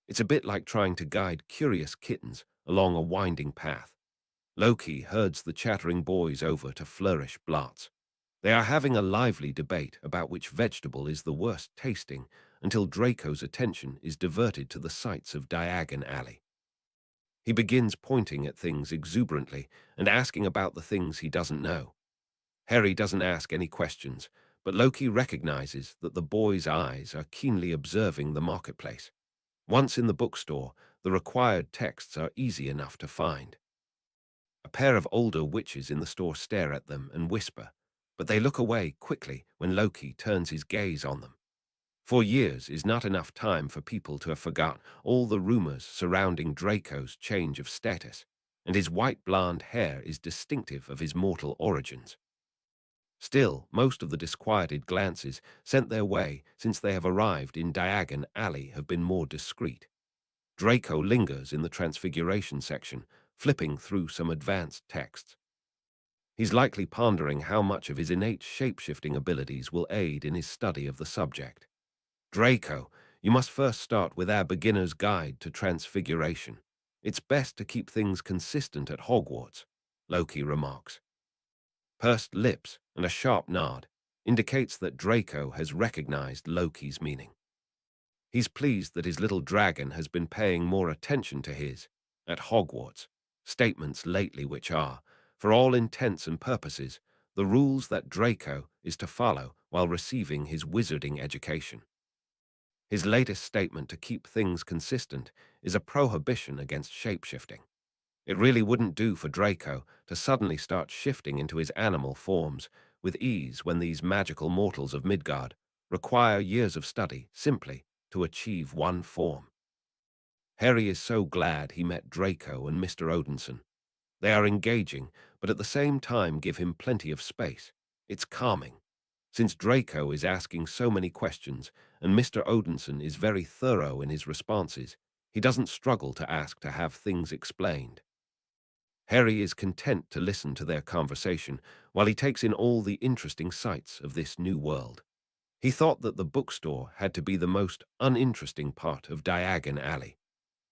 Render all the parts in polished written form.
It's a bit like trying to guide curious kittens along a winding path. Loki herds the chattering boys over to Flourish Blots. They are having a lively debate about which vegetable is the worst tasting until Draco's attention is diverted to the sights of Diagon Alley. He begins pointing at things exuberantly and asking about the things he doesn't know. Harry doesn't ask any questions, but Loki recognizes that the boy's eyes are keenly observing the marketplace. Once in the bookstore, the required texts are easy enough to find. A pair of older witches in the store stare at them and whisper, but they look away quickly when Loki turns his gaze on them. 4 years is not enough time for people to have forgotten all the rumors surrounding Draco's change of status, and his white blonde hair is distinctive of his mortal origins. Still, most of the disquieted glances sent their way since they have arrived in Diagon Alley have been more discreet. Draco lingers in the Transfiguration section, flipping through some advanced texts. He's likely pondering how much of his innate shape-shifting abilities will aid in his study of the subject. Draco, you must first start with our beginner's guide to Transfiguration. It's best to keep things consistent at Hogwarts, Loki remarks. Pursed lips and a sharp nod indicates that Draco has recognized Loki's meaning. He's pleased that his little dragon has been paying more attention to his, at Hogwarts, statements lately which are, for all intents and purposes, the rules that Draco is to follow while receiving his wizarding education. His latest statement to keep things consistent is a prohibition against shapeshifting. It really wouldn't do for Draco to suddenly start shifting into his animal forms with ease when these magical mortals of Midgard require years of study simply to achieve one form. Harry is so glad he met Draco and Mr. Odinson. They are engaging, but at the same time give him plenty of space. It's calming. Since Draco is asking so many questions and Mr. Odinson is very thorough in his responses, he doesn't struggle to ask to have things explained. Harry is content to listen to their conversation while he takes in all the interesting sights of this new world. He thought that the bookstore had to be the most uninteresting part of Diagon Alley.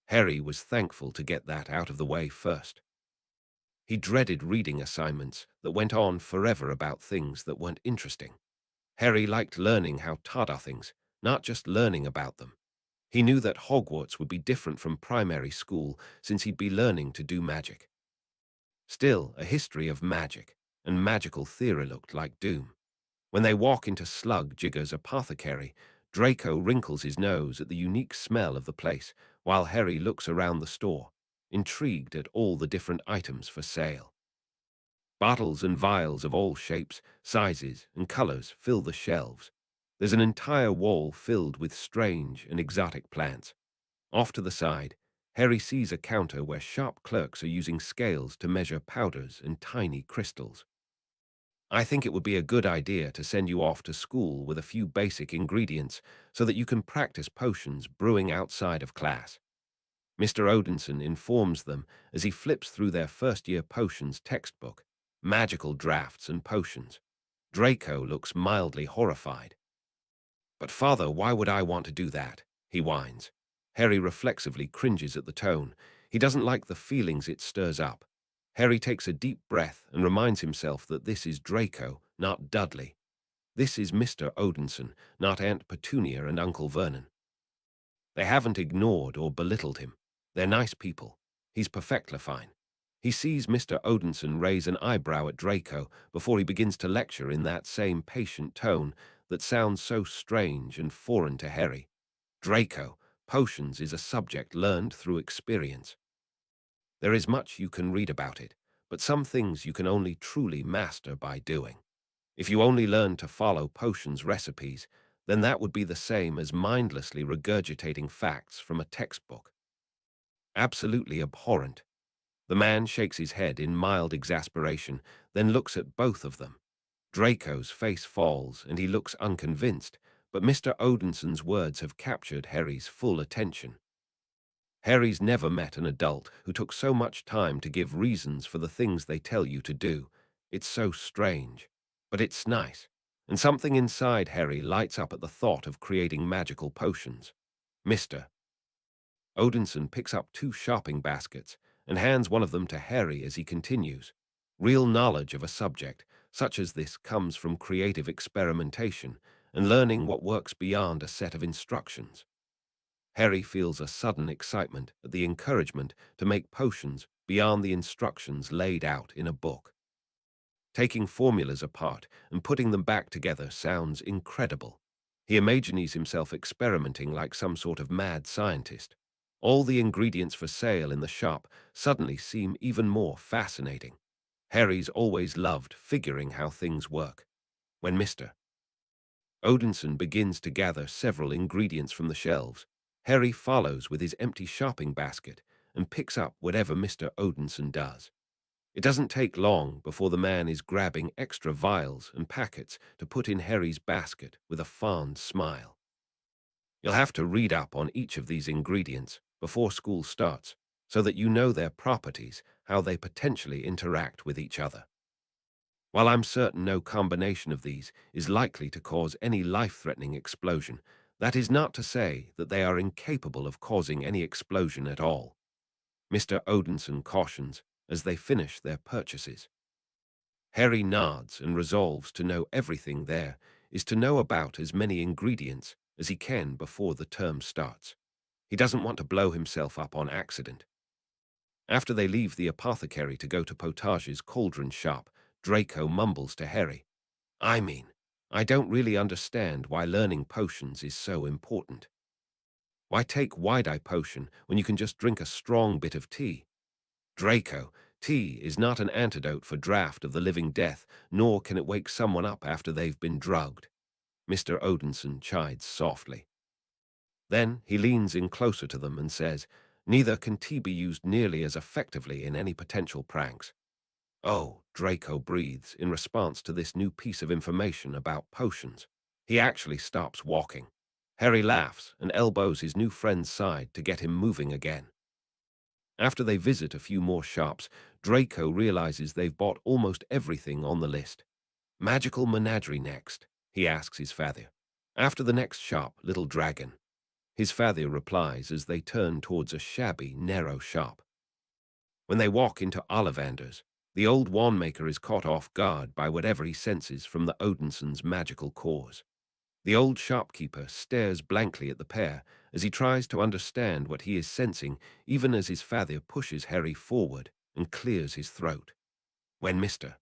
Harry was thankful to get that out of the way first. He dreaded reading assignments that went on forever about things that weren't interesting. Harry liked learning how to do things, not just learning about them. He knew that Hogwarts would be different from primary school since he'd be learning to do magic. Still, a history of magic and magical theory looked like doom. When they walk into Slug Jigger's apothecary, Draco wrinkles his nose at the unique smell of the place, while Harry looks around the store, intrigued at all the different items for sale. Bottles and vials of all shapes, sizes, and colors fill the shelves. There's an entire wall filled with strange and exotic plants. Off to the side, Harry sees a counter where sharp clerks are using scales to measure powders and tiny crystals. I think it would be a good idea to send you off to school with a few basic ingredients so that you can practice potions brewing outside of class. Mr. Odinson informs them as he flips through their first-year potions textbook, Magical Drafts and Potions. Draco looks mildly horrified. But father, why would I want to do that? He whines. Harry reflexively cringes at the tone. He doesn't like the feelings it stirs up. Harry takes a deep breath and reminds himself that this is Draco, not Dudley. This is Mr. Odinson, not Aunt Petunia and Uncle Vernon. They haven't ignored or belittled him. They're nice people. He's perfectly fine. He sees Mr. Odinson raise an eyebrow at Draco before he begins to lecture in that same patient tone that sounds so strange and foreign to Harry. Draco, potions is a subject learned through experience. There is much you can read about it, but some things you can only truly master by doing. If you only learn to follow potions recipes, then that would be the same as mindlessly regurgitating facts from a textbook. Absolutely abhorrent. The man shakes his head in mild exasperation, then looks at both of them. Draco's face falls and he looks unconvinced, but Mr. Odinson's words have captured Harry's full attention. Harry's never met an adult who took so much time to give reasons for the things they tell you to do. It's so strange, but it's nice, and something inside Harry lights up at the thought of creating magical potions. Mr. Odinson picks up two shopping baskets and hands one of them to Harry as he continues. Real knowledge of a subject such as this comes from creative experimentation and learning what works beyond a set of instructions. Harry feels a sudden excitement at the encouragement to make potions beyond the instructions laid out in a book. Taking formulas apart and putting them back together sounds incredible. He imagines himself experimenting like some sort of mad scientist. All the ingredients for sale in the shop suddenly seem even more fascinating. Harry's always loved figuring how things work. When Mr. Odinson begins to gather several ingredients from the shelves, Harry follows with his empty shopping basket and picks up whatever Mr. Odinson does. It doesn't take long before the man is grabbing extra vials and packets to put in Harry's basket with a fond smile. You'll have to read up on each of these ingredients before school starts so that you know their properties, how they potentially interact with each other. While I'm certain no combination of these is likely to cause any life-threatening explosion, that is not to say that they are incapable of causing any explosion at all. Mr. Odinson cautions as they finish their purchases. Harry nods and resolves to know everything there is to know about as many ingredients as he can before the term starts. He doesn't want to blow himself up on accident. After they leave the apothecary to go to Potage's cauldron shop, Draco mumbles to Harry, I don't really understand why learning potions is so important. Why take Wide-Eye Potion when you can just drink a strong bit of tea? Draco, tea is not an antidote for draught of the living death, nor can it wake someone up after they've been drugged. Mr. Odinson chides softly. Then he leans in closer to them and says, neither can tea be used nearly as effectively in any potential pranks. Oh, Draco breathes in response to this new piece of information about potions. He actually stops walking. Harry laughs and elbows his new friend's side to get him moving again. After they visit a few more shops, Draco realizes they've bought almost everything on the list. Magical menagerie next, he asks his father. After the next shop, Little Dragon. His father replies as they turn towards a shabby, narrow shop. When they walk into Ollivander's, the old wand-maker is caught off guard by whatever he senses from the Odinsons' magical cause. The old shopkeeper stares blankly at the pair as he tries to understand what he is sensing, even as his father pushes Harry forward and clears his throat. When Mr.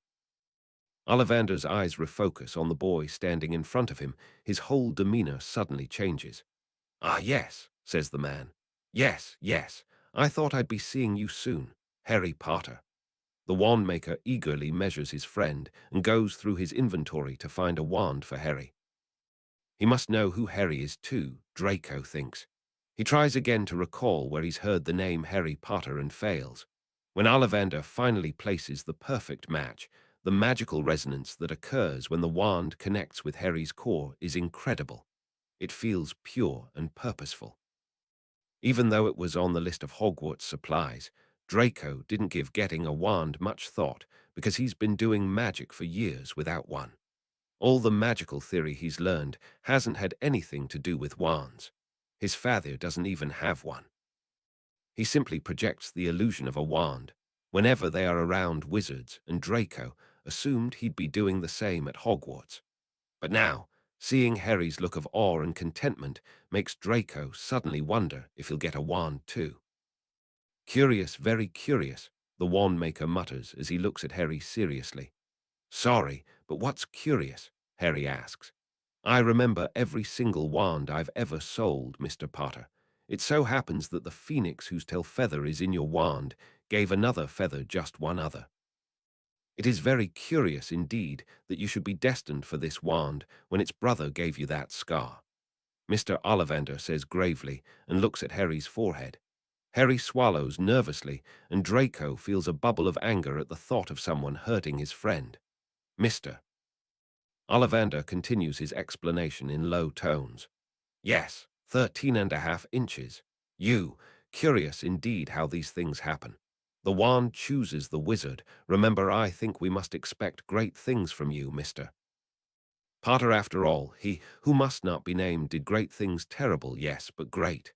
Ollivander's eyes refocus on the boy standing in front of him, his whole demeanor suddenly changes. Ah, yes, says the man. Yes, yes, I thought I'd be seeing you soon, Harry Potter. The wand-maker eagerly measures his friend and goes through his inventory to find a wand for Harry. He must know who Harry is too, Draco thinks. He tries again to recall where he's heard the name Harry Potter and fails. When Ollivander finally places the perfect match, the magical resonance that occurs when the wand connects with Harry's core is incredible. It feels pure and purposeful. Even though it was on the list of Hogwarts supplies, Draco didn't give getting a wand much thought because he's been doing magic for years without one. All the magical theory he's learned hasn't had anything to do with wands. His father doesn't even have one. He simply projects the illusion of a wand whenever they are around wizards, and Draco assumed he'd be doing the same at Hogwarts. But now, seeing Harry's look of awe and contentment makes Draco suddenly wonder if he'll get a wand too. Curious, very curious, the wand-maker mutters as he looks at Harry seriously. Sorry, but what's curious? Harry asks. I remember every single wand I've ever sold, Mr. Potter. It so happens that the phoenix whose tail feather is in your wand gave another feather just one other. It is very curious indeed that you should be destined for this wand when its brother gave you that scar. Mr. Ollivander says gravely and looks at Harry's forehead. Harry swallows nervously, and Draco feels a bubble of anger at the thought of someone hurting his friend. Mr. Ollivander continues his explanation in low tones. Yes, 13.5 inches. Curious indeed how these things happen. The wand chooses the wizard. Remember, I think we must expect great things from you, Mr. Potter. After all, he who must not be named did great things, terrible, yes, but great.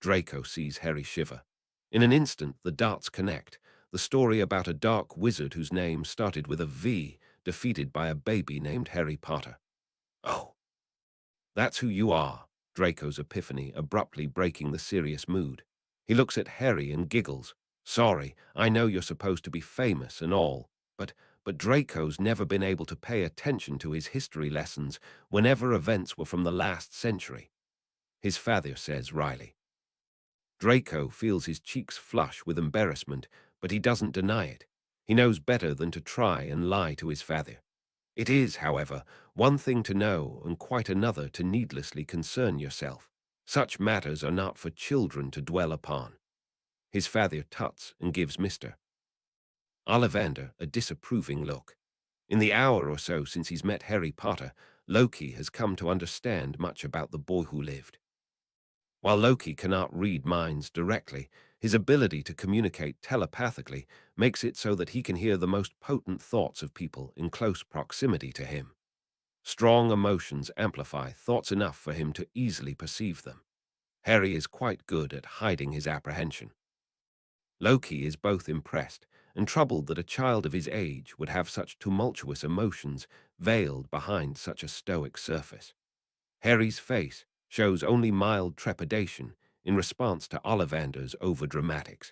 Draco sees Harry shiver. In an instant, the darts connect. The story about a dark wizard whose name started with a V, defeated by a baby named Harry Potter. Oh, that's who you are, Draco's epiphany abruptly breaking the serious mood. He looks at Harry and giggles. Sorry, I know you're supposed to be famous and all, but Draco's never been able to pay attention to his history lessons whenever events were from the last century. His father says wryly. Draco feels his cheeks flush with embarrassment, but he doesn't deny it. He knows better than to try and lie to his father. It is, however, one thing to know and quite another to needlessly concern yourself. Such matters are not for children to dwell upon. His father tuts and gives Mr. Ollivander a disapproving look. In the hour or so since he's met Harry Potter, Loki has come to understand much about the boy who lived. While Loki cannot read minds directly, his ability to communicate telepathically makes it so that he can hear the most potent thoughts of people in close proximity to him. Strong emotions amplify thoughts enough for him to easily perceive them. Harry is quite good at hiding his apprehension. Loki is both impressed and troubled that a child of his age would have such tumultuous emotions veiled behind such a stoic surface. Harry's face shows only mild trepidation in response to Ollivander's overdramatics.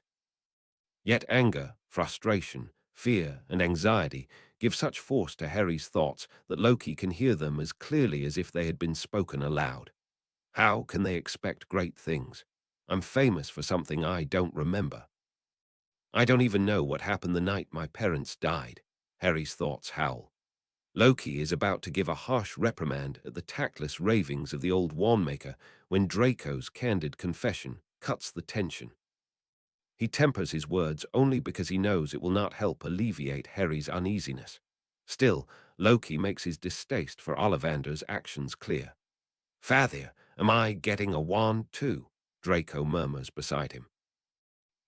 Yet anger, frustration, fear, and anxiety give such force to Harry's thoughts that Loki can hear them as clearly as if they had been spoken aloud. How can they expect great things? I'm famous for something I don't remember. I don't even know what happened the night my parents died, Harry's thoughts howl. Loki is about to give a harsh reprimand at the tactless ravings of the old wandmaker when Draco's candid confession cuts the tension. He tempers his words only because he knows it will not help alleviate Harry's uneasiness. Still, Loki makes his distaste for Ollivander's actions clear. Father, am I getting a wand too? Draco murmurs beside him.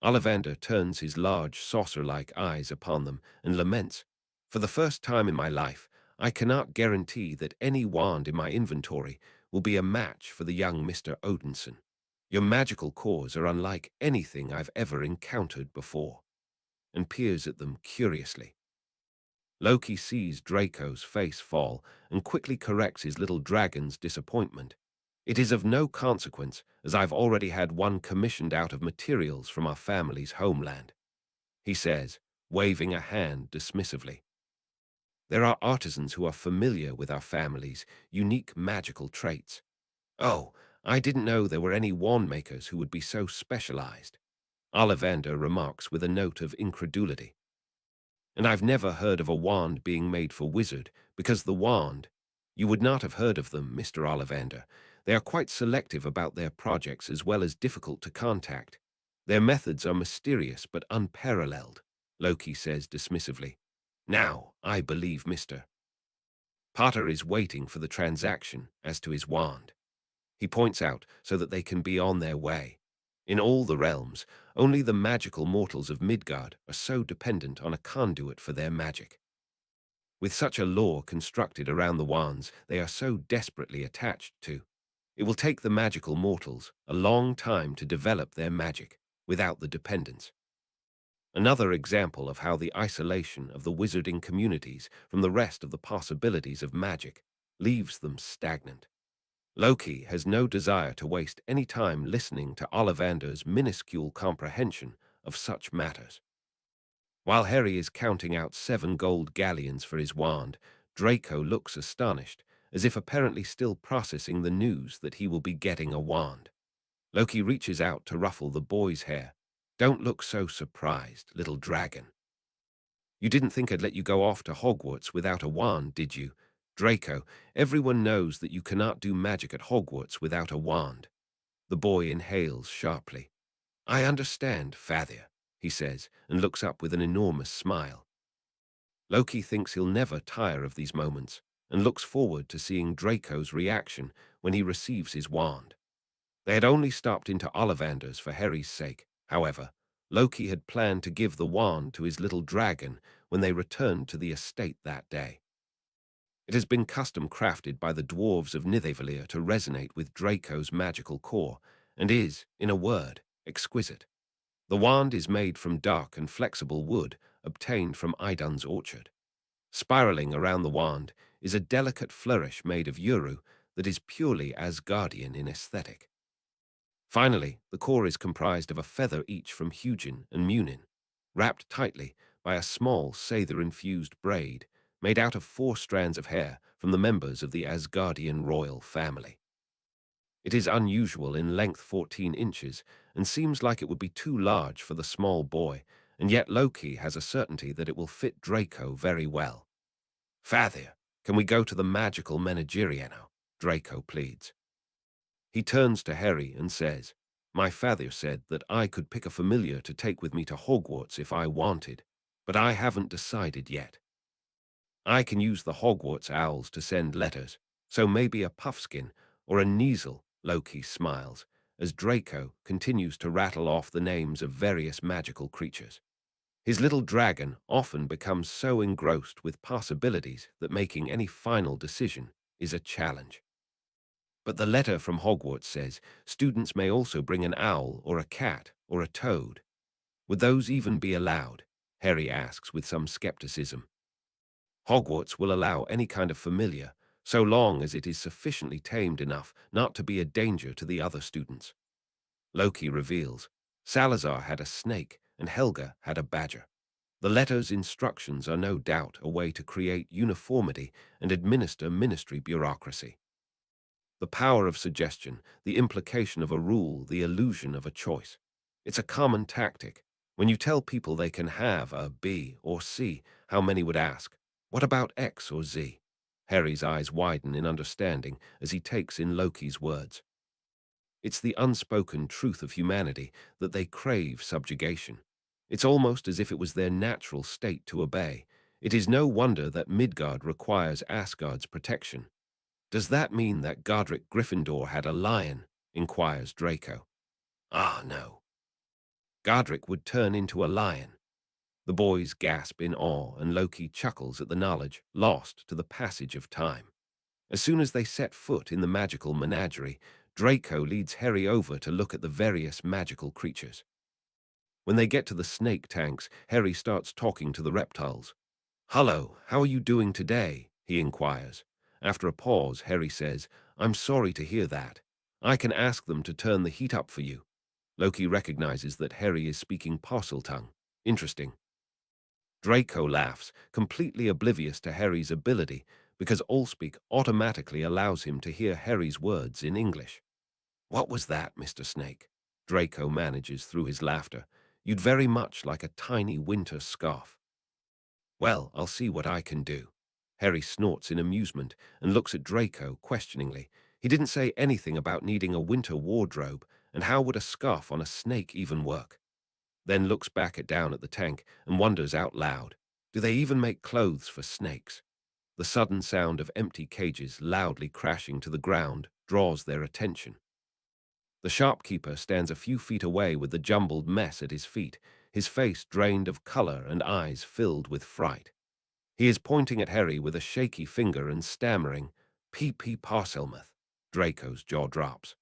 Ollivander turns his large saucer-like eyes upon them and laments, for the first time in my life, I cannot guarantee that any wand in my inventory will be a match for the young Mr. Odinson. Your magical cores are unlike anything I've ever encountered before, and peers at them curiously. Loki sees Draco's face fall and quickly corrects his little dragon's disappointment. It is of no consequence, as I've already had one commissioned out of materials from our family's homeland, he says, waving a hand dismissively. There are artisans who are familiar with our family's unique magical traits. Oh, I didn't know there were any wand makers who would be so specialized, Ollivander remarks with a note of incredulity. And I've never heard of a wand being made for wizard, because the wand— You would not have heard of them, Mr. Ollivander. They are quite selective about their projects as well as difficult to contact. Their methods are mysterious but unparalleled, Loki says dismissively. Now, I believe Mr. Potter is waiting for the transaction as to his wand. He points out so that they can be on their way. In all the realms, only the magical mortals of Midgard are so dependent on a conduit for their magic. With such a law constructed around the wands they are so desperately attached to, it will take the magical mortals a long time to develop their magic without the dependence. Another example of how the isolation of the wizarding communities from the rest of the possibilities of magic leaves them stagnant. Loki has no desire to waste any time listening to Ollivander's minuscule comprehension of such matters. While Harry is counting out 7 gold galleons for his wand, Draco looks astonished, as if apparently still processing the news that he will be getting a wand. Loki reaches out to ruffle the boy's hair. Don't look so surprised, little dragon. You didn't think I'd let you go off to Hogwarts without a wand, did you? Draco, everyone knows that you cannot do magic at Hogwarts without a wand. The boy inhales sharply. I understand, father, he says, and looks up with an enormous smile. Loki thinks he'll never tire of these moments, and looks forward to seeing Draco's reaction when he receives his wand. They had only stopped into Ollivander's for Harry's sake. However, Loki had planned to give the wand to his little dragon when they returned to the estate that day. It has been custom crafted by the dwarves of Nidavellir to resonate with Draco's magical core, and is, in a word, exquisite. The wand is made from dark and flexible wood obtained from Idun's orchard. Spiraling around the wand is a delicate flourish made of uru that is purely Asgardian in aesthetic. Finally, the core is comprised of a feather each from Hugin and Munin, wrapped tightly by a small Sather-infused braid made out of 4 strands of hair from the members of the Asgardian royal family. It is unusual in length 14 inches and seems like it would be too large for the small boy, and yet Loki has a certainty that it will fit Draco very well. "Father, can we go to the magical Menageriano?" Draco pleads. He turns to Harry and says, "My father said that I could pick a familiar to take with me to Hogwarts if I wanted, but I haven't decided yet. I can use the Hogwarts owls to send letters, so maybe a Puffskin or a Kneasel." Loki smiles, as Draco continues to rattle off the names of various magical creatures. His little dragon often becomes so engrossed with possibilities that making any final decision is a challenge. But the letter from Hogwarts says students may also bring an owl or a cat or a toad. Would those even be allowed? Harry asks with some skepticism. Hogwarts will allow any kind of familiar, so long as it is sufficiently tamed enough not to be a danger to the other students. Loki reveals Salazar had a snake and Helga had a badger. The letter's instructions are no doubt a way to create uniformity and administer ministry bureaucracy. The power of suggestion, the implication of a rule, the illusion of a choice. It's a common tactic. When you tell people they can have a B or C, how many would ask, "What about X or Z?" Harry's eyes widen in understanding as he takes in Loki's words. It's the unspoken truth of humanity that they crave subjugation. It's almost as if it was their natural state to obey. It is no wonder that Midgard requires Asgard's protection. "Does that mean that Godric Gryffindor had a lion?" inquires Draco. "Ah, no. Godric would turn into a lion." The boys gasp in awe, and Loki chuckles at the knowledge lost to the passage of time. As soon as they set foot in the magical menagerie, Draco leads Harry over to look at the various magical creatures. When they get to the snake tanks, Harry starts talking to the reptiles. "Hello, how are you doing today?" he inquires. After a pause, Harry says, "I'm sorry to hear that. I can ask them to turn the heat up for you." Loki recognizes that Harry is speaking Parseltongue. Interesting. Draco laughs, completely oblivious to Harry's ability, because Allspeak automatically allows him to hear Harry's words in English. "What was that, Mr. Snake?" Draco manages through his laughter. "You'd very much like a tiny winter scarf." "Well, I'll see what I can do." Harry snorts in amusement and looks at Draco questioningly. He didn't say anything about needing a winter wardrobe, and how would a scarf on a snake even work? Then looks back down at the tank and wonders out loud, do they even make clothes for snakes? The sudden sound of empty cages loudly crashing to the ground draws their attention. The shopkeeper stands a few feet away with the jumbled mess at his feet, his face drained of color and eyes filled with fright. He is pointing at Harry with a shaky finger and stammering, "P.P. Parselmouth." Draco's jaw drops.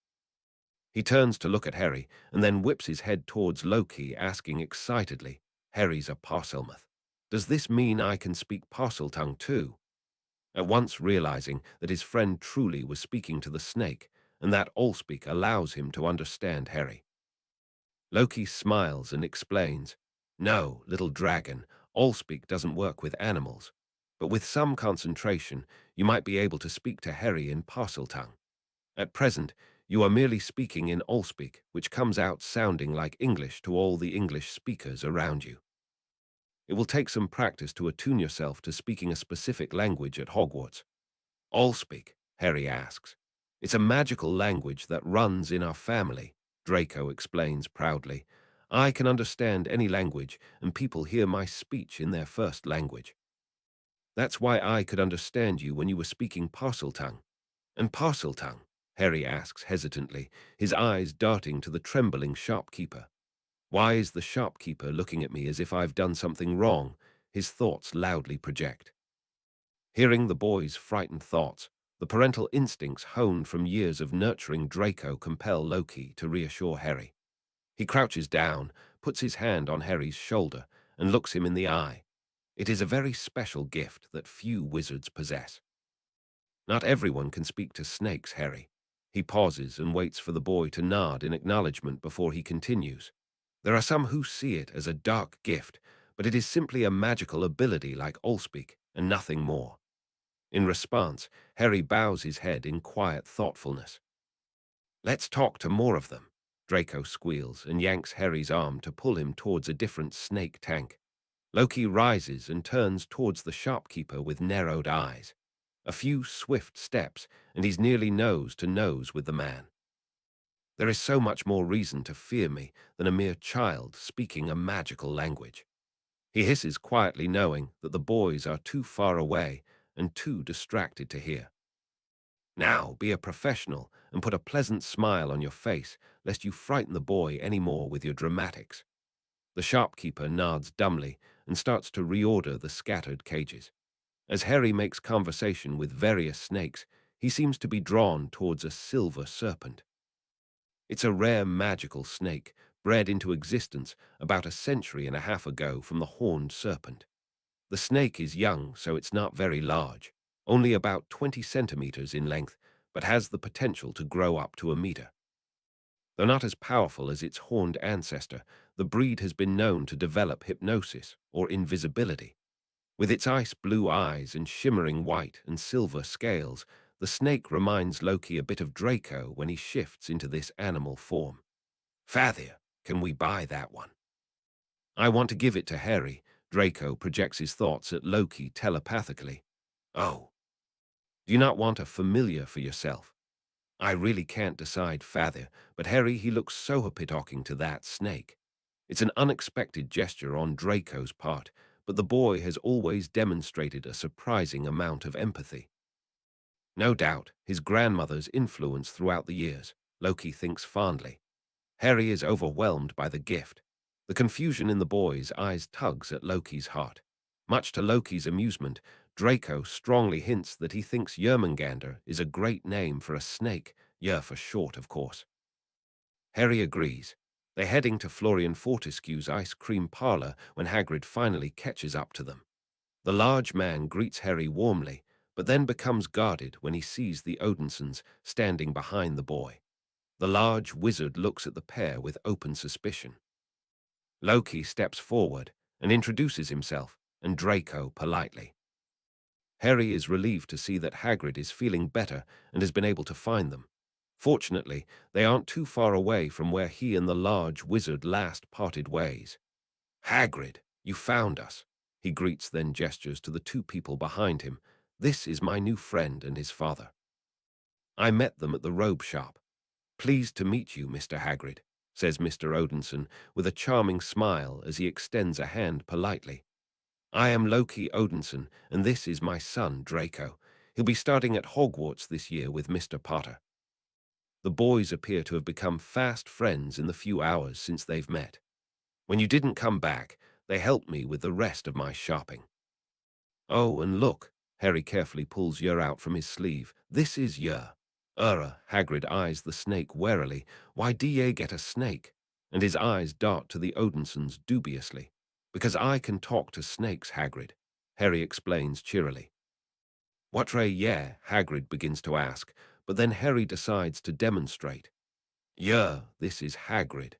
He turns to look at Harry and then whips his head towards Loki, asking excitedly, "Harry's a Parselmouth. Does this mean I can speak Parseltongue too?" At once realizing that his friend truly was speaking to the snake, and that Allspeak allows him to understand Harry. Loki smiles and explains, "No, little dragon, Allspeak doesn't work with animals, but with some concentration, you might be able to speak to Harry in Parseltongue. At present, you are merely speaking in Allspeak, which comes out sounding like English to all the English speakers around you. It will take some practice to attune yourself to speaking a specific language at Hogwarts." "Allspeak?" Harry asks. "It's a magical language that runs in our family," Draco explains proudly. "I can understand any language, and people hear my speech in their first language. That's why I could understand you when you were speaking Parseltongue." "And Parseltongue?" Harry asks hesitantly, his eyes darting to the trembling shopkeeper. Why is the shopkeeper looking at me as if I've done something wrong? His thoughts loudly project. Hearing the boy's frightened thoughts, The parental instincts honed from years of nurturing Draco compel Loki to reassure Harry. He crouches down, puts his hand on Harry's shoulder, and looks him in the eye. It is a very special gift that few wizards possess. Not everyone can speak to snakes, Harry. He pauses and waits for the boy to nod in acknowledgement before he continues. There are some who see it as a dark gift, but it is simply a magical ability like Allspeak, and nothing more. In response, Harry bows his head in quiet thoughtfulness. Let's talk to more of them. Draco squeals and yanks Harry's arm to pull him towards a different snake tank. Loki rises and turns towards the shopkeeper with narrowed eyes. A few swift steps, and he's nearly nose to nose with the man. There is so much more reason to fear me than a mere child speaking a magical language. He hisses quietly, knowing that the boys are too far away and too distracted to hear. Now be a professional and put a pleasant smile on your face, lest you frighten the boy any more with your dramatics. The shopkeeper nods dumbly and starts to reorder the scattered cages. As Harry makes conversation with various snakes, he seems to be drawn towards a silver serpent. It's a rare magical snake, bred into existence about a century and a half ago from the horned serpent. The snake is young, so it's not very large, only about 20 centimeters in length, but has the potential to grow up to a meter. Though not as powerful as its horned ancestor, the breed has been known to develop hypnosis or invisibility. With its ice-blue eyes and shimmering white and silver scales, the snake reminds Loki a bit of Draco when he shifts into this animal form. Father, can we buy that one? I want to give it to Harry. Draco projects his thoughts at Loki telepathically. Oh, do you not want a familiar for yourself? I really can't decide, Father, but Harry, he looks so happy-talking to that snake. It's an unexpected gesture on Draco's part, but the boy has always demonstrated a surprising amount of empathy. No doubt, his grandmother's influence throughout the years, Loki thinks fondly. Harry is overwhelmed by the gift. The confusion in the boy's eyes tugs at Loki's heart. Much to Loki's amusement, Draco strongly hints that he thinks Yermangander is a great name for a snake, Yer for short, of course. Harry agrees. They're heading to Florian Fortescue's ice cream parlor when Hagrid finally catches up to them. The large man greets Harry warmly, but then becomes guarded when he sees the Odinsons standing behind the boy. The large wizard looks at the pair with open suspicion. Loki steps forward and introduces himself, and Draco politely. Harry is relieved to see that Hagrid is feeling better and has been able to find them. Fortunately, they aren't too far away from where he and the large wizard last parted ways. Hagrid, you found us. He greets, then gestures to the two people behind him. This is my new friend and his father. I met them at the robe shop. Pleased to meet you, Mr. Hagrid, says Mr. Odinson with a charming smile as he extends a hand politely. I am Loki Odinson, and this is my son, Draco. He'll be starting at Hogwarts this year with Mr. Potter. The boys appear to have become fast friends in the few hours since they've met. When you didn't come back, they helped me with the rest of my shopping. Oh, and look, Harry carefully pulls Yer out from his sleeve. This is Yer. Hagrid eyes the snake warily. Why do ye get a snake? And his eyes dart to the Odinsons dubiously. Because I can talk to snakes, Hagrid, Harry explains cheerily. What yeah, Hagrid begins to ask, but then Harry decides to demonstrate. This is Hagrid.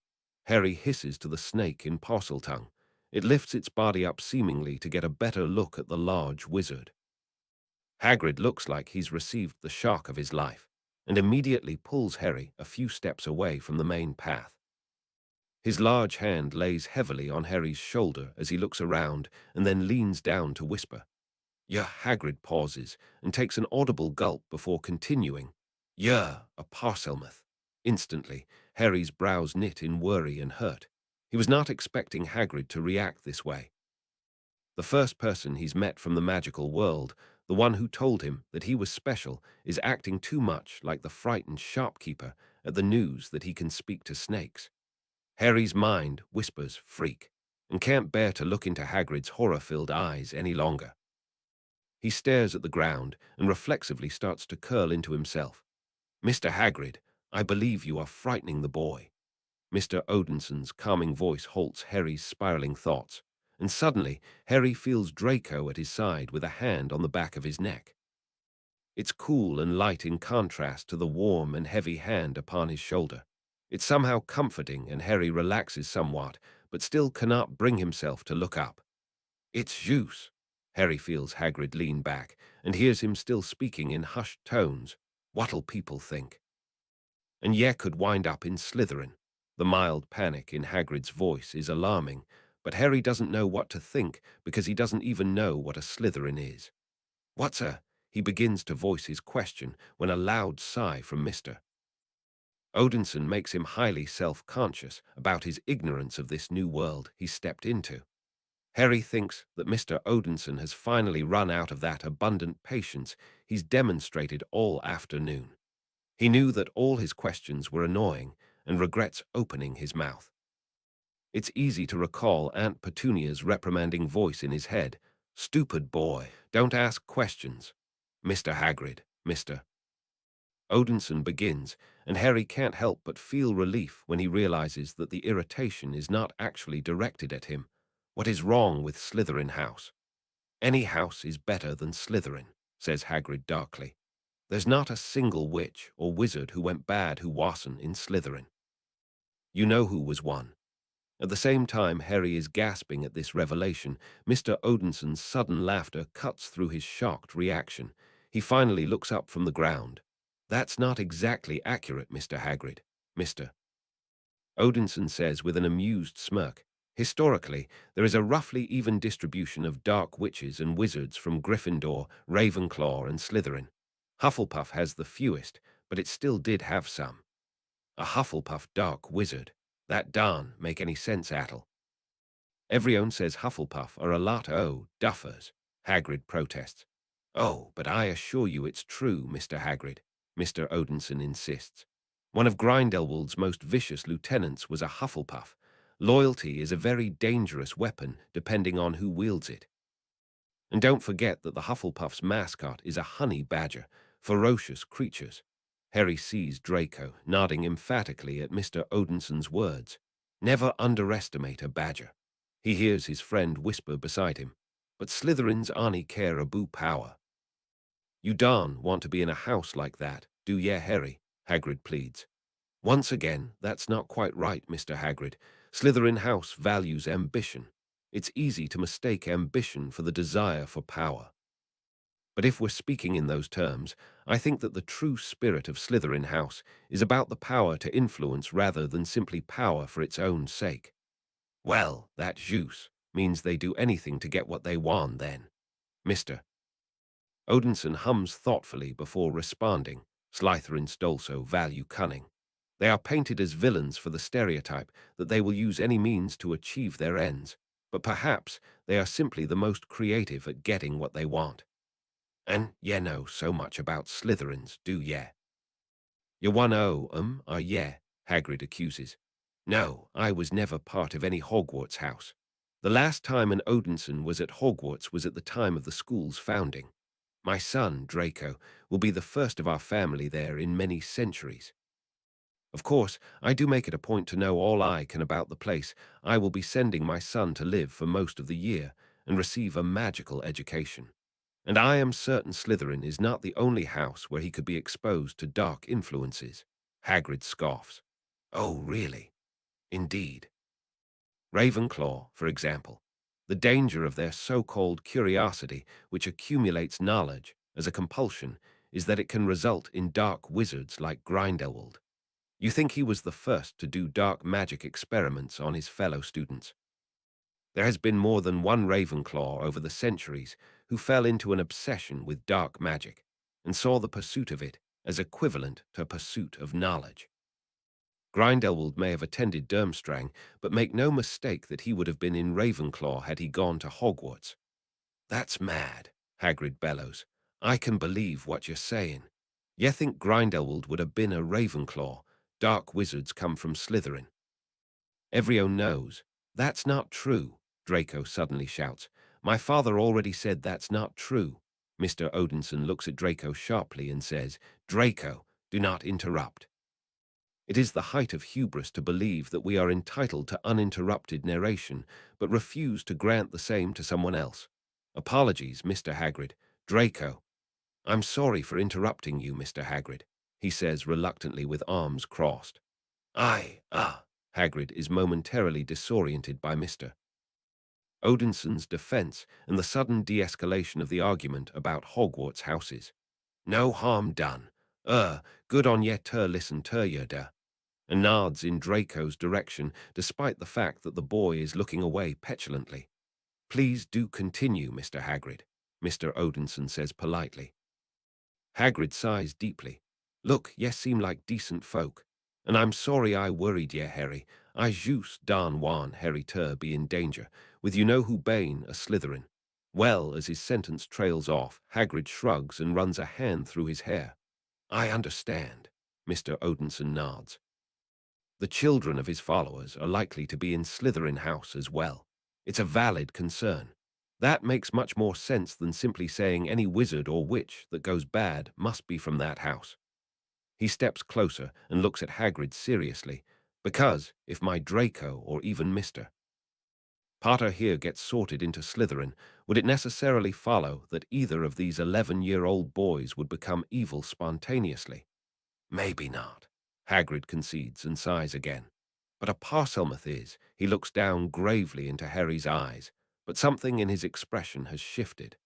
Harry hisses to the snake in Parseltongue. It lifts its body up seemingly to get a better look at the large wizard. Hagrid looks like he's received the shock of his life, and immediately pulls Harry a few steps away from the main path. His large hand lays heavily on Harry's shoulder as he looks around and then leans down to whisper. Hagrid pauses and takes an audible gulp before continuing. A Parselmouth. Instantly, Harry's brows knit in worry and hurt. He was not expecting Hagrid to react this way. The first person he's met from the magical world, the one who told him that he was special, is acting too much like the frightened shopkeeper at the news that he can speak to snakes. Harry's mind whispers freak, and can't bear to look into Hagrid's horror-filled eyes any longer. He stares at the ground and reflexively starts to curl into himself. "Mr. Hagrid, I believe you are frightening the boy." Mr. Odinson's calming voice halts Harry's spiraling thoughts, and suddenly Harry feels Draco at his side with a hand on the back of his neck. It's cool and light in contrast to the warm and heavy hand upon his shoulder. It's somehow comforting, and Harry relaxes somewhat, but still cannot bring himself to look up. "It's Zeus." Harry feels Hagrid lean back and hears him still speaking in hushed tones. "What'll people think?" And Ye could wind up in Slytherin. The mild panic in Hagrid's voice is alarming, but Harry doesn't know what to think because he doesn't even know what a Slytherin is. "What's a—" He begins to voice his question when a loud sigh from Mr. Odinson makes him highly self-conscious about his ignorance of this new world he stepped into. Harry thinks that Mr. Odinson has finally run out of that abundant patience he's demonstrated all afternoon. He knew that all his questions were annoying and regrets opening his mouth. It's easy to recall Aunt Petunia's reprimanding voice in his head. "Stupid boy, don't ask questions." "Mr. Hagrid, Mr. Odinson begins, and Harry can't help but feel relief when he realizes that the irritation is not actually directed at him. What is wrong with Slytherin House? "Any house is better than Slytherin," says Hagrid darkly. "There's not a single witch or wizard who went bad who wasn't in Slytherin. You know who was one." At the same time Harry is gasping at this revelation, Mr. Odinson's sudden laughter cuts through his shocked reaction. He finally looks up from the ground. "That's not exactly accurate, Mr. Hagrid," Mr. Odinson says with an amused smirk. "Historically, there is a roughly even distribution of dark witches and wizards from Gryffindor, Ravenclaw, and Slytherin. Hufflepuff has the fewest, but it still did have some." "A Hufflepuff dark wizard? That darn make any sense at all." "Everyone says Hufflepuff are a lot o' duffers," Hagrid protests. "Oh, but I assure you it's true, Mr. Hagrid," Mr. Odinson insists. "One of Grindelwald's most vicious lieutenants was a Hufflepuff. Loyalty is a very dangerous weapon, depending on who wields it. And don't forget that the Hufflepuff's mascot is a honey badger, ferocious creatures." Harry sees Draco, nodding emphatically at Mr. Odinson's words. "Never underestimate a badger." He hears his friend whisper beside him. "But Slytherins aren't care aboo power." "You darn want to be in a house like that, do ye, Harry?" Hagrid pleads. "Once again, that's not quite right, Mr. Hagrid. Slytherin House values ambition. It's easy to mistake ambition for the desire for power. But if we're speaking in those terms, I think that the true spirit of Slytherin House is about the power to influence rather than simply power for its own sake." "Well, that juice means they do anything to get what they want then." Mr. Odinson hums thoughtfully before responding. "Slytherins also value cunning. They are painted as villains for the stereotype that they will use any means to achieve their ends, but perhaps they are simply the most creative at getting what they want. And ye know so much about Slytherins, do ye?" "You one o' 'em are ye," Hagrid accuses. "No, I was never part of any Hogwarts house. The last time an Odinson was at Hogwarts was at the time of the school's founding. My son, Draco, will be the first of our family there in many centuries. Of course, I do make it a point to know all I can about the place I will be sending my son to live for most of the year and receive a magical education. And I am certain Slytherin is not the only house where he could be exposed to dark influences." Hagrid scoffs. "Oh, really? Indeed. Ravenclaw, for example. The danger of their so-called curiosity, which accumulates knowledge as a compulsion, is that it can result in dark wizards like Grindelwald. You think he was the first to do dark magic experiments on his fellow students? There has been more than one Ravenclaw over the centuries who fell into an obsession with dark magic and saw the pursuit of it as equivalent to pursuit of knowledge. Grindelwald may have attended Durmstrang, but make no mistake that he would have been in Ravenclaw had he gone to Hogwarts." "That's mad," Hagrid bellows. "I can believe what you're saying. Ye think Grindelwald would have been a Ravenclaw? Dark wizards come from Slytherin." "Everyone knows. That's not true," Draco suddenly shouts. "My father already said that's not true." Mr. Odinson looks at Draco sharply and says, "Draco, do not interrupt." It is the height of hubris to believe that we are entitled to uninterrupted narration, but refuse to grant the same to someone else. Apologies, Mr. Hagrid. Draco. I'm sorry for interrupting you, Mr. Hagrid, he says reluctantly with arms crossed. Hagrid is momentarily disoriented by Mr. Odinson's defense and the sudden de-escalation of the argument about Hogwarts houses. No harm done. Good on ye ter listen ter ye da. And nods in Draco's direction, despite the fact that the boy is looking away petulantly. Please do continue, Mr. Hagrid, Mr. Odinson says politely. Hagrid sighs deeply. Look, ye seem like decent folk, and I'm sorry I worried ye, Harry. I just darn wan Harry Tur be in danger, with you know who Bane, a Slytherin. Well, as his sentence trails off, Hagrid shrugs and runs a hand through his hair. I understand, Mr. Odinson nods. The children of his followers are likely to be in Slytherin House as well. It's a valid concern. That makes much more sense than simply saying any wizard or witch that goes bad must be from that house. He steps closer and looks at Hagrid seriously, because if my Draco or even Mr. Potter here gets sorted into Slytherin, would it necessarily follow that either of these 11-year-old boys would become evil spontaneously? Maybe not. Hagrid concedes and sighs again. But a Parselmouth is. He looks down gravely into Harry's eyes, but something in his expression has shifted.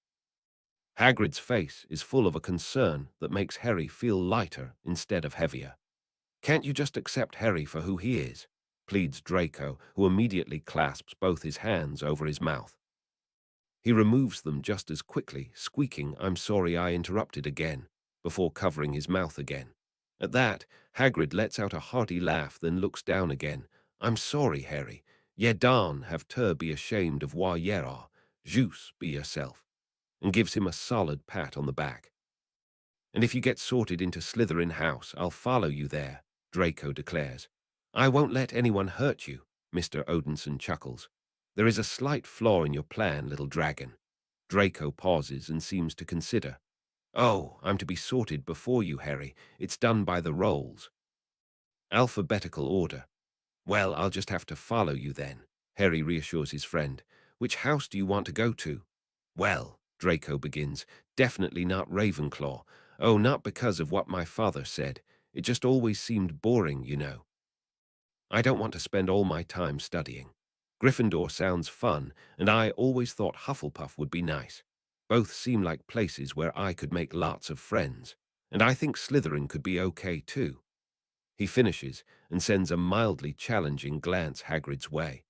Hagrid's face is full of a concern that makes Harry feel lighter instead of heavier. Can't you just accept Harry for who he is? Pleads Draco, who immediately clasps both his hands over his mouth. He removes them just as quickly, squeaking, "I'm sorry I interrupted again," before covering his mouth again. At that, Hagrid lets out a hearty laugh, then looks down again. "I'm sorry, Harry. Ye darn have ter be ashamed of wha ye are. Juice be yourself," and gives him a solid pat on the back. "And if you get sorted into Slytherin House, I'll follow you there," Draco declares. "I won't let anyone hurt you," Mr. Odinson chuckles. "There is a slight flaw in your plan, little dragon." Draco pauses and seems to consider. "Oh, I'm to be sorted before you, Harry. It's done by the rolls." "Alphabetical order." "Well, I'll just have to follow you then," Harry reassures his friend. "Which house do you want to go to?" "Well," Draco begins, "definitely not Ravenclaw. Oh, not because of what my father said. It just always seemed boring, you know. I don't want to spend all my time studying. Gryffindor sounds fun, and I always thought Hufflepuff would be nice. Both seem like places where I could make lots of friends, and I think Slytherin could be okay too." He finishes and sends a mildly challenging glance Hagrid's way.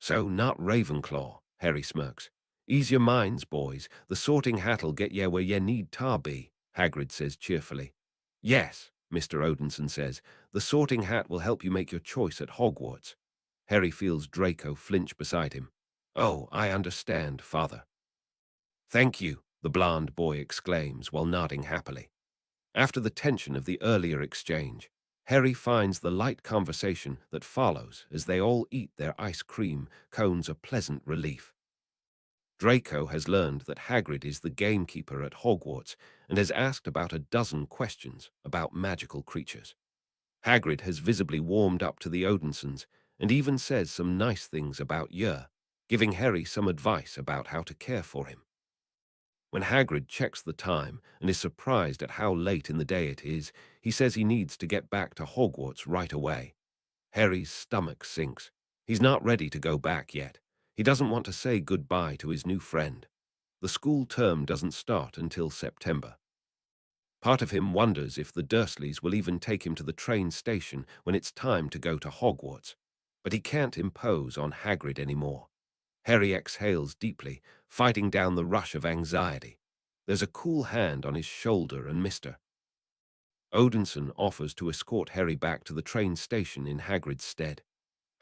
"So not Ravenclaw," Harry smirks. "Ease your minds, boys. The Sorting Hat'll get ye where ye need tar be," Hagrid says cheerfully. "Yes," Mr. Odinson says, "the Sorting Hat will help you make your choice at Hogwarts." Harry feels Draco flinch beside him. "Oh, I understand, Father." "Thank you," the blond boy exclaims while nodding happily. After the tension of the earlier exchange, Harry finds the light conversation that follows as they all eat their ice cream cones a pleasant relief. Draco has learned that Hagrid is the gamekeeper at Hogwarts and has asked about a dozen questions about magical creatures. Hagrid has visibly warmed up to the Odinsons and even says some nice things about Yer, giving Harry some advice about how to care for him. When Hagrid checks the time and is surprised at how late in the day it is, he says he needs to get back to Hogwarts right away. Harry's stomach sinks. He's not ready to go back yet. He doesn't want to say goodbye to his new friend. The school term doesn't start until September. Part of him wonders if the Dursleys will even take him to the train station when it's time to go to Hogwarts. But he can't impose on Hagrid anymore. Harry exhales deeply, fighting down the rush of anxiety. There's a cool hand on his shoulder and Mr. Odinson offers to escort Harry back to the train station in Hagrid's stead.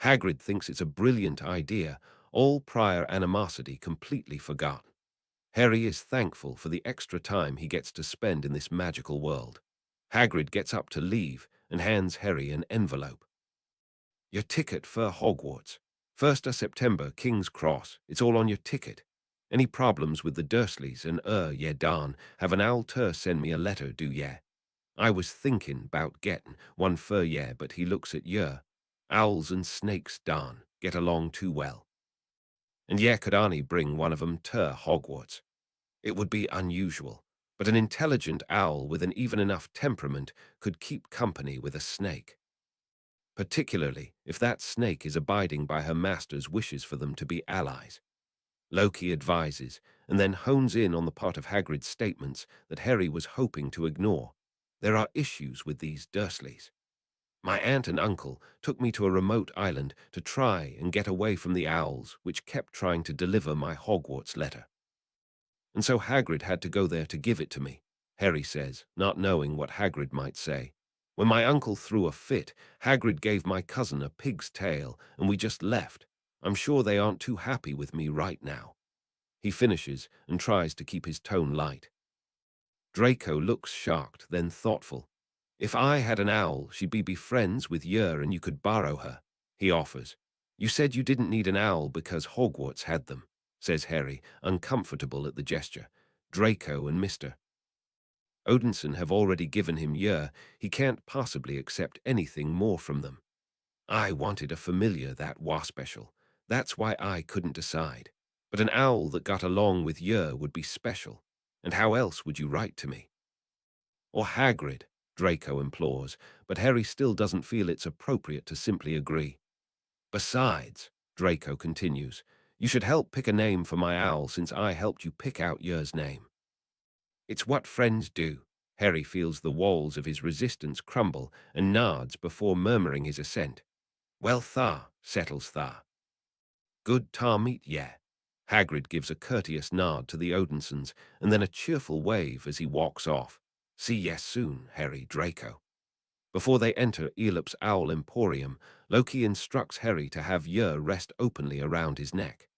Hagrid thinks it's a brilliant idea, all prior animosity completely forgotten. Harry is thankful for the extra time he gets to spend in this magical world. Hagrid gets up to leave and hands Harry an envelope. "Your ticket for Hogwarts. 1st of September, King's Cross. It's all on your ticket." Any problems with the Dursleys and yeah, darn, have an owl tur send me a letter, do yeah. I was thinking 'bout getting one for yeah, but he looks at yer. Owls and snakes, darn, get along too well. And yeah, could Arnie bring one of 'em to Hogwarts? It would be unusual, but an intelligent owl with an even enough temperament could keep company with a snake. Particularly if that snake is abiding by her master's wishes for them to be allies. Loki advises, and then hones in on the part of Hagrid's statements that Harry was hoping to ignore. There are issues with these Dursleys. My aunt and uncle took me to a remote island to try and get away from the owls which kept trying to deliver my Hogwarts letter. And so Hagrid had to go there to give it to me, Harry says, not knowing what Hagrid might say. When my uncle threw a fit, Hagrid gave my cousin a pig's tail, and we just left. I'm sure they aren't too happy with me right now. He finishes and tries to keep his tone light. Draco looks shocked, then thoughtful. If I had an owl, she'd be friends with yer and you could borrow her, he offers. You said you didn't need an owl because Hogwarts had them, says Harry, uncomfortable at the gesture. Draco and Mr. Odinson have already given him yer. He can't possibly accept anything more from them. I wanted a familiar that was special. That's why I couldn't decide. But an owl that got along with yer would be special. And how else would you write to me? Or Hagrid, Draco implores, but Harry still doesn't feel it's appropriate to simply agree. Besides, Draco continues, you should help pick a name for my owl since I helped you pick out yer's name. It's what friends do. Harry feels the walls of his resistance crumble and nods before murmuring his assent. Well, settles Thar. Good tar meet, yeah. Hagrid gives a courteous nod to the Odinsons and then a cheerful wave as he walks off. See yes soon, Harry Draco. Before they enter Elop's Owl Emporium, Loki instructs Harry to have yer rest openly around his neck.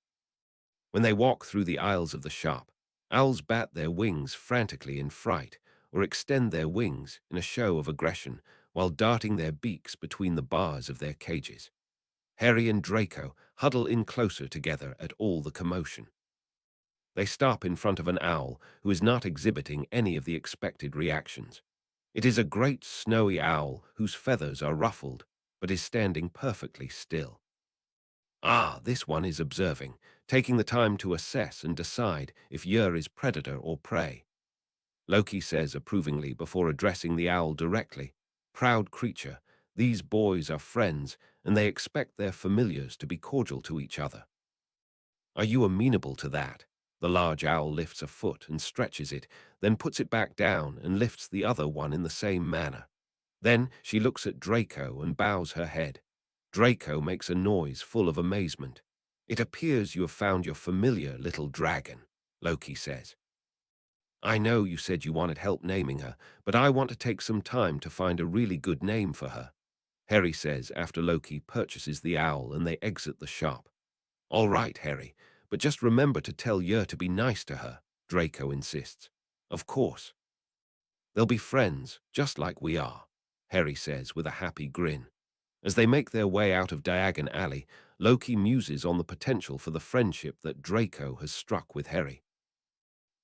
When they walk through the aisles of the shop, owls bat their wings frantically in fright or extend their wings in a show of aggression while darting their beaks between the bars of their cages. Harry and Draco huddle in closer together at all the commotion. They stop in front of an owl who is not exhibiting any of the expected reactions. It is a great snowy owl whose feathers are ruffled, but is standing perfectly still. Ah, this one is observing, taking the time to assess and decide if yer is predator or prey. Loki says approvingly before addressing the owl directly, proud creature, these boys are friends and they expect their familiars to be cordial to each other. Are you amenable to that? The large owl lifts a foot and stretches it, then puts it back down and lifts the other one in the same manner. Then she looks at Draco and bows her head. Draco makes a noise full of amazement. It appears you have found your familiar little dragon, Loki says. I know you said you wanted help naming her, but I want to take some time to find a really good name for her, Harry says after Loki purchases the owl and they exit the shop. All right, Harry, but just remember to tell yer to be nice to her, Draco insists. Of course. They'll be friends, just like we are, Harry says with a happy grin. As they make their way out of Diagon Alley, Loki muses on the potential for the friendship that Draco has struck with Harry.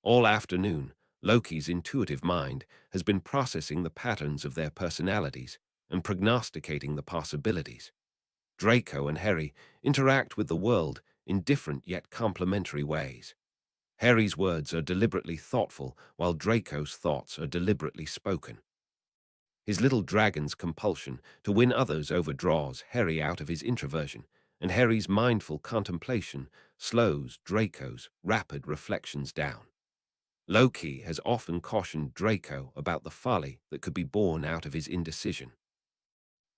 All afternoon, Loki's intuitive mind has been processing the patterns of their personalities and prognosticating the possibilities. Draco and Harry interact with the world in different yet complementary ways. Harry's words are deliberately thoughtful, while Draco's thoughts are deliberately spoken. His little dragon's compulsion to win others over draws Harry out of his introversion, and Harry's mindful contemplation slows Draco's rapid reflections down. Loki has often cautioned Draco about the folly that could be born out of his indecision.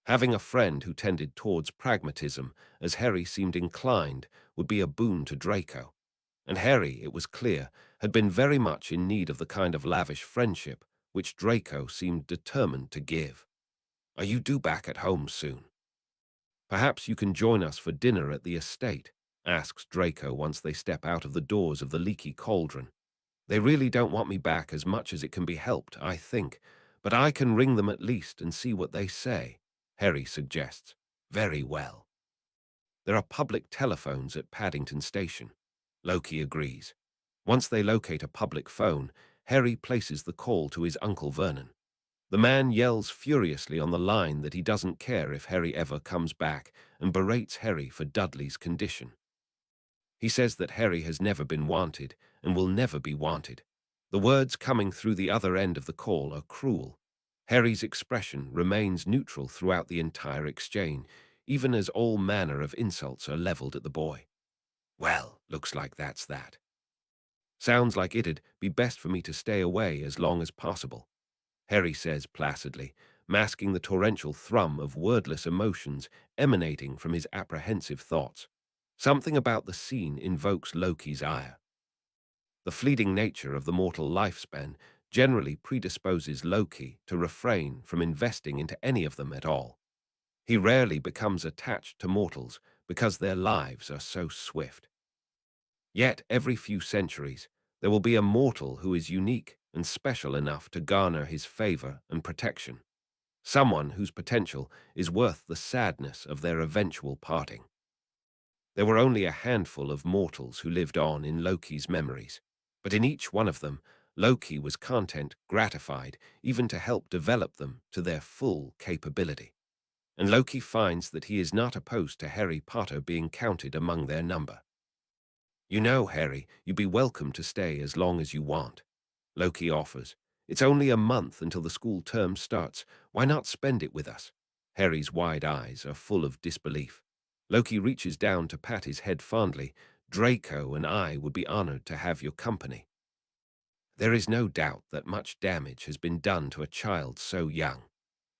Having a friend who tended towards pragmatism, as Harry seemed inclined, would be a boon to Draco. And Harry, it was clear, had been very much in need of the kind of lavish friendship which Draco seemed determined to give. Are you due back at home soon? Perhaps you can join us for dinner at the estate, asks Draco once they step out of the doors of the leaky cauldron. They really don't want me back as much as it can be helped, I think, but I can ring them at least and see what they say, Harry suggests. Very well. There are public telephones at Paddington Station. Loki agrees. Once they locate a public phone, Harry places the call to his Uncle Vernon. The man yells furiously on the line that he doesn't care if Harry ever comes back and berates Harry for Dudley's condition. He says that Harry has never been wanted and will never be wanted. The words coming through the other end of the call are cruel. Harry's expression remains neutral throughout the entire exchange, even as all manner of insults are leveled at the boy. Well, looks like that's that. Sounds like it'd be best for me to stay away as long as possible, Harry says placidly, masking the torrential thrum of wordless emotions emanating from his apprehensive thoughts. Something about the scene invokes Loki's ire. The fleeting nature of the mortal lifespan generally predisposes Loki to refrain from investing into any of them at all. He rarely becomes attached to mortals because their lives are so swift. Yet every few centuries, there will be a mortal who is unique and special enough to garner his favor and protection. Someone whose potential is worth the sadness of their eventual parting. There were only a handful of mortals who lived on in Loki's memories, but in each one of them, Loki was content gratified even to help develop them to their full capability. And Loki finds that he is not opposed to Harry Potter being counted among their number. You know, Harry, you'd be welcome to stay as long as you want, Loki offers. It's only a month until the school term starts. Why not spend it with us? Harry's wide eyes are full of disbelief. Loki reaches down to pat his head fondly. Draco and I would be honored to have your company. There is no doubt that much damage has been done to a child so young.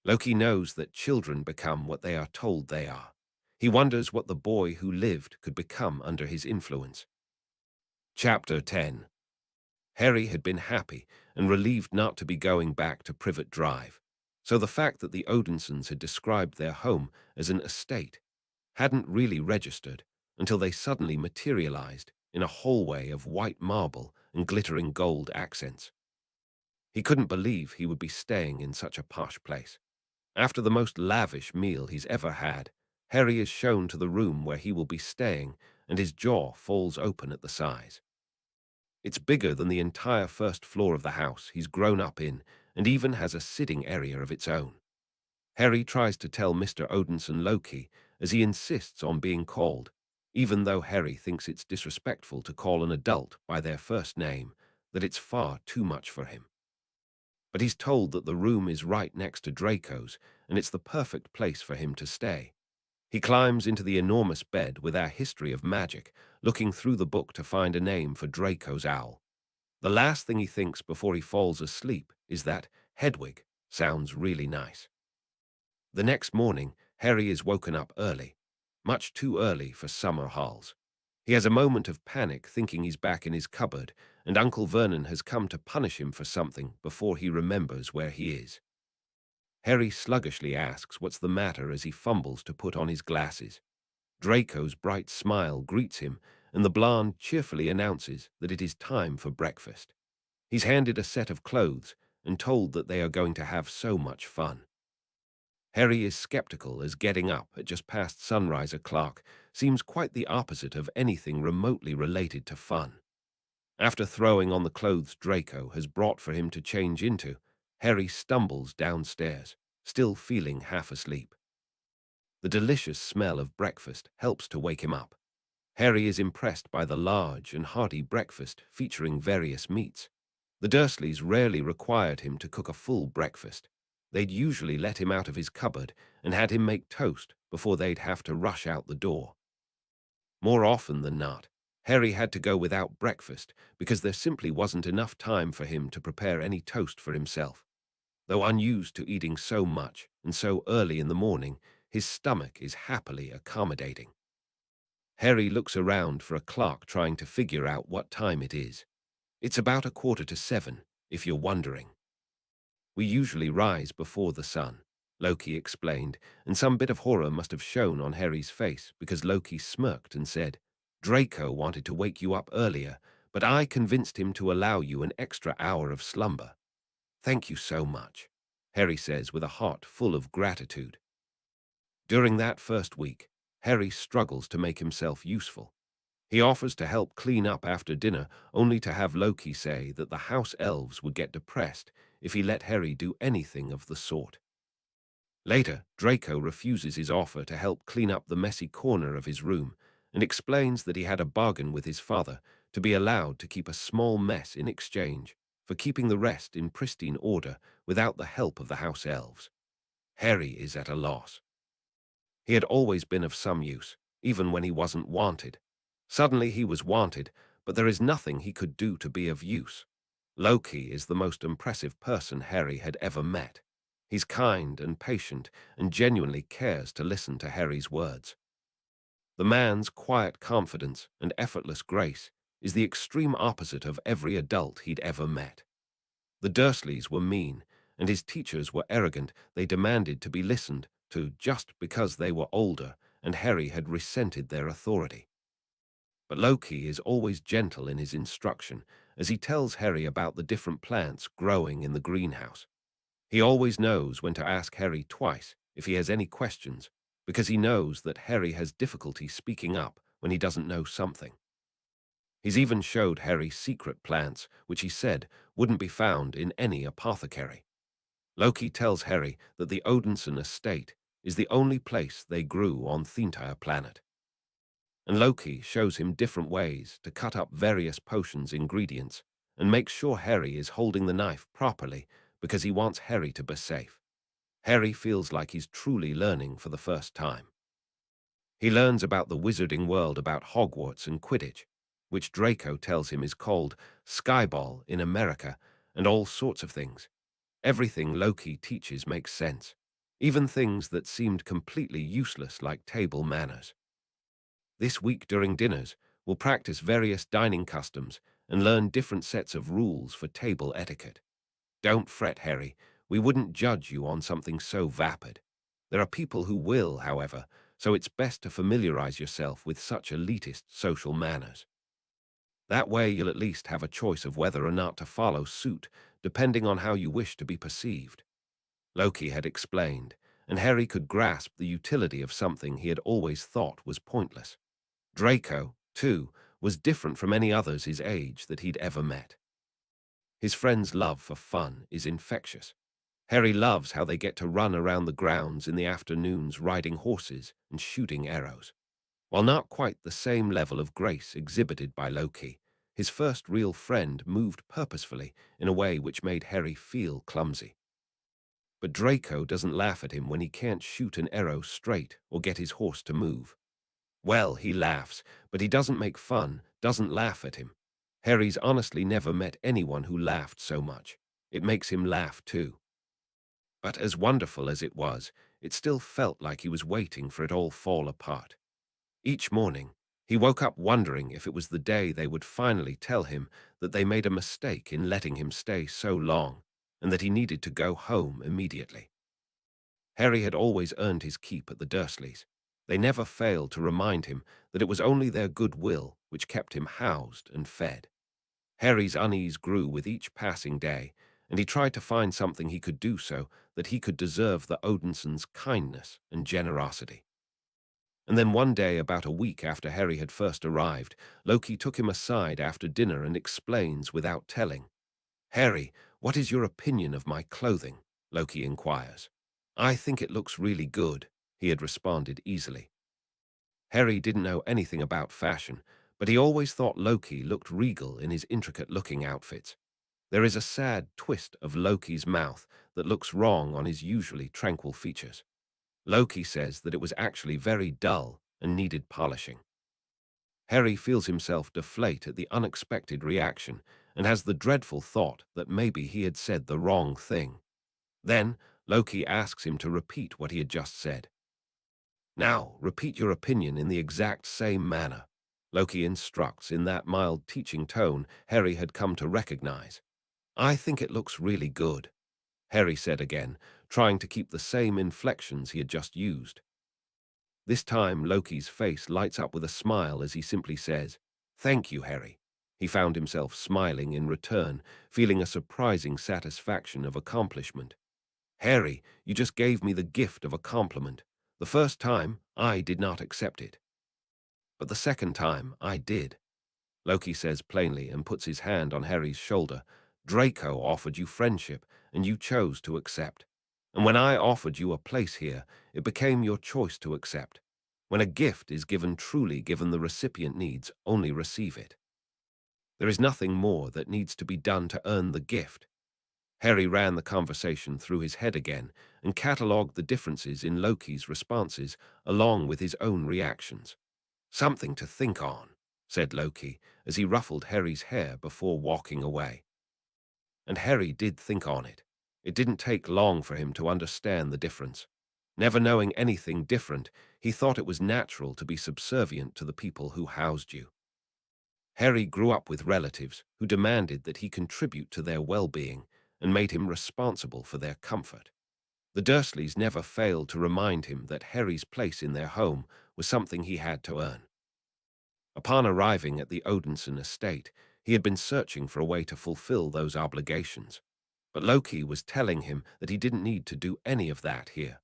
Loki knows that children become what they are told they are. He wonders what the boy who lived could become under his influence. Chapter 10. Harry had been happy and relieved not to be going back to Privet Drive, so the fact that the Odinsons had described their home as an estate hadn't really registered until they suddenly materialized in a hallway of white marble and glittering gold accents. He couldn't believe he would be staying in such a posh place. After the most lavish meal he's ever had, Harry is shown to the room where he will be staying, and his jaw falls open at the size. It's bigger than the entire first floor of the house he's grown up in, and even has a sitting area of its own. Harry tries to tell Mr. Odinson Loki, as he insists on being called, even though Harry thinks it's disrespectful to call an adult by their first name, that it's far too much for him. But he's told that the room is right next to Draco's, and it's the perfect place for him to stay. He climbs into the enormous bed with our history of magic, looking through the book to find a name for Draco's owl. The last thing he thinks before he falls asleep is that Hedwig sounds really nice. The next morning, Harry is woken up early, much too early for summer halls. He has a moment of panic thinking he's back in his cupboard, and Uncle Vernon has come to punish him for something before he remembers where he is. Harry sluggishly asks what's the matter as he fumbles to put on his glasses. Draco's bright smile greets him, and the blonde cheerfully announces that it is time for breakfast. He's handed a set of clothes and told that they are going to have so much fun. Harry is skeptical as getting up at just past sunrise o'clock seems quite the opposite of anything remotely related to fun. After throwing on the clothes Draco has brought for him to change into, Harry stumbles downstairs, still feeling half asleep. The delicious smell of breakfast helps to wake him up. Harry is impressed by the large and hearty breakfast featuring various meats. The Dursleys rarely required him to cook a full breakfast. They'd usually let him out of his cupboard and had him make toast before they'd have to rush out the door. More often than not, Harry had to go without breakfast because there simply wasn't enough time for him to prepare any toast for himself. Though unused to eating so much and so early in the morning, his stomach is happily accommodating. Harry looks around for a clock trying to figure out what time it is. It's about 7:15, if you're wondering. We usually rise before the sun, Loki explained, and some bit of horror must have shown on Harry's face because Loki smirked and said, Draco wanted to wake you up earlier, but I convinced him to allow you an extra hour of slumber. Thank you so much, Harry says with a heart full of gratitude. During that first week, Harry struggles to make himself useful. He offers to help clean up after dinner, only to have Loki say that the house elves would get depressed if he let Harry do anything of the sort. Later, Draco refuses his offer to help clean up the messy corner of his room and explains that he had a bargain with his father to be allowed to keep a small mess in exchange for keeping the rest in pristine order without the help of the house elves. Harry is at a loss. He had always been of some use, even when he wasn't wanted. Suddenly he was wanted, but there is nothing he could do to be of use. Loki is the most impressive person Harry had ever met. He's kind and patient and genuinely cares to listen to Harry's words. The man's quiet confidence and effortless grace is the extreme opposite of every adult he'd ever met. The Dursleys were mean, and his teachers were arrogant. They demanded to be listened to just because they were older, and Harry had resented their authority. But Loki is always gentle in his instruction, as he tells Harry about the different plants growing in the greenhouse. He always knows when to ask Harry twice if he has any questions, because he knows that Harry has difficulty speaking up when he doesn't know something. He's even showed Harry secret plants, which he said wouldn't be found in any apothecary. Loki tells Harry that the Odinson estate is the only place they grew on Thentire planet. And Loki shows him different ways to cut up various potions' ingredients and makes sure Harry is holding the knife properly because he wants Harry to be safe. Harry feels like he's truly learning for the first time. He learns about the wizarding world, about Hogwarts and Quidditch, which Draco tells him is called Skyball in America, and all sorts of things. Everything Loki teaches makes sense, even things that seemed completely useless like table manners. This week during dinners, we'll practice various dining customs and learn different sets of rules for table etiquette. Don't fret, Harry. We wouldn't judge you on something so vapid. There are people who will, however, so it's best to familiarize yourself with such elitist social manners. That way you'll at least have a choice of whether or not to follow suit, depending on how you wish to be perceived. Loki had explained, and Harry could grasp the utility of something he had always thought was pointless. Draco, too, was different from any others his age that he'd ever met. His friend's love for fun is infectious. Harry loves how they get to run around the grounds in the afternoons riding horses and shooting arrows. While not quite the same level of grace exhibited by Loki, his first real friend moved purposefully in a way which made Harry feel clumsy. But Draco doesn't laugh at him when he can't shoot an arrow straight or get his horse to move. Well, he laughs, but he doesn't make fun, doesn't laugh at him. Harry's honestly never met anyone who laughed so much. It makes him laugh too. But as wonderful as it was, it still felt like he was waiting for it all fall apart. Each morning, he woke up wondering if it was the day they would finally tell him that they made a mistake in letting him stay so long, and that he needed to go home immediately. Harry had always earned his keep at the Dursleys. They never failed to remind him that it was only their goodwill which kept him housed and fed. Harry's unease grew with each passing day, and he tried to find something he could do so that he could deserve the Odinsons' kindness and generosity. And then one day, about a week after Harry had first arrived, Loki took him aside after dinner and explains without telling. "Harry, what is your opinion of my clothing?" Loki inquires. "I think it looks really good," he had responded easily. Harry didn't know anything about fashion, but he always thought Loki looked regal in his intricate-looking outfits. There is a sad twist of Loki's mouth that looks wrong on his usually tranquil features. Loki says that it was actually very dull and needed polishing. Harry feels himself deflate at the unexpected reaction and has the dreadful thought that maybe he had said the wrong thing. Then, Loki asks him to repeat what he had just said. "Now, repeat your opinion in the exact same manner," Loki instructs in that mild teaching tone Harry had come to recognize. "I think it looks really good," Harry said again, trying to keep the same inflections he had just used. This time, Loki's face lights up with a smile as he simply says, "Thank you, Harry." He found himself smiling in return, feeling a surprising satisfaction of accomplishment. "Harry, you just gave me the gift of a compliment. The first time, I did not accept it." But the second time, I did. Loki says plainly and puts his hand on Harry's shoulder. Draco offered you friendship, and you chose to accept. And when I offered you a place here, it became your choice to accept. When a gift is given truly given the recipient needs, only receive it. There is nothing more that needs to be done to earn the gift. Harry ran the conversation through his head again and catalogued the differences in Loki's responses along with his own reactions. Something to think on, said Loki as he ruffled Harry's hair before walking away. And Harry did think on it. It didn't take long for him to understand the difference. Never knowing anything different, he thought it was natural to be subservient to the people who housed you. Harry grew up with relatives who demanded that he contribute to their well-being and made him responsible for their comfort. The Dursleys never failed to remind him that Harry's place in their home was something he had to earn. Upon arriving at the Odinson estate, he had been searching for a way to fulfill those obligations. But Loki was telling him that he didn't need to do any of that here.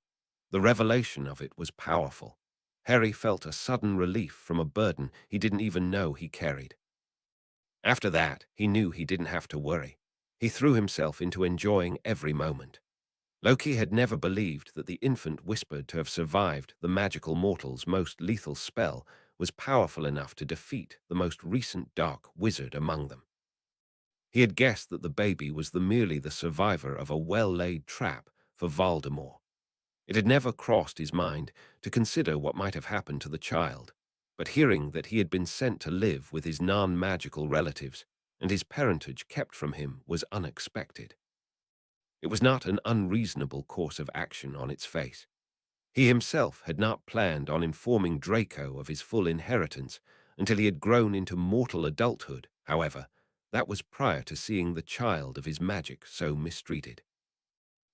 The revelation of it was powerful. Harry felt a sudden relief from a burden he didn't even know he carried. After that, he knew he didn't have to worry. He threw himself into enjoying every moment. Loki had never believed that the infant whispered to have survived the magical mortal's most lethal spell was powerful enough to defeat the most recent dark wizard among them. He had guessed that the baby was merely the survivor of a well-laid trap for Voldemort. It had never crossed his mind to consider what might have happened to the child, but hearing that he had been sent to live with his non-magical relatives and his parentage kept from him was unexpected. It was not an unreasonable course of action on its face. He himself had not planned on informing Draco of his full inheritance until he had grown into mortal adulthood, however. That was prior to seeing the child of his magic so mistreated.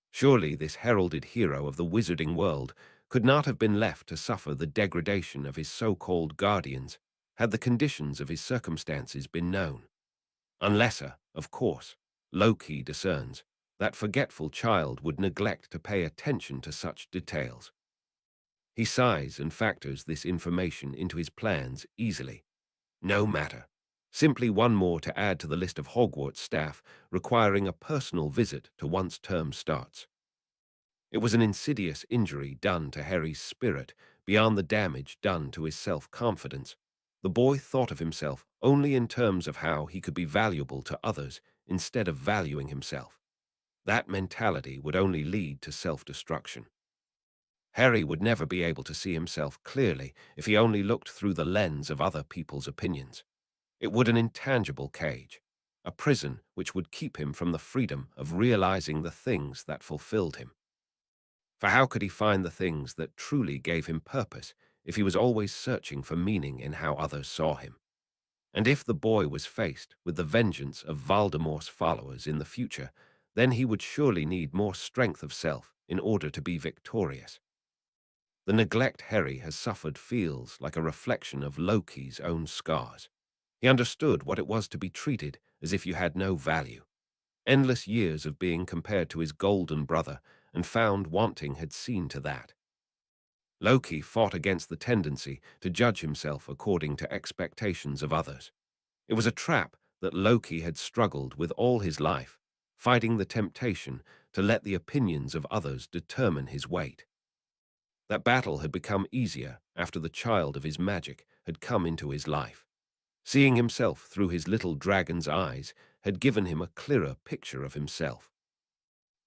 Surely this heralded hero of the wizarding world could not have been left to suffer the degradation of his so-called guardians had the conditions of his circumstances been known. Unless, of course, Loki discerns that forgetful child would neglect to pay attention to such details. He sighs and factors this information into his plans easily. No matter. Simply one more to add to the list of Hogwarts staff requiring a personal visit to once term starts. It was an insidious injury done to Harry's spirit beyond the damage done to his self-confidence. The boy thought of himself only in terms of how he could be valuable to others instead of valuing himself. That mentality would only lead to self-destruction. Harry would never be able to see himself clearly if he only looked through the lens of other people's opinions. It would an intangible cage, a prison which would keep him from the freedom of realizing the things that fulfilled him. For how could he find the things that truly gave him purpose if he was always searching for meaning in how others saw him? And if the boy was faced with the vengeance of Voldemort's followers in the future, then he would surely need more strength of self in order to be victorious. The neglect Harry has suffered feels like a reflection of Loki's own scars. He understood what it was to be treated as if you had no value. Endless years of being compared to his golden brother and found wanting had seen to that. Loki fought against the tendency to judge himself according to expectations of others. It was a trap that Loki had struggled with all his life, fighting the temptation to let the opinions of others determine his weight. That battle had become easier after the child of his magic had come into his life. Seeing himself through his little dragon's eyes had given him a clearer picture of himself.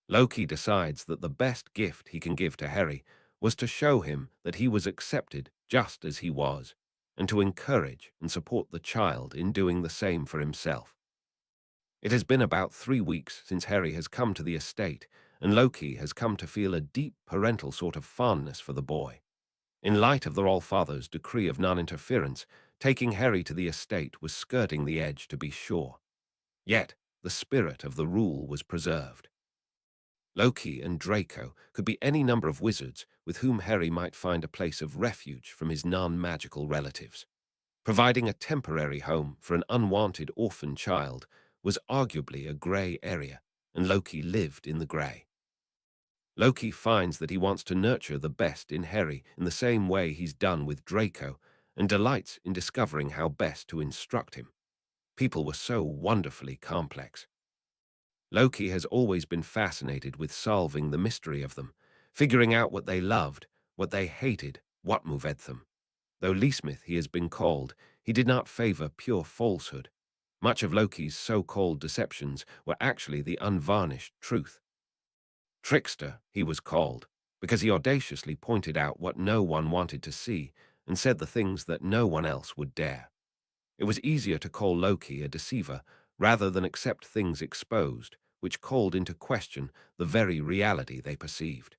Loki decides that the best gift he can give to Harry was to show him that he was accepted just as he was, and to encourage and support the child in doing the same for himself. It has been about 3 weeks since Harry has come to the estate, and Loki has come to feel a deep parental sort of fondness for the boy. In light of the All-Father's decree of non-interference, taking Harry to the estate was skirting the edge to be sure. Yet, the spirit of the rule was preserved. Loki and Draco could be any number of wizards with whom Harry might find a place of refuge from his non-magical relatives. Providing a temporary home for an unwanted orphan child was arguably a grey area, and Loki lived in the grey. Loki finds that he wants to nurture the best in Harry in the same way he's done with Draco, and delights in discovering how best to instruct him. People were so wonderfully complex. Loki has always been fascinated with solving the mystery of them, figuring out what they loved, what they hated, what moved them. Though Leesmith he has been called, he did not favor pure falsehood. Much of Loki's so-called deceptions were actually the unvarnished truth. Trickster, he was called, because he audaciously pointed out what no one wanted to see and said the things that no one else would dare. It was easier to call Loki a deceiver rather than accept things exposed, which called into question the very reality they perceived.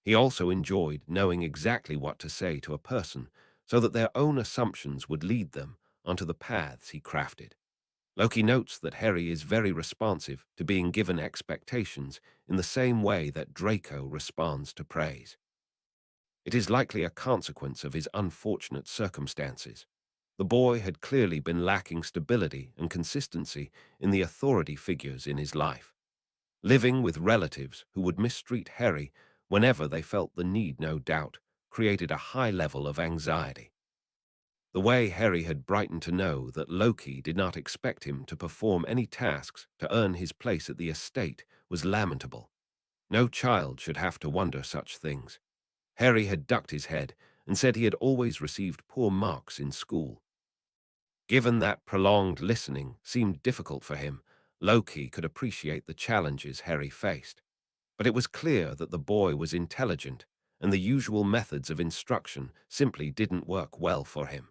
He also enjoyed knowing exactly what to say to a person so that their own assumptions would lead them onto the paths he crafted. Loki notes that Harry is very responsive to being given expectations in the same way that Draco responds to praise. It is likely a consequence of his unfortunate circumstances. The boy had clearly been lacking stability and consistency in the authority figures in his life. Living with relatives who would mistreat Harry whenever they felt the need, no doubt, created a high level of anxiety. The way Harry had brightened to know that Loki did not expect him to perform any tasks to earn his place at the estate was lamentable. No child should have to wonder such things. Harry had ducked his head and said he had always received poor marks in school. Given that prolonged listening seemed difficult for him, Loki could appreciate the challenges Harry faced. But it was clear that the boy was intelligent, and the usual methods of instruction simply didn't work well for him.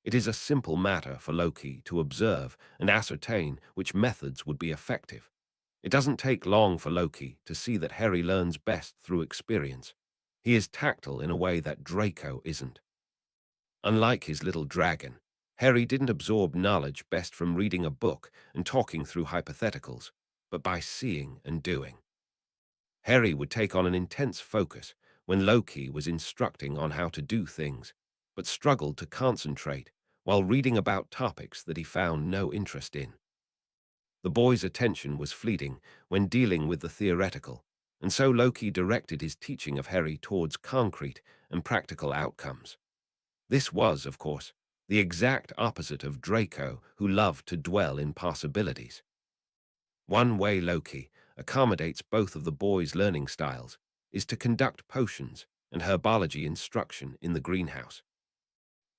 It is a simple matter for Loki to observe and ascertain which methods would be effective. It doesn't take long for Loki to see that Harry learns best through experience. He is tactile in a way that Draco isn't. Unlike his little dragon, Harry didn't absorb knowledge best from reading a book and talking through hypotheticals, but by seeing and doing. Harry would take on an intense focus when Loki was instructing on how to do things, but struggled to concentrate while reading about topics that he found no interest in. The boy's attention was fleeting when dealing with the theoretical, and so Loki directed his teaching of Harry towards concrete and practical outcomes. This was, of course, the exact opposite of Draco, who loved to dwell in possibilities. One way Loki accommodates both of the boys' learning styles is to conduct potions and herbology instruction in the greenhouse.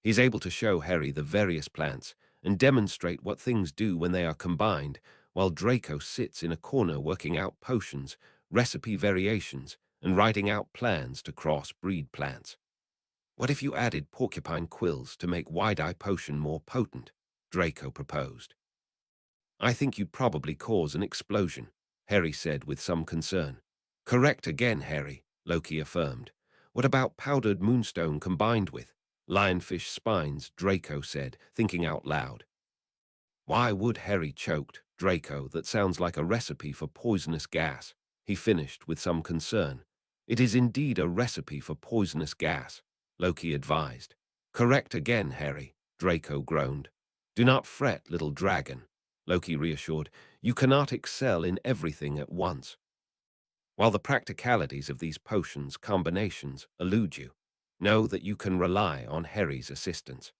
He's able to show Harry the various plants and demonstrate what things do when they are combined, while Draco sits in a corner working out potions, recipe variations, and writing out plans to cross-breed plants. What if you added porcupine quills to make Wide-Eye Potion more potent? Draco proposed. I think you'd probably cause an explosion, Harry said with some concern. Correct again, Harry, Loki affirmed. What about powdered moonstone combined with lionfish spines? Draco said, thinking out loud. Why would Harry choked? Draco, that sounds like a recipe for poisonous gas, he finished with some concern. It is indeed a recipe for poisonous gas, Loki advised. Correct again, Harry, Draco groaned. Do not fret, little dragon, Loki reassured. You cannot excel in everything at once. While the practicalities of these potions combinations elude you, know that you can rely on Harry's assistance.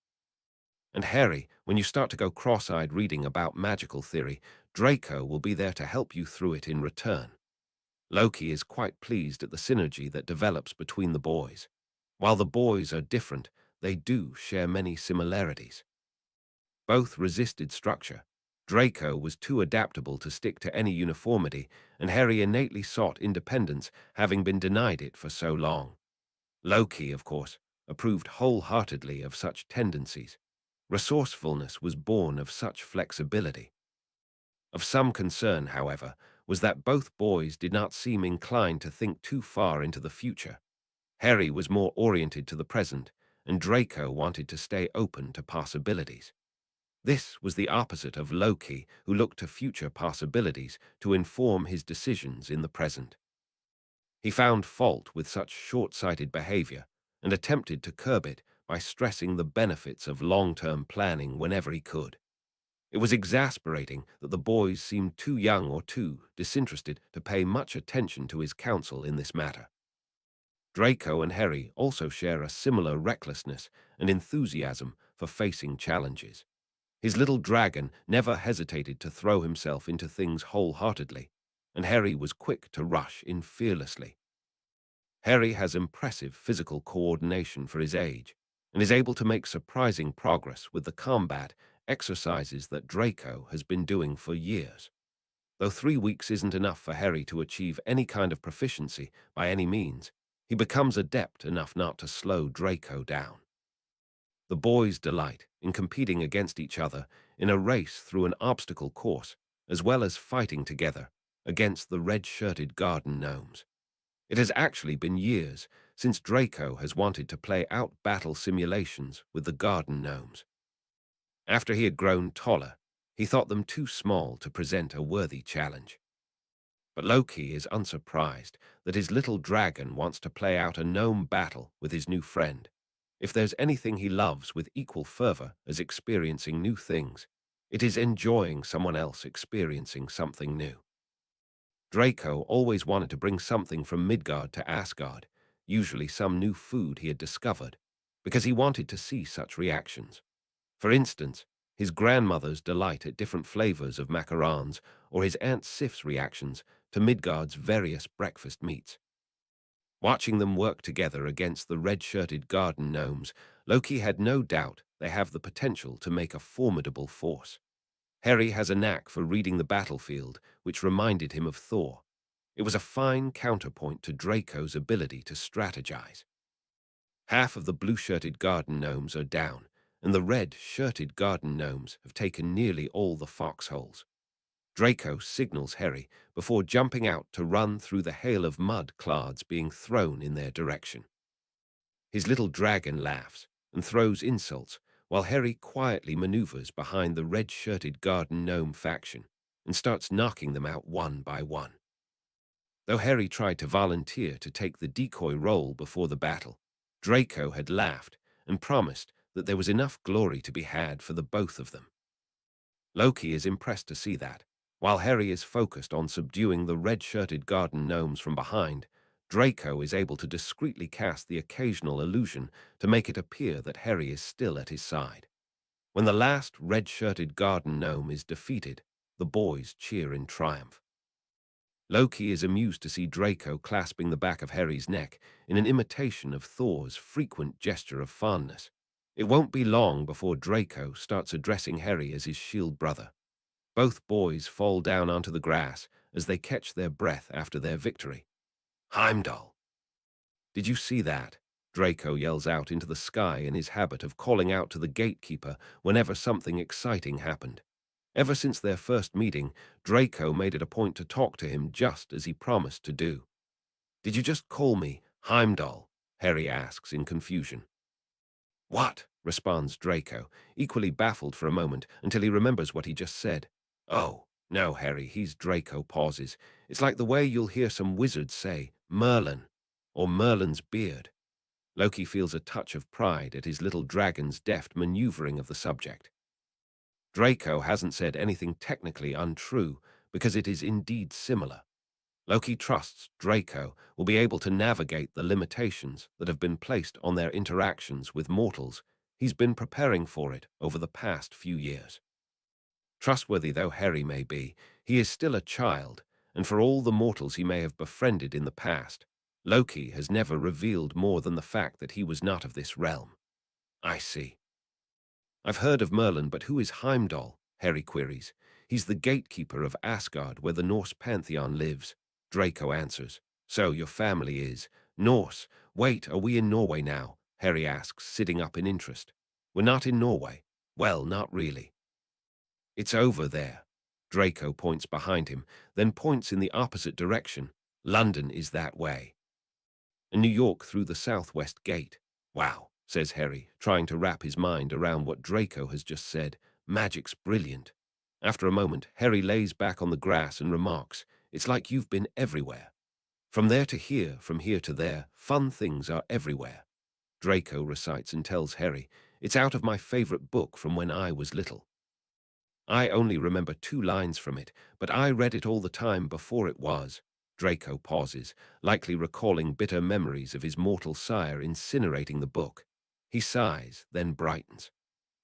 And Harry, when you start to go cross-eyed reading about magical theory, Draco will be there to help you through it in return. Loki is quite pleased at the synergy that develops between the boys. While the boys are different, they do share many similarities. Both resisted structure. Draco was too adaptable to stick to any uniformity, and Harry innately sought independence, having been denied it for so long. Loki, of course, approved wholeheartedly of such tendencies. Resourcefulness was born of such flexibility. Of some concern, however, was that both boys did not seem inclined to think too far into the future. Harry was more oriented to the present, and Draco wanted to stay open to possibilities. This was the opposite of Loki, who looked to future possibilities to inform his decisions in the present. He found fault with such short-sighted behavior and attempted to curb it by stressing the benefits of long-term planning whenever he could. It was exasperating that the boys seemed too young or too disinterested to pay much attention to his counsel in this matter. Draco and Harry also share a similar recklessness and enthusiasm for facing challenges. His little dragon never hesitated to throw himself into things wholeheartedly, and Harry was quick to rush in fearlessly. Harry has impressive physical coordination for his age and is able to make surprising progress with the combat exercises that Draco has been doing for years. Though 3 weeks isn't enough for Harry to achieve any kind of proficiency by any means, he becomes adept enough not to slow Draco down. The boys delight in competing against each other in a race through an obstacle course, as well as fighting together against the red-shirted garden gnomes. It has actually been years since Draco has wanted to play out battle simulations with the garden gnomes. After he had grown taller, he thought them too small to present a worthy challenge. But Loki is unsurprised that his little dragon wants to play out a gnome battle with his new friend. If there's anything he loves with equal fervor as experiencing new things, it is enjoying someone else experiencing something new. Draco always wanted to bring something from Midgard to Asgard, usually some new food he had discovered, because he wanted to see such reactions. For instance, his grandmother's delight at different flavors of macarons, or his Aunt Sif's reactions to Midgard's various breakfast meats. Watching them work together against the red-shirted garden gnomes, Loki had no doubt they have the potential to make a formidable force. Harry has a knack for reading the battlefield, which reminded him of Thor. It was a fine counterpoint to Draco's ability to strategize. Half of the blue-shirted garden gnomes are down, and the red-shirted garden gnomes have taken nearly all the foxholes. Draco signals Harry before jumping out to run through the hail of mud clods being thrown in their direction. His little dragon laughs and throws insults, while Harry quietly maneuvers behind the red-shirted garden gnome faction and starts knocking them out one by one. Though Harry tried to volunteer to take the decoy role before the battle, Draco had laughed and promised that there was enough glory to be had for the both of them. Loki is impressed to see that, while Harry is focused on subduing the red-shirted garden gnomes from behind, Draco is able to discreetly cast the occasional illusion to make it appear that Harry is still at his side. When the last red-shirted garden gnome is defeated, the boys cheer in triumph. Loki is amused to see Draco clasping the back of Harry's neck in an imitation of Thor's frequent gesture of fondness. It won't be long before Draco starts addressing Harry as his shield brother. Both boys fall down onto the grass as they catch their breath after their victory. Heimdall! Did you see that? Draco yells out into the sky in his habit of calling out to the gatekeeper whenever something exciting happened. Ever since their first meeting, Draco made it a point to talk to him just as he promised to do. Did you just call me Heimdall? Harry asks in confusion. What? Responds Draco, equally baffled for a moment until he remembers what he just said. Oh, no, Harry, Draco pauses. It's like the way you'll hear some wizards say, Merlin, or Merlin's beard. Loki feels a touch of pride at his little dragon's deft maneuvering of the subject. Draco hasn't said anything technically untrue because it is indeed similar. Loki trusts Draco will be able to navigate the limitations that have been placed on their interactions with mortals. He's been preparing for it over the past few years. Trustworthy though Harry may be, he is still a child, and for all the mortals he may have befriended in the past, Loki has never revealed more than the fact that he was not of this realm. I see. I've heard of Merlin, but who is Heimdall? Harry queries. He's the gatekeeper of Asgard, where the Norse pantheon lives. Draco answers. So your family is Norse. Wait, are we in Norway now? Harry asks, sitting up in interest. We're not in Norway. Well, not really. It's over there. Draco points behind him, then points in the opposite direction. London is that way. And New York through the southwest gate. Wow, says Harry, trying to wrap his mind around what Draco has just said. Magic's brilliant. After a moment, Harry lays back on the grass and remarks, it's like you've been everywhere. From there to here, from here to there, fun things are everywhere. Draco recites and tells Harry, it's out of my favorite book from when I was little. I only remember 2 lines from it, but I read it all the time before it was. Draco pauses, likely recalling bitter memories of his mortal sire incinerating the book. He sighs, then brightens.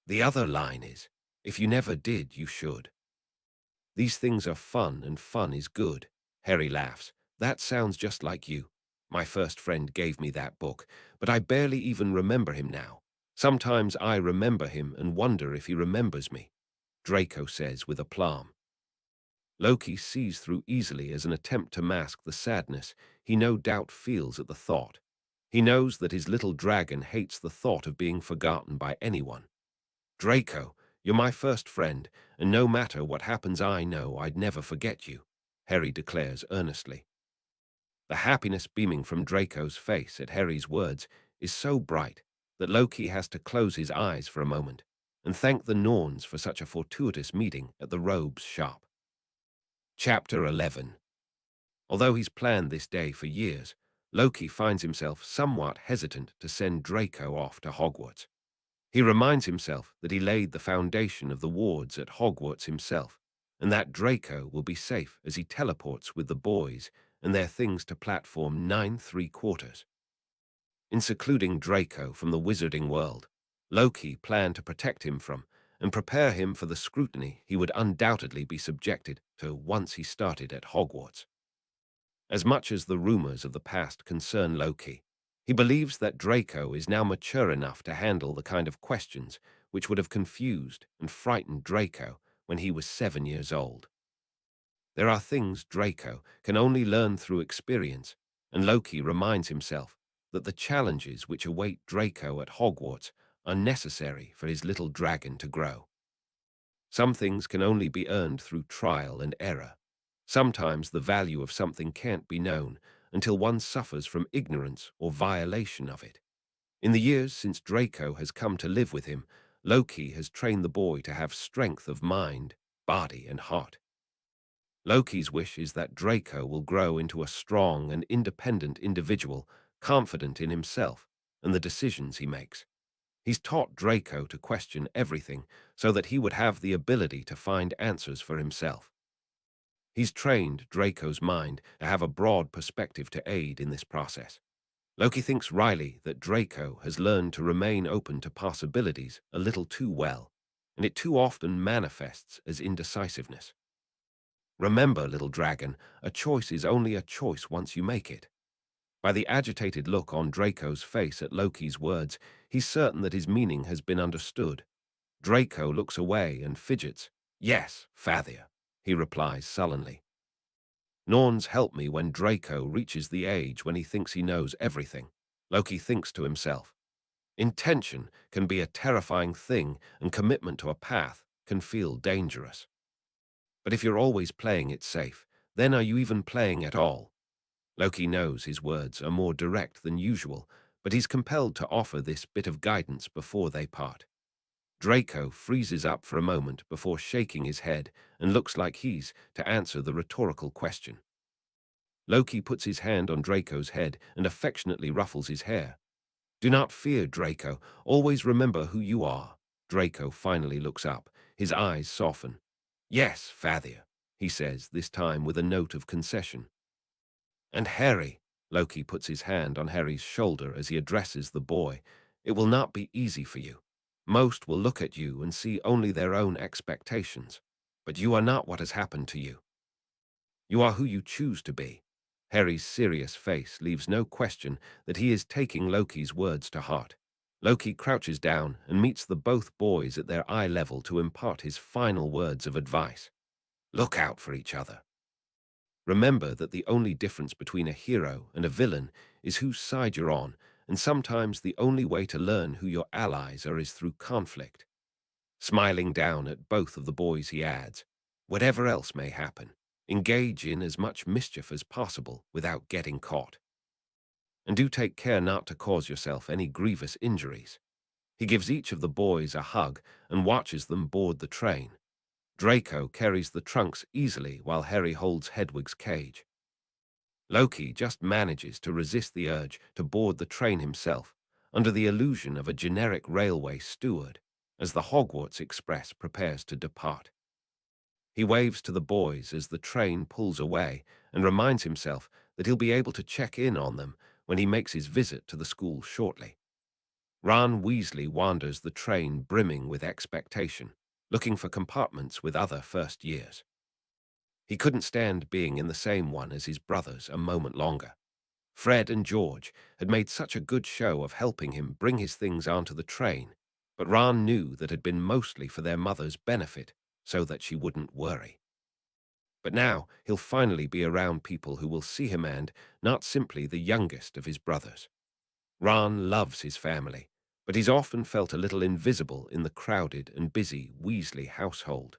The other line is, if you never did, you should. These things are fun, and fun is good. Harry laughs. That sounds just like you. My first friend gave me that book, but I barely even remember him now. Sometimes I remember him and wonder if he remembers me, Draco says with aplomb. Loki sees through easily as an attempt to mask the sadness he no doubt feels at the thought. He knows that his little dragon hates the thought of being forgotten by anyone. Draco, you're my first friend, and no matter what happens I know I'd never forget you, Harry declares earnestly. The happiness beaming from Draco's face at Harry's words is so bright that Loki has to close his eyes for a moment and thank the Norns for such a fortuitous meeting at the robes shop. Chapter 11. Although he's planned this day for years, Loki finds himself somewhat hesitant to send Draco off to Hogwarts. He reminds himself that he laid the foundation of the wards at Hogwarts himself, and that Draco will be safe as he teleports with the boys and their things to platform 9¾ In secluding Draco from the wizarding world, Loki planned to protect him from and prepare him for the scrutiny he would undoubtedly be subjected to once he started at Hogwarts. As much as the rumors of the past concern Loki, he believes that Draco is now mature enough to handle the kind of questions which would have confused and frightened Draco when he was 7 years old. There are things Draco can only learn through experience, and Loki reminds himself that the challenges which await Draco at Hogwarts are necessary for his little dragon to grow. Some things can only be earned through trial and error. Sometimes the value of something can't be known until one suffers from ignorance or violation of it. In the years since Draco has come to live with him, Loki has trained the boy to have strength of mind, body, and heart. Loki's wish is that Draco will grow into a strong and independent individual, confident in himself and the decisions he makes. He's taught Draco to question everything so that he would have the ability to find answers for himself. He's trained Draco's mind to have a broad perspective to aid in this process. Loki thinks wryly that Draco has learned to remain open to possibilities a little too well, and it too often manifests as indecisiveness. Remember, little dragon, a choice is only a choice once you make it. By the agitated look on Draco's face at Loki's words, he's certain that his meaning has been understood. Draco looks away and fidgets. Yes, Father, he replies sullenly. Norns help me when Draco reaches the age when he thinks he knows everything, Loki thinks to himself. Intention can be a terrifying thing, and commitment to a path can feel dangerous. But if you're always playing it safe, then are you even playing at all? Loki knows his words are more direct than usual, but he's compelled to offer this bit of guidance before they part. Draco freezes up for a moment before shaking his head and looks like he's to answer the rhetorical question. Loki puts his hand on Draco's head and affectionately ruffles his hair. Do not fear, Draco. Always remember who you are. Draco finally looks up. His eyes soften. Yes, Father, he says, this time with a note of concession. And Harry, Loki puts his hand on Harry's shoulder as he addresses the boy, it will not be easy for you. Most will look at you and see only their own expectations, but you are not what has happened to you. You are who you choose to be. Harry's serious face leaves no question that he is taking Loki's words to heart. Loki crouches down and meets the both boys at their eye level to impart his final words of advice. Look out for each other. Remember that the only difference between a hero and a villain is whose side you're on, and sometimes the only way to learn who your allies are is through conflict. Smiling down at both of the boys, he adds, whatever else may happen, engage in as much mischief as possible without getting caught. And do take care not to cause yourself any grievous injuries. He gives each of the boys a hug and watches them board the train. Draco carries the trunks easily while Harry holds Hedwig's cage. Loki just manages to resist the urge to board the train himself, under the illusion of a generic railway steward, as the Hogwarts Express prepares to depart. He waves to the boys as the train pulls away and reminds himself that he'll be able to check in on them when he makes his visit to the school shortly. Ron Weasley wanders the train brimming with expectation, looking for compartments with other first years. He couldn't stand being in the same one as his brothers a moment longer. Fred and George had made such a good show of helping him bring his things onto the train, but Ron knew that had been mostly for their mother's benefit, so that she wouldn't worry. But now he'll finally be around people who will see him and not simply the youngest of his brothers. Ron loves his family, but he's often felt a little invisible in the crowded and busy Weasley household.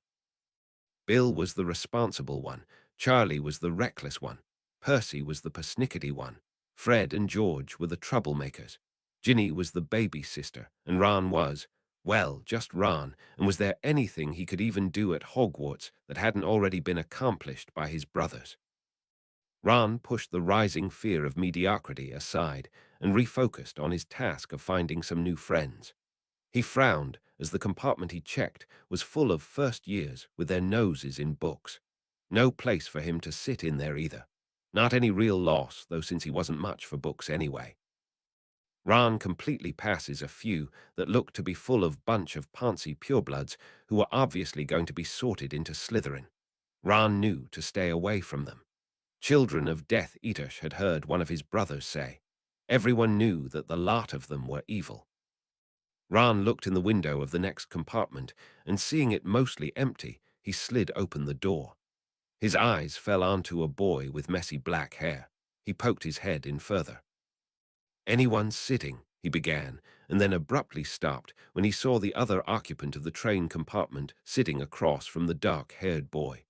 Bill was the responsible one, Charlie was the reckless one, Percy was the persnickety one, Fred and George were the troublemakers, Ginny was the baby sister, and Ron was, well, just Ron, and was there anything he could even do at Hogwarts that hadn't already been accomplished by his brothers? Ron pushed the rising fear of mediocrity aside and refocused on his task of finding some new friends. He frowned as the compartment he checked was full of first years with their noses in books. No place for him to sit in there either. Not any real loss, though, since he wasn't much for books anyway. Ron completely passes a few that looked to be full of bunch of poncy purebloods who were obviously going to be sorted into Slytherin. Ron knew to stay away from them. Children of Death Eaters had heard one of his brothers say. Everyone knew that the lot of them were evil. Ron looked in the window of the next compartment, and seeing it mostly empty, he slid open the door. His eyes fell onto a boy with messy black hair. He poked his head in further. "Anyone sitting?" he began, and then abruptly stopped when he saw the other occupant of the train compartment sitting across from the dark-haired boy.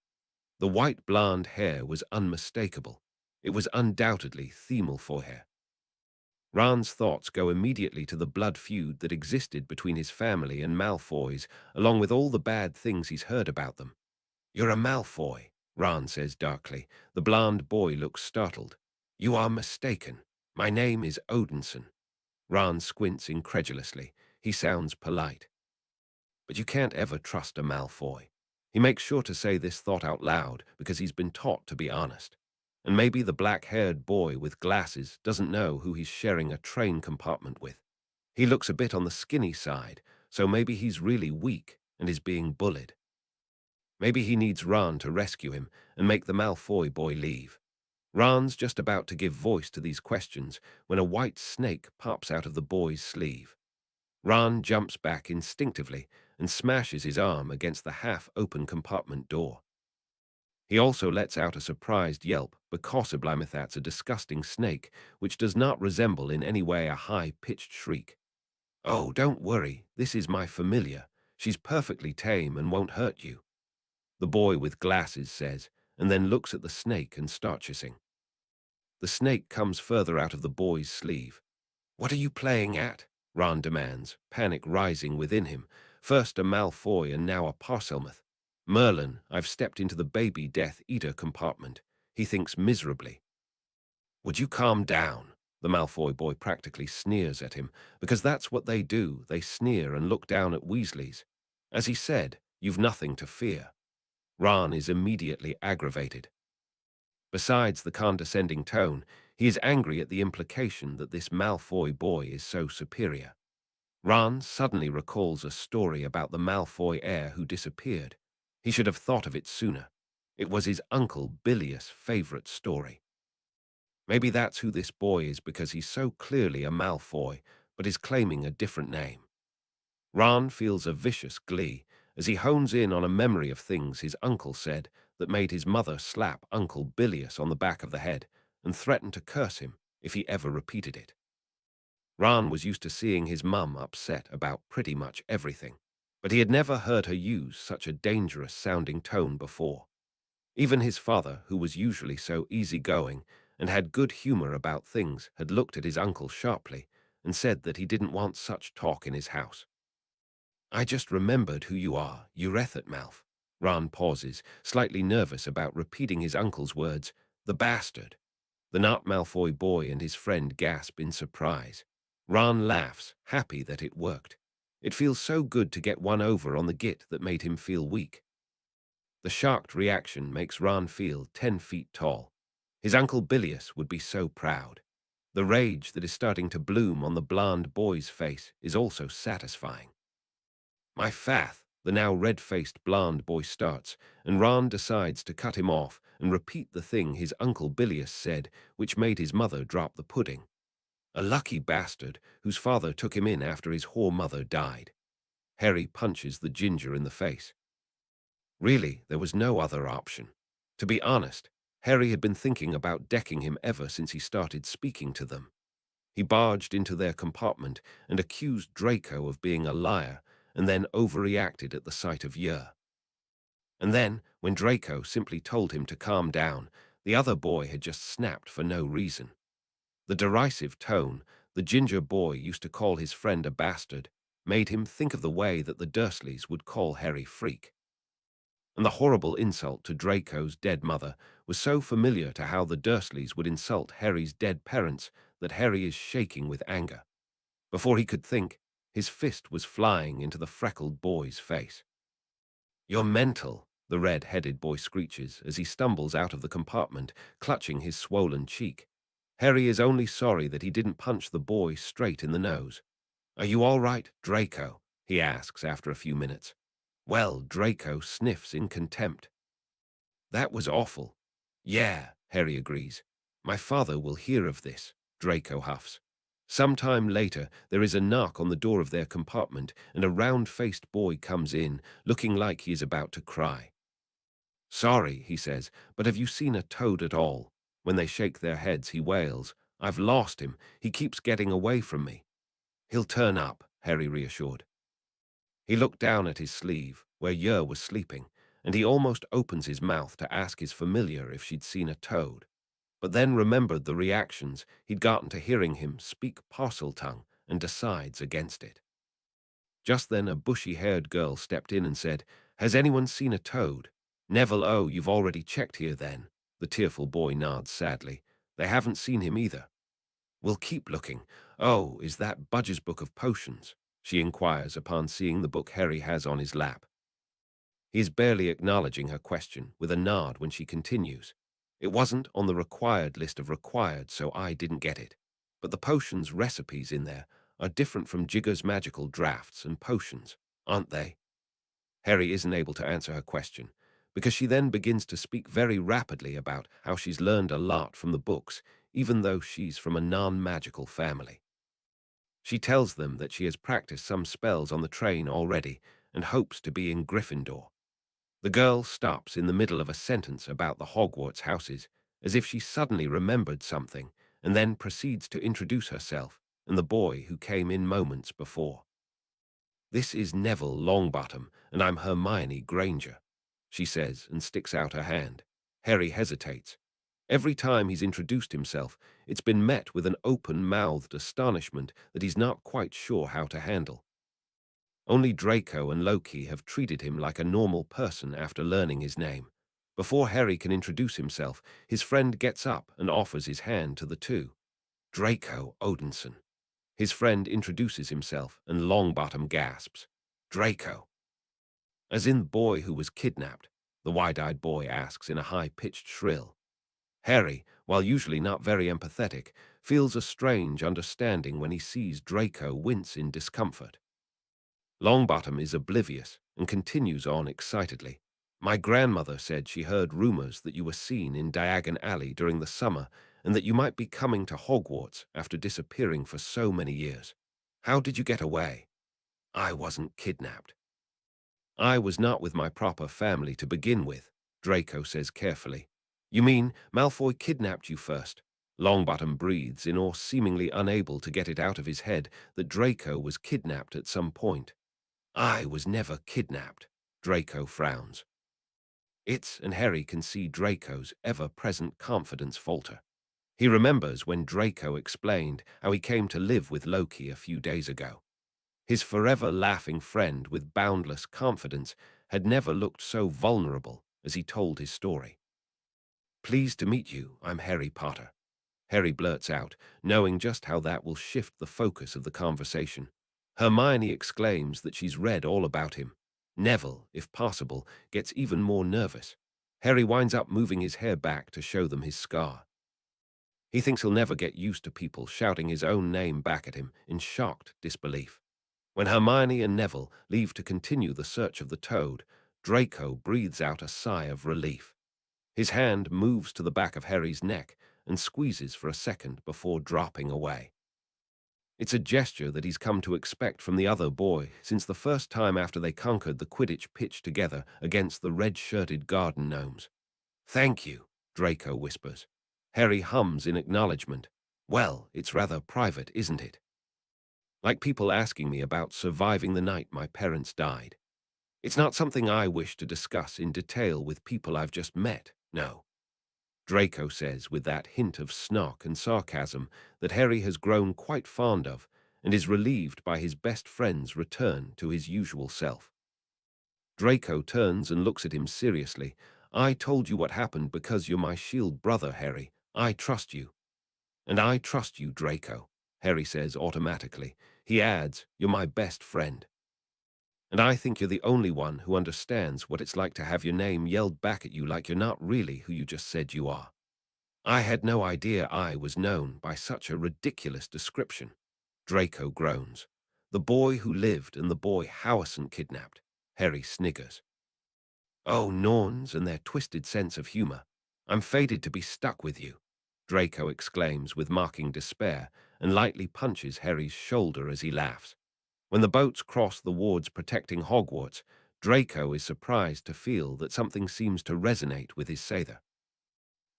The white blonde hair was unmistakable. It was undoubtedly Malfoy hair. Ron's thoughts go immediately to the blood feud that existed between his family and Malfoy's, along with all the bad things he's heard about them. "You're a Malfoy," Ron says darkly. The blonde boy looks startled. "You are mistaken. My name is Odinson." Ron squints incredulously. He sounds polite. But you can't ever trust a Malfoy. He makes sure to say this thought out loud because he's been taught to be honest. And maybe the black-haired boy with glasses doesn't know who he's sharing a train compartment with. He looks a bit on the skinny side, so maybe he's really weak and is being bullied. Maybe he needs Ron to rescue him and make the Malfoy boy leave. Ron's just about to give voice to these questions when a white snake pops out of the boy's sleeve. Ron jumps back instinctively and smashes his arm against the half-open compartment door. He also lets out a surprised yelp because that's a disgusting snake, which does not resemble in any way a high-pitched shriek. "Oh, don't worry, this is my familiar. She's perfectly tame and won't hurt you," the boy with glasses says, and then looks at the snake and starts hissing. The snake comes further out of the boy's sleeve. "What are you playing at?" Ron demands, panic rising within him. First a Malfoy and now a Parselmouth. "Merlin, I've stepped into the baby Death Eater compartment." He thinks miserably. "Would you calm down?" The Malfoy boy practically sneers at him, because that's what they do. They sneer and look down at Weasleys. As he said, "You've nothing to fear." Ron is immediately aggravated. Besides the condescending tone, he is angry at the implication that this Malfoy boy is so superior. Ron suddenly recalls a story about the Malfoy heir who disappeared. He should have thought of it sooner. It was his uncle Bilious' favorite story. Maybe that's who this boy is because he's so clearly a Malfoy, but is claiming a different name. Ron feels a vicious glee as he hones in on a memory of things his uncle said that made his mother slap Uncle Bilious on the back of the head and threaten to curse him if he ever repeated it. Ron was used to seeing his mum upset about pretty much everything, but he had never heard her use such a dangerous-sounding tone before. Even his father, who was usually so easygoing and had good humor about things, had looked at his uncle sharply and said that he didn't want such talk in his house. "I just remembered who you are, Urethet Malf." Ron pauses, slightly nervous about repeating his uncle's words. "The bastard." The not Malfoy boy and his friend gasp in surprise. Ron laughs, happy that it worked. It feels so good to get one over on the git that made him feel weak. The shocked reaction makes Ron feel 10 feet tall. His uncle Bilius would be so proud. The rage that is starting to bloom on the blond boy's face is also satisfying. My faith, the now red-faced blond boy starts, and Ron decides to cut him off and repeat the thing his uncle Bilius said, which made his mother drop the pudding. A lucky bastard whose father took him in after his whore mother died. Harry punches the ginger in the face. Really, there was no other option. To be honest, Harry had been thinking about decking him ever since he started speaking to them. He barged into their compartment and accused Draco of being a liar, and then overreacted at the sight of heir. And then, when Draco simply told him to calm down, the other boy had just snapped for no reason. The derisive tone the ginger boy used to call his friend a bastard made him think of the way that the Dursleys would call Harry freak. And the horrible insult to Draco's dead mother was so familiar to how the Dursleys would insult Harry's dead parents that Harry is shaking with anger. Before he could think, his fist was flying into the freckled boy's face. "You're mental," the red-headed boy screeches as he stumbles out of the compartment, clutching his swollen cheek. Harry is only sorry that he didn't punch the boy straight in the nose. "Are you all right, Draco?" he asks after a few minutes. Well, Draco sniffs in contempt. "That was awful." "Yeah," Harry agrees. "My father will hear of this," Draco huffs. Sometime later, there is a knock on the door of their compartment, and a round-faced boy comes in, looking like he is about to cry. "Sorry," he says, "but have you seen a toad at all?" When they shake their heads, he wails, "I've lost him. He keeps getting away from me." "He'll turn up," Harry reassured. He looked down at his sleeve, where heir was sleeping, and he almost opens his mouth to ask his familiar if she'd seen a toad, but then remembered the reactions he'd gotten to hearing him speak Parseltongue and decides against it. Just then a bushy-haired girl stepped in and said, "Has anyone seen a toad?" "Neville, oh, you've already checked here then." The tearful boy nods sadly. "They haven't seen him either." "We'll keep looking. Oh, is that Budge's book of potions?" she inquires upon seeing the book Harry has on his lap. He is barely acknowledging her question with a nod when she continues. "It wasn't on the required list of required, so I didn't get it. But the potions recipes in there are different from Jigger's magical drafts and potions, aren't they?" Harry isn't able to answer her question, because she then begins to speak very rapidly about how she's learned a lot from the books, even though she's from a non-magical family. She tells them that she has practiced some spells on the train already and hopes to be in Gryffindor. The girl stops in the middle of a sentence about the Hogwarts houses, as if she suddenly remembered something, and then proceeds to introduce herself and the boy who came in moments before. "This is Neville Longbottom, and I'm Hermione Granger," she says and sticks out her hand. Harry hesitates. Every time he's introduced himself, it's been met with an open-mouthed astonishment that he's not quite sure how to handle. Only Draco and Loki have treated him like a normal person after learning his name. Before Harry can introduce himself, his friend gets up and offers his hand to the two. "Draco Odinson." His friend introduces himself, and Longbottom gasps, "Draco." "As in the boy who was kidnapped?" the wide-eyed boy asks in a high-pitched shrill. Harry, while usually not very empathetic, feels a strange understanding when he sees Draco wince in discomfort. Longbottom is oblivious and continues on excitedly. "My grandmother said she heard rumors that you were seen in Diagon Alley during the summer and that you might be coming to Hogwarts after disappearing for so many years. How did you get away?" "I wasn't kidnapped." "I was not with my proper family to begin with," Draco says carefully. "You mean Malfoy kidnapped you first?" Longbottom breathes in awe, seemingly unable to get it out of his head that Draco was kidnapped at some point. "I was never kidnapped," Draco frowns. And Harry can see Draco's ever-present confidence falter. He remembers when Draco explained how he came to live with Loki a few days ago. His forever laughing friend with boundless confidence had never looked so vulnerable as he told his story. "Pleased to meet you, I'm Harry Potter," Harry blurts out, knowing just how that will shift the focus of the conversation. Hermione exclaims that she's read all about him. Neville, if possible, gets even more nervous. Harry winds up moving his hair back to show them his scar. He thinks he'll never get used to people shouting his own name back at him in shocked disbelief. When Hermione and Neville leave to continue the search of the toad, Draco breathes out a sigh of relief. His hand moves to the back of Harry's neck and squeezes for a second before dropping away. It's a gesture that he's come to expect from the other boy since the first time after they conquered the Quidditch pitch together against the red-shirted garden gnomes. "Thank you," Draco whispers. Harry hums in acknowledgement. "Well, it's rather private, isn't it? Like people asking me about surviving the night my parents died. It's not something I wish to discuss in detail with people I've just met, no," Draco says with that hint of snark and sarcasm that Harry has grown quite fond of and is relieved by his best friend's return to his usual self. Draco turns and looks at him seriously. "I told you what happened because you're my shield brother, Harry. I trust you." "And I trust you, Draco," Harry says automatically. He adds, "You're my best friend. And I think you're the only one who understands what it's like to have your name yelled back at you like you're not really who you just said you are." "I had no idea I was known by such a ridiculous description," Draco groans. "The boy who lived and the boy Howison kidnapped," Harry sniggers. "Oh, Norns and their twisted sense of humor. I'm fated to be stuck with you," Draco exclaims with mocking despair and lightly punches Harry's shoulder as he laughs. When the boats cross the wards protecting Hogwarts, Draco is surprised to feel that something seems to resonate with his Sather.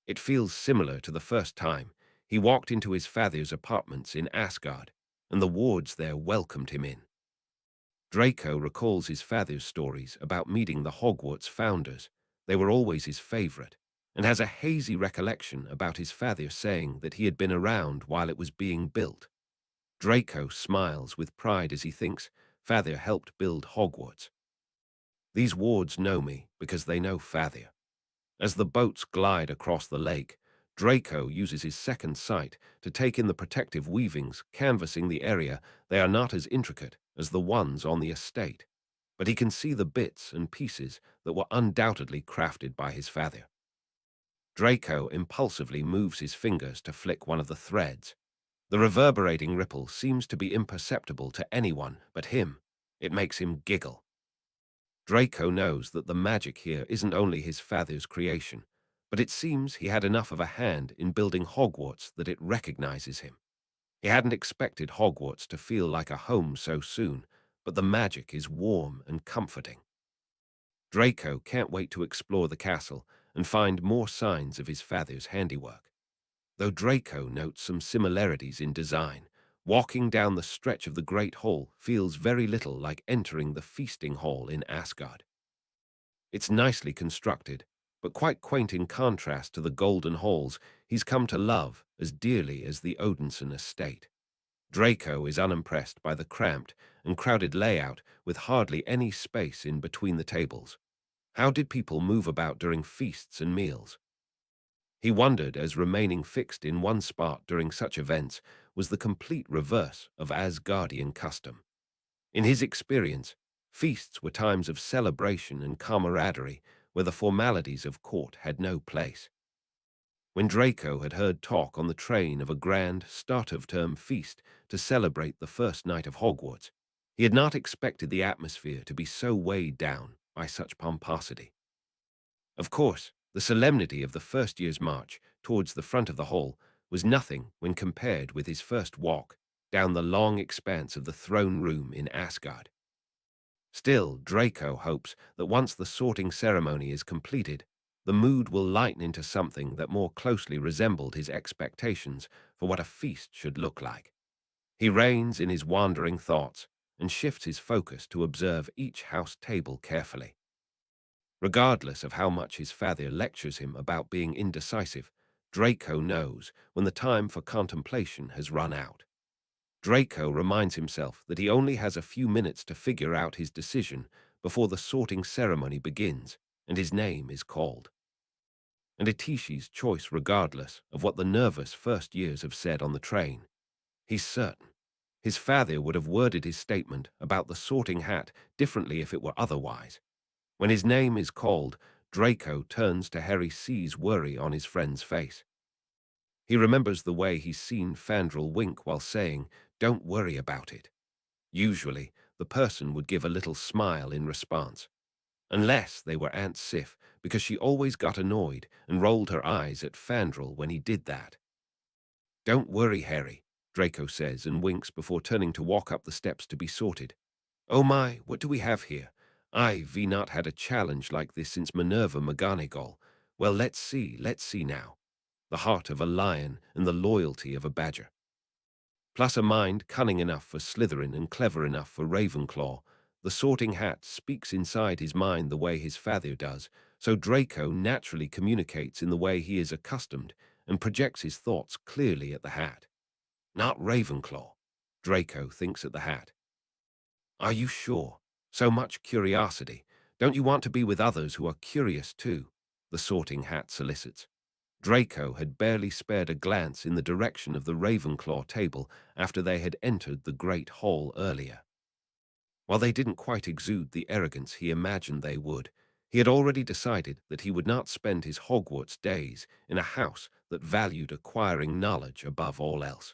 It feels similar to the first time he walked into his father's apartments in Asgard, and the wards there welcomed him in. Draco recalls his father's stories about meeting the Hogwarts founders. They were always his favorite, and has a hazy recollection about his father saying that he had been around while it was being built. Draco smiles with pride as he thinks Father helped build Hogwarts. These wards know me because they know Father. As the boats glide across the lake, Draco uses his second sight to take in the protective weavings canvassing the area. They are not as intricate as the ones on the estate, but he can see the bits and pieces that were undoubtedly crafted by his father. Draco impulsively moves his fingers to flick one of the threads. The reverberating ripple seems to be imperceptible to anyone but him. It makes him giggle. Draco knows that the magic here isn't only his father's creation, but it seems he had enough of a hand in building Hogwarts that it recognizes him. He hadn't expected Hogwarts to feel like a home so soon, but the magic is warm and comforting. Draco can't wait to explore the castle and find more signs of his father's handiwork. Though Draco notes some similarities in design, walking down the stretch of the Great Hall feels very little like entering the feasting hall in Asgard. It's nicely constructed, but quite quaint in contrast to the golden halls he's come to love as dearly as the Odinson estate. Draco is unimpressed by the cramped and crowded layout with hardly any space in between the tables. How did people move about during feasts and meals? He wondered as remaining fixed in one spot during such events was the complete reverse of Asgardian custom. In his experience, feasts were times of celebration and camaraderie where the formalities of court had no place. When Draco had heard talk on the train of a grand start-of-term feast to celebrate the first night of Hogwarts, he had not expected the atmosphere to be so weighed down by such pomposity. Of course, the solemnity of the first year's march towards the front of the hall was nothing when compared with his first walk down the long expanse of the throne room in Asgard. Still, Draco hopes that once the sorting ceremony is completed, the mood will lighten into something that more closely resembled his expectations for what a feast should look like. He reins in his wandering thoughts and shifts his focus to observe each house table carefully. Regardless of how much his father lectures him about being indecisive, Draco knows when the time for contemplation has run out. Draco reminds himself that he only has a few minutes to figure out his decision before the sorting ceremony begins and his name is called. And Atishi's choice regardless of what the nervous first years have said on the train. He's certain. His father would have worded his statement about the sorting hat differently if it were otherwise. When his name is called, Draco turns to Harry sees worry on his friend's face. He remembers the way he's seen Fandral wink while saying, "Don't worry about it." Usually, the person would give a little smile in response. Unless they were Aunt Sif, because she always got annoyed and rolled her eyes at Fandral when he did that. "Don't worry, Harry," Draco says and winks before turning to walk up the steps to be sorted. "Oh my, what do we have here? I've not had a challenge like this since Minerva McGonagall. Well, let's see now. The heart of a lion and the loyalty of a badger. Plus a mind cunning enough for Slytherin and clever enough for Ravenclaw. The sorting hat speaks inside his mind the way his father does, so Draco naturally communicates in the way he is accustomed and projects his thoughts clearly at the hat. Not Ravenclaw. Draco thinks at the hat. Are you sure? So much curiosity. Don't you want to be with others who are curious too? The sorting hat solicits. Draco had barely spared a glance in the direction of the Ravenclaw table after they had entered the great hall earlier. While they didn't quite exude the arrogance he imagined they would, he had already decided that he would not spend his Hogwarts days in a house that valued acquiring knowledge above all else.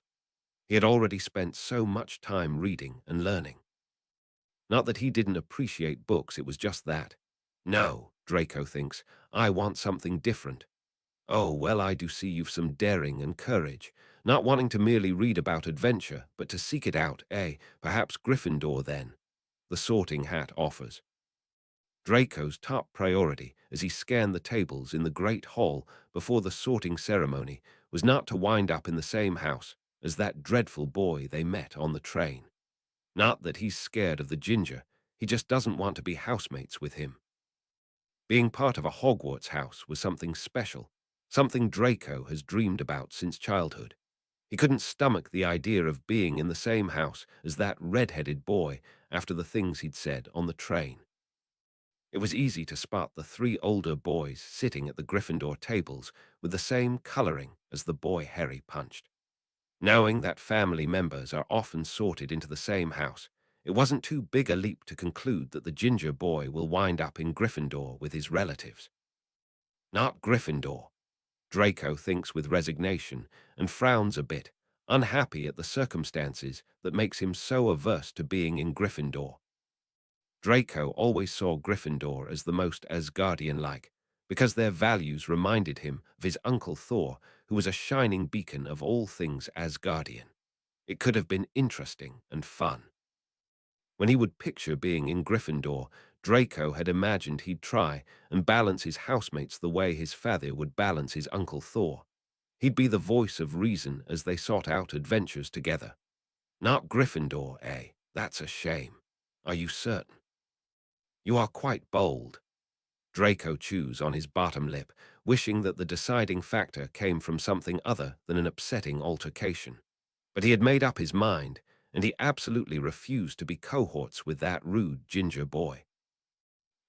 He had already spent so much time reading and learning. Not that he didn't appreciate books, it was just that. No, Draco thinks, I want something different. Oh, well, I do see you've some daring and courage, not wanting to merely read about adventure, but to seek it out, eh? Perhaps Gryffindor, then. The sorting hat offers. Draco's top priority, as he scanned the tables in the great hall before the sorting ceremony, was not to wind up in the same house as that dreadful boy they met on the train. Not that he's scared of the ginger, he just doesn't want to be housemates with him. Being part of a Hogwarts house was something special, something Draco has dreamed about since childhood. He couldn't stomach the idea of being in the same house as that red-headed boy after the things he'd said on the train. It was easy to spot the three older boys sitting at the Gryffindor tables with the same coloring as the boy Harry punched. Knowing that family members are often sorted into the same house, it wasn't too big a leap to conclude that the ginger boy will wind up in Gryffindor with his relatives. Not Gryffindor. Draco thinks with resignation and frowns a bit, unhappy at the circumstances that makes him so averse to being in Gryffindor. Draco always saw Gryffindor as the most Asgardian-like, because their values reminded him of his Uncle Thor, who was a shining beacon of all things Asgardian. It could have been interesting and fun. When he would picture being in Gryffindor, Draco had imagined he'd try and balance his housemates the way his father would balance his Uncle Thor. He'd be the voice of reason as they sought out adventures together. Not Gryffindor, eh? That's a shame. Are you certain? You are quite bold. Draco chews on his bottom lip, wishing that the deciding factor came from something other than an upsetting altercation. But he had made up his mind, and he absolutely refused to be cohorts with that rude ginger boy.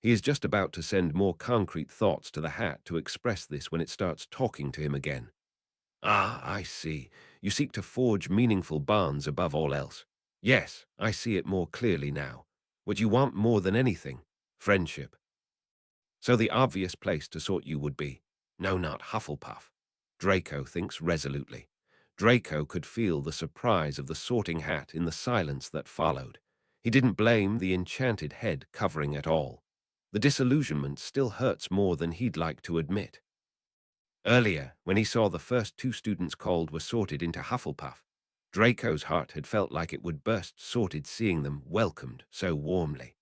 He is just about to send more concrete thoughts to the hat to express this when it starts talking to him again. Ah, I see. You seek to forge meaningful bonds above all else. Yes, I see it more clearly now. What you want more than anything, friendship. So the obvious place to sort you would be, no, not Hufflepuff. Draco thinks resolutely. Draco could feel the surprise of the sorting hat in the silence that followed. He didn't blame the enchanted head covering at all. The disillusionment still hurts more than he'd like to admit. Earlier, when he saw the first two students called were sorted into Hufflepuff, Draco's heart had felt like it would burst sorted seeing them welcomed so warmly.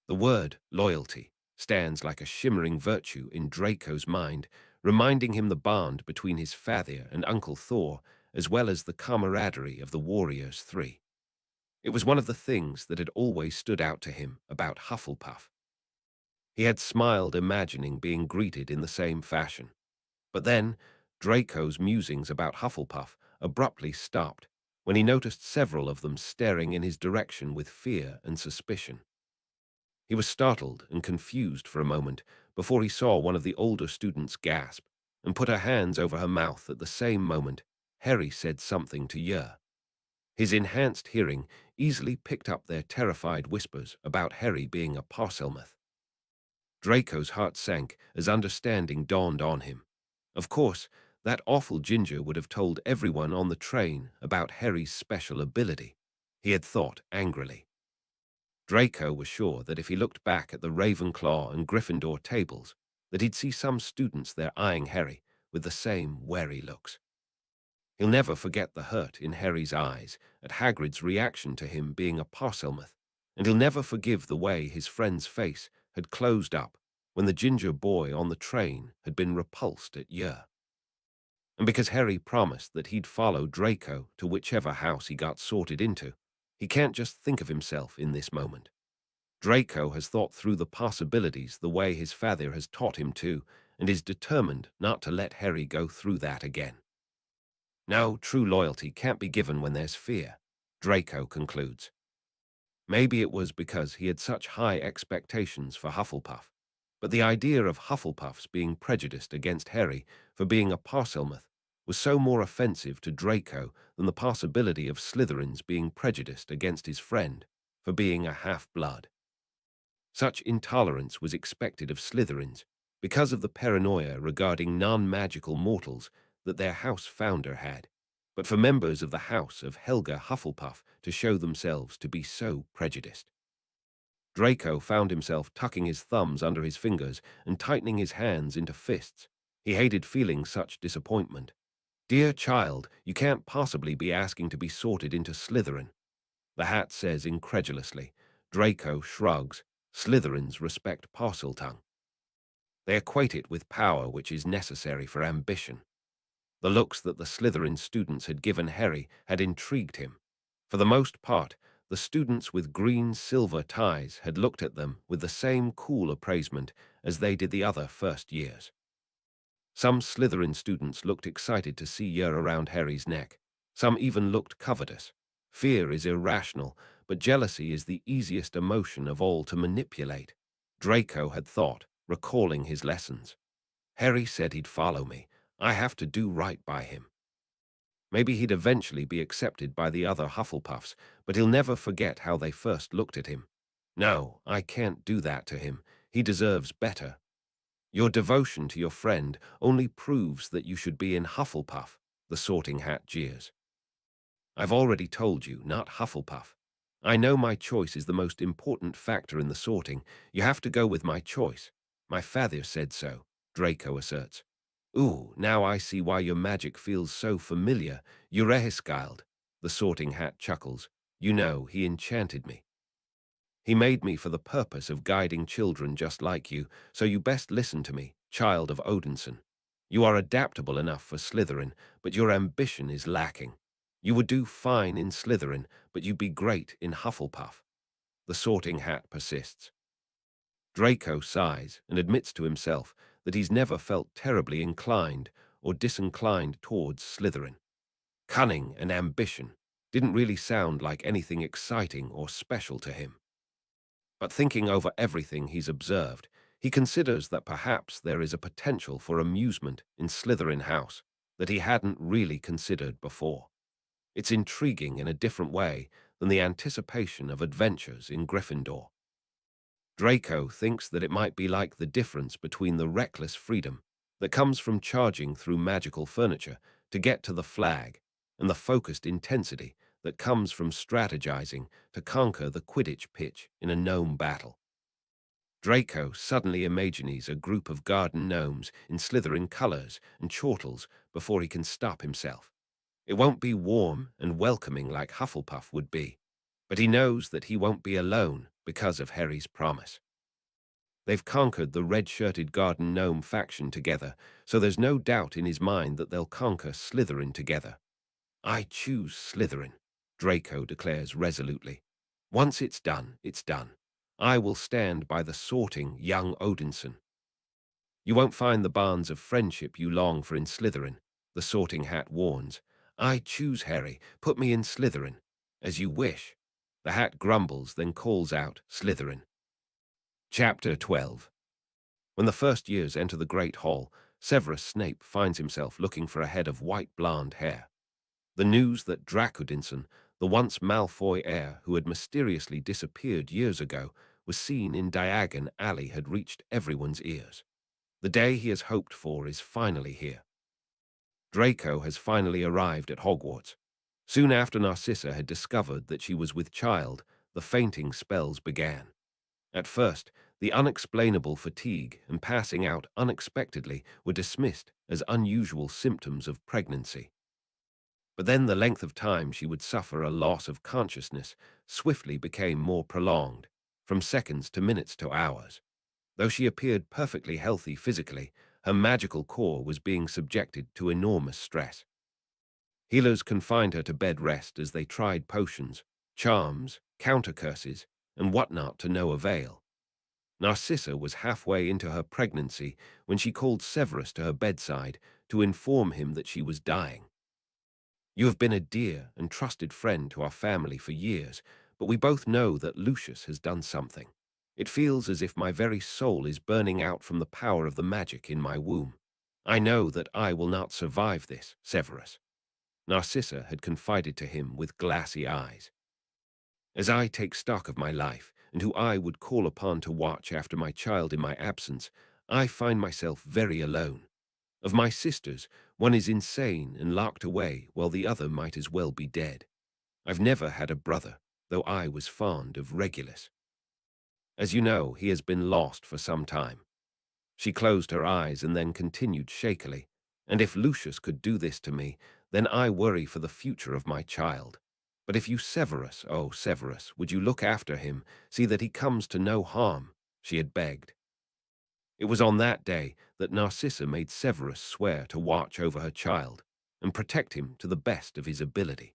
The word loyalty stands like a shimmering virtue in Draco's mind, reminding him the bond between his father and Uncle Thor, as well as the camaraderie of the Warriors Three. It was one of the things that had always stood out to him about Hufflepuff. He had smiled imagining being greeted in the same fashion. But then, Draco's musings about Hufflepuff abruptly stopped when he noticed several of them staring in his direction with fear and suspicion. He was startled and confused for a moment before he saw one of the older students gasp and put her hands over her mouth at the same moment. Harry said something to Yer. His enhanced hearing easily picked up their terrified whispers about Harry being a Parselmouth. Draco's heart sank as understanding dawned on him. Of course, that awful ginger would have told everyone on the train about Harry's special ability, he had thought angrily. Draco was sure that if he looked back at the Ravenclaw and Gryffindor tables, that he'd see some students there eyeing Harry with the same wary looks. He'll never forget the hurt in Harry's eyes at Hagrid's reaction to him being a Parselmouth, and he'll never forgive the way his friend's face had closed up when the ginger boy on the train had been repulsed at Yer. And because Harry promised that he'd follow Draco to whichever house he got sorted into, he can't just think of himself in this moment. Draco has thought through the possibilities the way his father has taught him to, and is determined not to let Harry go through that again. No, true loyalty can't be given when there's fear, Draco concludes. Maybe it was because he had such high expectations for Hufflepuff, but the idea of Hufflepuffs being prejudiced against Harry for being a Parselmouth was so more offensive to Draco than the possibility of Slytherins being prejudiced against his friend for being a half-blood. Such intolerance was expected of Slytherins because of the paranoia regarding non-magical mortals that their house founder had, but for members of the house of Helga Hufflepuff to show themselves to be so prejudiced. Draco found himself tucking his thumbs under his fingers and tightening his hands into fists. He hated feeling such disappointment. "Dear child, you can't possibly be asking to be sorted into Slytherin," the hat says incredulously. Draco shrugs. Slytherins respect Parseltongue. They equate it with power which is necessary for ambition. The looks that the Slytherin students had given Harry had intrigued him. For the most part, the students with green-silver ties had looked at them with the same cool appraisement as they did the other first years. Some Slytherin students looked excited to see Yer around Harry's neck. Some even looked covetous. Fear is irrational, but jealousy is the easiest emotion of all to manipulate, Draco had thought, recalling his lessons. Harry said he'd follow me. I have to do right by him. Maybe he'd eventually be accepted by the other Hufflepuffs, but he'll never forget how they first looked at him. No, I can't do that to him. He deserves better. Your devotion to your friend only proves that you should be in Hufflepuff, the Sorting Hat jeers. I've already told you, not Hufflepuff. I know my choice is the most important factor in the sorting. You have to go with my choice. My father said so, Draco asserts. Ooh, now I see why your magic feels so familiar. Eurehischild, the Sorting Hat chuckles. You know, he enchanted me. He made me for the purpose of guiding children just like you, so you best listen to me, child of Odinson. You are adaptable enough for Slytherin, but your ambition is lacking. You would do fine in Slytherin, but you'd be great in Hufflepuff. The Sorting Hat persists. Draco sighs and admits to himself that he's never felt terribly inclined or disinclined towards Slytherin. Cunning and ambition didn't really sound like anything exciting or special to him. But thinking over everything he's observed, he considers that perhaps there is a potential for amusement in Slytherin House that he hadn't really considered before. It's intriguing in a different way than the anticipation of adventures in Gryffindor. Draco thinks that it might be like the difference between the reckless freedom that comes from charging through magical furniture to get to the flag and the focused intensity that comes from strategizing to conquer the Quidditch pitch in a gnome battle. Draco suddenly imagines a group of garden gnomes in Slytherin colors and chortles before he can stop himself. It won't be warm and welcoming like Hufflepuff would be, but he knows that he won't be alone because of Harry's promise. They've conquered the red-shirted garden gnome faction together, so there's no doubt in his mind that they'll conquer Slytherin together. I choose Slytherin, Draco declares resolutely. Once it's done, it's done. I will stand by the sorting young Odinson. You won't find the bonds of friendship you long for in Slytherin, the Sorting Hat warns. I choose Harry, put me in Slytherin. As you wish. The hat grumbles, then calls out, Slytherin. Chapter 12. When the first years enter the Great Hall, Severus Snape finds himself looking for a head of white blonde hair. The news that Draco Dinson, The once Malfoy heir who had mysteriously disappeared years ago was seen in Diagon Alley had reached everyone's ears. The day he has hoped for is finally here. Draco has finally arrived at Hogwarts. Soon after Narcissa had discovered that she was with child, the fainting spells began. At first, the unexplainable fatigue and passing out unexpectedly were dismissed as unusual symptoms of pregnancy. But then the length of time she would suffer a loss of consciousness swiftly became more prolonged, from seconds to minutes to hours. Though she appeared perfectly healthy physically, her magical core was being subjected to enormous stress. Healers confined her to bed rest as they tried potions, charms, counter-curses, and whatnot to no avail. Narcissa was halfway into her pregnancy when she called Severus to her bedside to inform him that she was dying. "You have been a dear and trusted friend to our family for years, but we both know that Lucius has done something. It feels as if my very soul is burning out from the power of the magic in my womb. I know that I will not survive this, Severus." Narcissa had confided to him with glassy eyes. "As I take stock of my life, and who I would call upon to watch after my child in my absence, I find myself very alone. Of my sisters, one is insane and locked away, while the other might as well be dead. I've never had a brother, though I was fond of Regulus. As you know, he has been lost for some time." She closed her eyes and then continued shakily, "And if Lucius could do this to me, then I worry for the future of my child. But if you Severus, oh Severus, would you look after him, see that he comes to no harm?" she had begged. It was on that day that Narcissa made Severus swear to watch over her child and protect him to the best of his ability.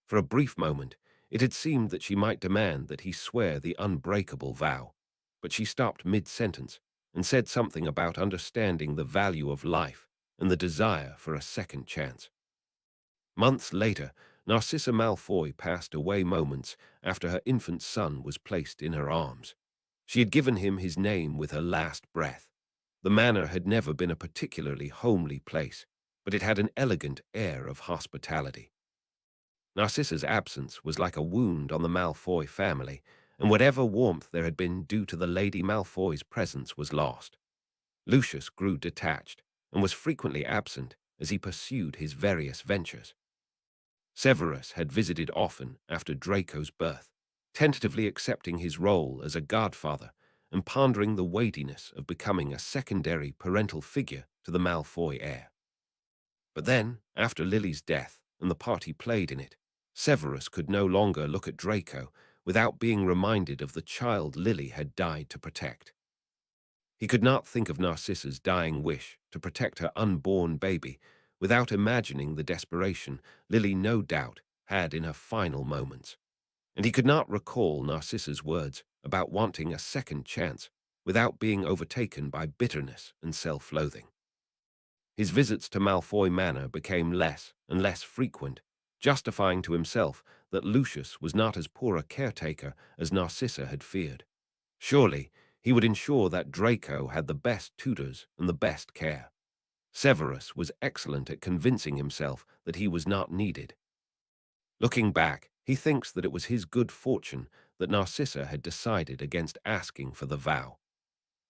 For a brief moment, it had seemed that she might demand that he swear the unbreakable vow, but she stopped mid-sentence and said something about understanding the value of life and the desire for a second chance. Months later, Narcissa Malfoy passed away moments after her infant son was placed in her arms. She had given him his name with her last breath. The manor had never been a particularly homely place, but it had an elegant air of hospitality. Narcissa's absence was like a wound on the Malfoy family, and whatever warmth there had been due to the Lady Malfoy's presence was lost. Lucius grew detached and was frequently absent as he pursued his various ventures. Severus had visited often after Draco's birth, tentatively accepting his role as a godfather and pondering the weightiness of becoming a secondary parental figure to the Malfoy heir. But then, after Lily's death and the part he played in it, Severus could no longer look at Draco without being reminded of the child Lily had died to protect. He could not think of Narcissa's dying wish to protect her unborn baby without imagining the desperation Lily no doubt had in her final moments. And he could not recall Narcissa's words about wanting a second chance without being overtaken by bitterness and self-loathing. His visits to Malfoy Manor became less and less frequent, justifying to himself that Lucius was not as poor a caretaker as Narcissa had feared. Surely, he would ensure that Draco had the best tutors and the best care. Severus was excellent at convincing himself that he was not needed. Looking back, he thinks that it was his good fortune that Narcissa had decided against asking for the vow.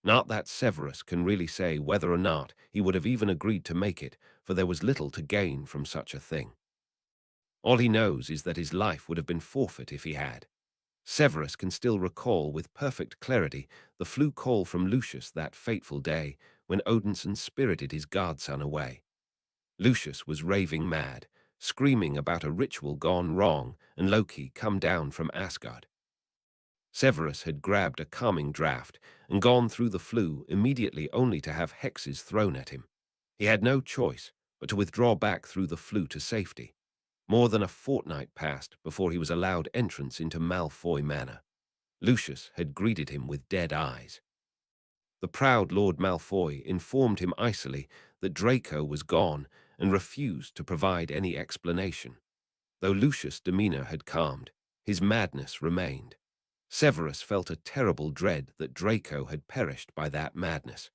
Not that Severus can really say whether or not he would have even agreed to make it, for there was little to gain from such a thing. All he knows is that his life would have been forfeit if he had. Severus can still recall with perfect clarity the flu call from Lucius that fateful day when Odinson spirited his godson away. Lucius was raving mad, screaming about a ritual gone wrong and Loki come down from Asgard. Severus had grabbed a calming draught and gone through the flu immediately only to have hexes thrown at him. He had no choice but to withdraw back through the flu to safety. More than a fortnight passed before he was allowed entrance into Malfoy Manor. Lucius had greeted him with dead eyes. The proud Lord Malfoy informed him icily that Draco was gone and refused to provide any explanation. Though Lucius' demeanor had calmed, his madness remained. Severus felt a terrible dread that Draco had perished by that madness.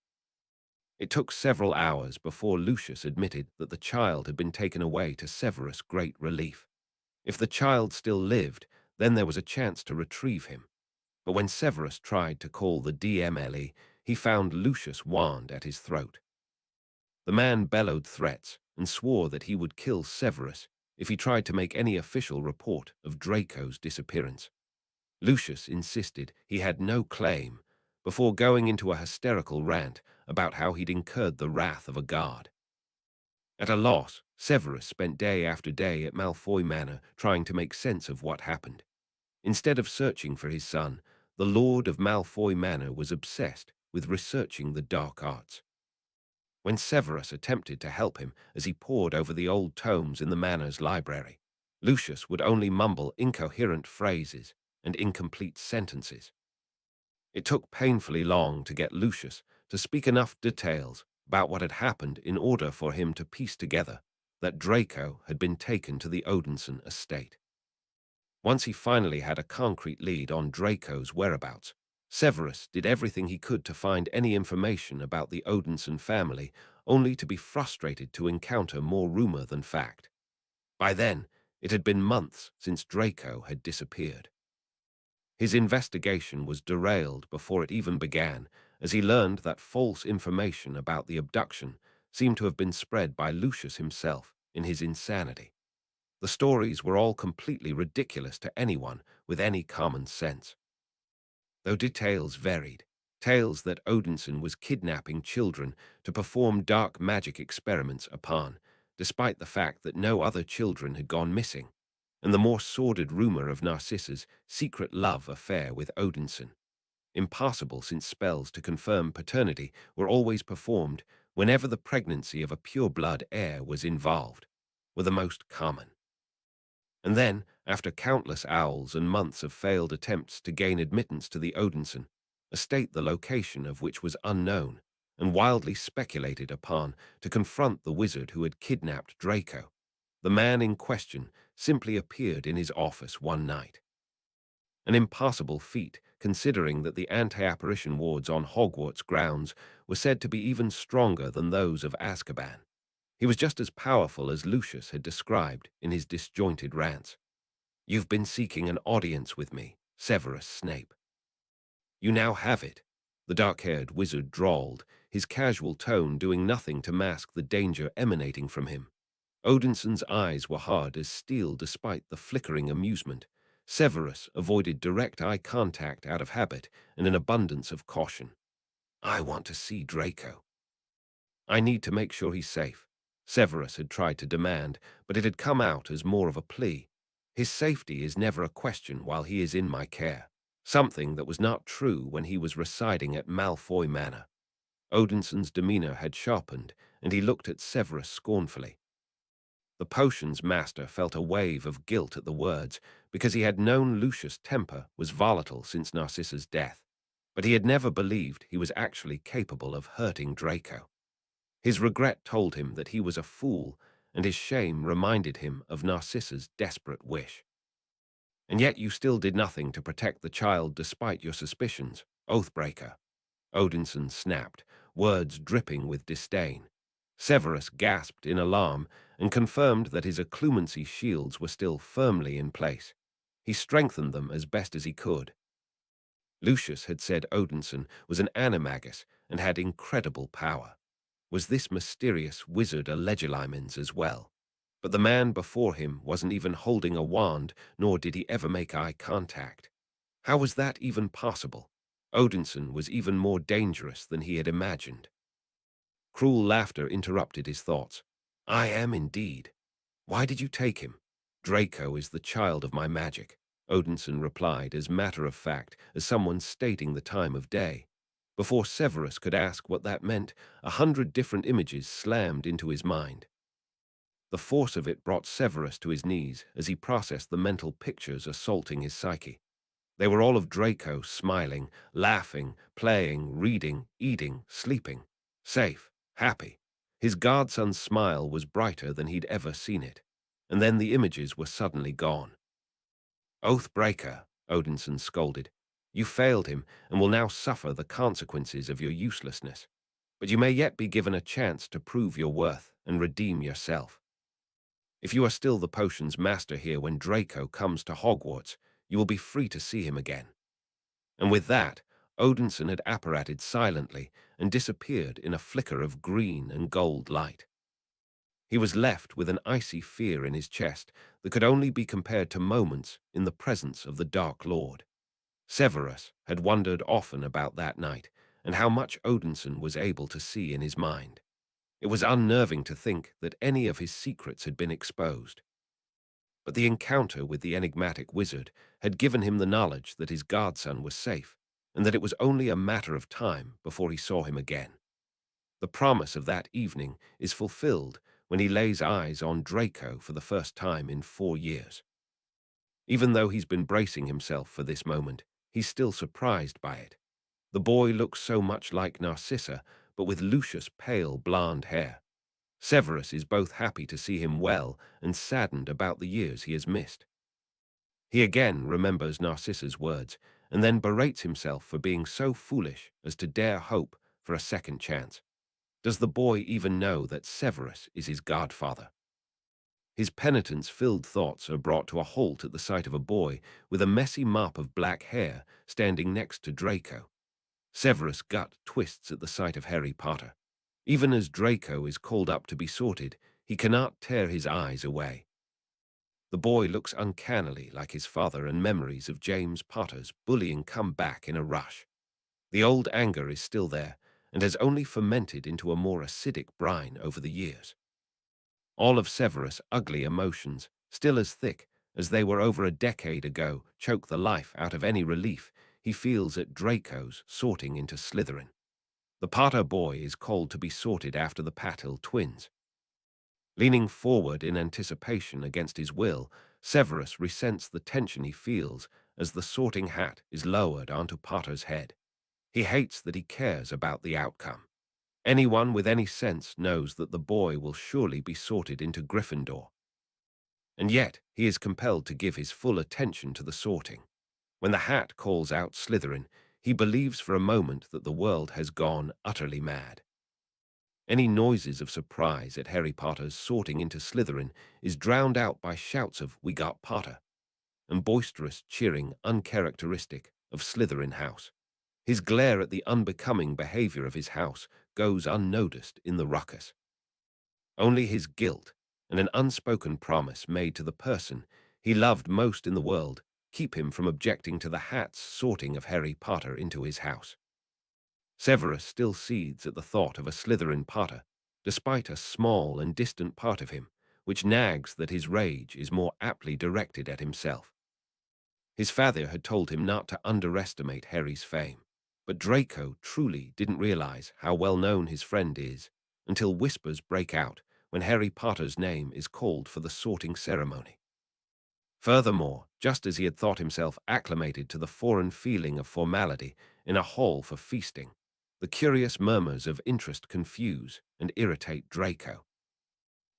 It took several hours before Lucius admitted that the child had been taken away, to Severus' great relief. If the child still lived, then there was a chance to retrieve him. But when Severus tried to call the DMLE, he found Lucius Wand at his throat. The man bellowed threats and swore that he would kill Severus if he tried to make any official report of Draco's disappearance. Lucius insisted he had no claim, before going into a hysterical rant about how he'd incurred the wrath of a god. At a loss, Severus spent day after day at Malfoy Manor trying to make sense of what happened. Instead of searching for his son, the Lord of Malfoy Manor was obsessed with researching the dark arts. When Severus attempted to help him as he pored over the old tomes in the manor's library, Lucius would only mumble incoherent phrases and incomplete sentences. It took painfully long to get Lucius to speak enough details about what had happened in order for him to piece together that Draco had been taken to the Odinson estate. Once he finally had a concrete lead on Draco's whereabouts, Severus did everything he could to find any information about the Odinson family, only to be frustrated to encounter more rumor than fact. By then, it had been months since Draco had disappeared. His investigation was derailed before it even began, as he learned that false information about the abduction seemed to have been spread by Lucius himself in his insanity. The stories were all completely ridiculous to anyone with any common sense. Though details varied, tales that Odinson was kidnapping children to perform dark magic experiments upon, despite the fact that no other children had gone missing, and the more sordid rumor of Narcissa's secret love affair with Odinson. Impossible, since spells to confirm paternity were always performed whenever the pregnancy of a pure-blood heir was involved, were the most common. And then, after countless owls and months of failed attempts to gain admittance to the Odinson, a state the location of which was unknown and wildly speculated upon, to confront the wizard who had kidnapped Draco, the man in question simply appeared in his office one night. An impossible feat, considering that the anti-apparition wards on Hogwarts grounds were said to be even stronger than those of Azkaban. He was just as powerful as Lucius had described in his disjointed rants. "You've been seeking an audience with me, Severus Snape. You now have it," the dark-haired wizard drawled, his casual tone doing nothing to mask the danger emanating from him. Odinson's eyes were hard as steel despite the flickering amusement. Severus avoided direct eye contact out of habit and an abundance of caution. "I want to see Draco. I need to make sure he's safe," Severus had tried to demand, but it had come out as more of a plea. "His safety is never a question while he is in my care," something that was not true when he was residing at Malfoy Manor. Odinson's demeanor had sharpened, and he looked at Severus scornfully. The potions master felt a wave of guilt at the words, because he had known Lucius' temper was volatile since Narcissa's death, but he had never believed he was actually capable of hurting Draco. His regret told him that he was a fool, and his shame reminded him of Narcissa's desperate wish. "And yet you still did nothing to protect the child despite your suspicions, Oathbreaker," Odinson snapped, words dripping with disdain. Severus gasped in alarm and confirmed that his occlumency shields were still firmly in place. He strengthened them as best as he could. Lucius had said Odinson was an animagus and had incredible power. Was this mysterious wizard a Legilimens as well? But the man before him wasn't even holding a wand, nor did he ever make eye contact. How was that even possible? Odinson was even more dangerous than he had imagined. Cruel laughter interrupted his thoughts. "I am indeed. Why did you take him?" "Draco is the child of my magic," Odinson replied as matter of fact as someone stating the time of day. Before Severus could ask what that meant, 100 different images slammed into his mind. The force of it brought Severus to his knees as he processed the mental pictures assaulting his psyche. They were all of Draco smiling, laughing, playing, reading, eating, sleeping, safe, happy. His godson's smile was brighter than he'd ever seen it. And then the images were suddenly gone. "Oathbreaker," Odinson scolded. "You failed him and will now suffer the consequences of your uselessness. But you may yet be given a chance to prove your worth and redeem yourself." If you are still the potion's master here when Draco comes to Hogwarts, you will be free to see him again." And with that, Odinson had apparated silently and disappeared in a flicker of green and gold light. He was left with an icy fear in his chest that could only be compared to moments in the presence of the Dark Lord. Severus had wondered often about that night and how much Odinson was able to see in his mind. It was unnerving to think that any of his secrets had been exposed. But the encounter with the enigmatic wizard had given him the knowledge that his godson was safe, and that it was only a matter of time before he saw him again. The promise of that evening is fulfilled when he lays eyes on Draco for the first time in 4 years. Even though he's been bracing himself for this moment, he's still surprised by it. The boy looks so much like Narcissa, but with Lucius' pale blonde hair. Severus is both happy to see him well and saddened about the years he has missed. He again remembers Narcissa's words and then berates himself for being so foolish as to dare hope for a second chance. Does the boy even know that Severus is his godfather? His penitence-filled thoughts are brought to a halt at the sight of a boy with a messy mop of black hair standing next to Draco. Severus' gut twists at the sight of Harry Potter. Even as Draco is called up to be sorted, he cannot tear his eyes away. The boy looks uncannily like his father, and memories of James Potter's bullying come back in a rush. The old anger is still there, and has only fermented into a more acidic brine over the years. All of Severus' ugly emotions, still as thick as they were over a decade ago, choke the life out of any relief he feels at Draco's sorting into Slytherin. The Potter boy is called to be sorted after the Patil twins. Leaning forward in anticipation against his will, Severus resents the tension he feels as the sorting hat is lowered onto Potter's head. He hates that he cares about the outcome. Anyone with any sense knows that the boy will surely be sorted into Gryffindor. And yet he is compelled to give his full attention to the sorting. When the hat calls out Slytherin, he believes for a moment that the world has gone utterly mad. Any noises of surprise at Harry Potter's sorting into Slytherin is drowned out by shouts of "We got Potter" and boisterous cheering uncharacteristic of Slytherin House. His glare at the unbecoming behavior of his house goes unnoticed in the ruckus. Only his guilt and an unspoken promise made to the person he loved most in the world keep him from objecting to the hat's sorting of Harry Potter into his house. Severus still seethes at the thought of a Slytherin Potter, despite a small and distant part of him, which nags that his rage is more aptly directed at himself. His father had told him not to underestimate Harry's fame, but Draco truly didn't realize how well known his friend is until whispers break out when Harry Potter's name is called for the sorting ceremony. Furthermore, just as he had thought himself acclimated to the foreign feeling of formality in a hall for feasting, the curious murmurs of interest confuse and irritate Draco.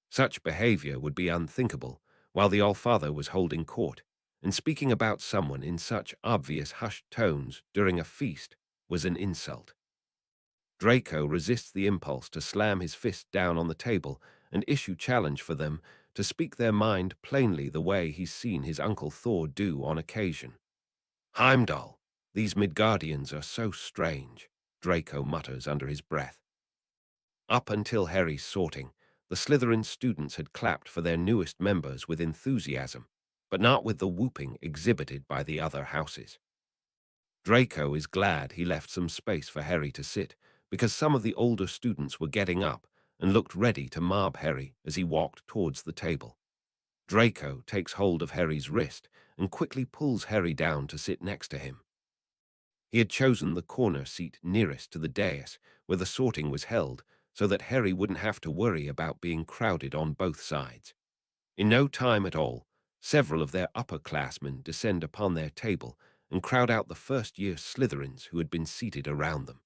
Such behavior would be unthinkable while the Allfather was holding court, and speaking about someone in such obvious hushed tones during a feast was an insult. Draco resists the impulse to slam his fist down on the table and issue challenge for them to speak their mind plainly the way he's seen his Uncle Thor do on occasion. "Heimdall, these Midgardians are so strange," Draco mutters under his breath. Up until Harry's sorting, the Slytherin students had clapped for their newest members with enthusiasm, but not with the whooping exhibited by the other houses. Draco is glad he left some space for Harry to sit, because some of the older students were getting up and looked ready to mob Harry as he walked towards the table. Draco takes hold of Harry's wrist and quickly pulls Harry down to sit next to him. He had chosen the corner seat nearest to the dais where the sorting was held so that Harry wouldn't have to worry about being crowded on both sides. In no time at all, several of their upperclassmen descend upon their table and crowd out the first-year Slytherins who had been seated around them.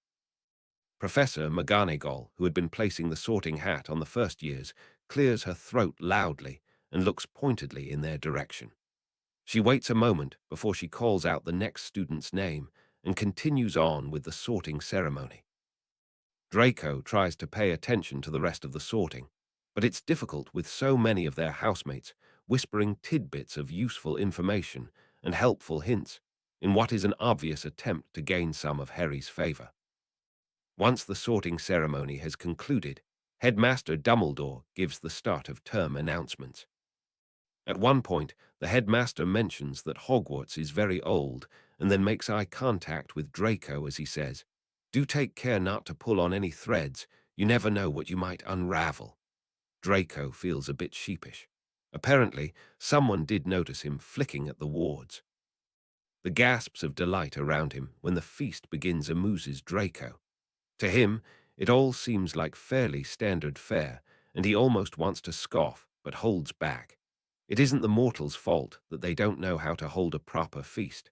Professor McGonagall, who had been placing the sorting hat on the first years, clears her throat loudly and looks pointedly in their direction. She waits a moment before she calls out the next student's name and continues on with the sorting ceremony. Draco tries to pay attention to the rest of the sorting, But it's difficult with so many of their housemates whispering tidbits of useful information and helpful hints in what is an obvious attempt to gain some of Harry's favor. Once the sorting ceremony has concluded, Headmaster Dumbledore gives the start of term announcements. At one point, the headmaster mentions that Hogwarts is very old and then makes eye contact with Draco as he says, "Do take care not to pull on any threads. You never know what you might unravel." Draco feels a bit sheepish. Apparently, someone did notice him flicking at the wards. The gasps of delight around him when the feast begins amuses Draco. To him, it all seems like fairly standard fare, and he almost wants to scoff, but holds back. It isn't the mortals' fault that they don't know how to hold a proper feast.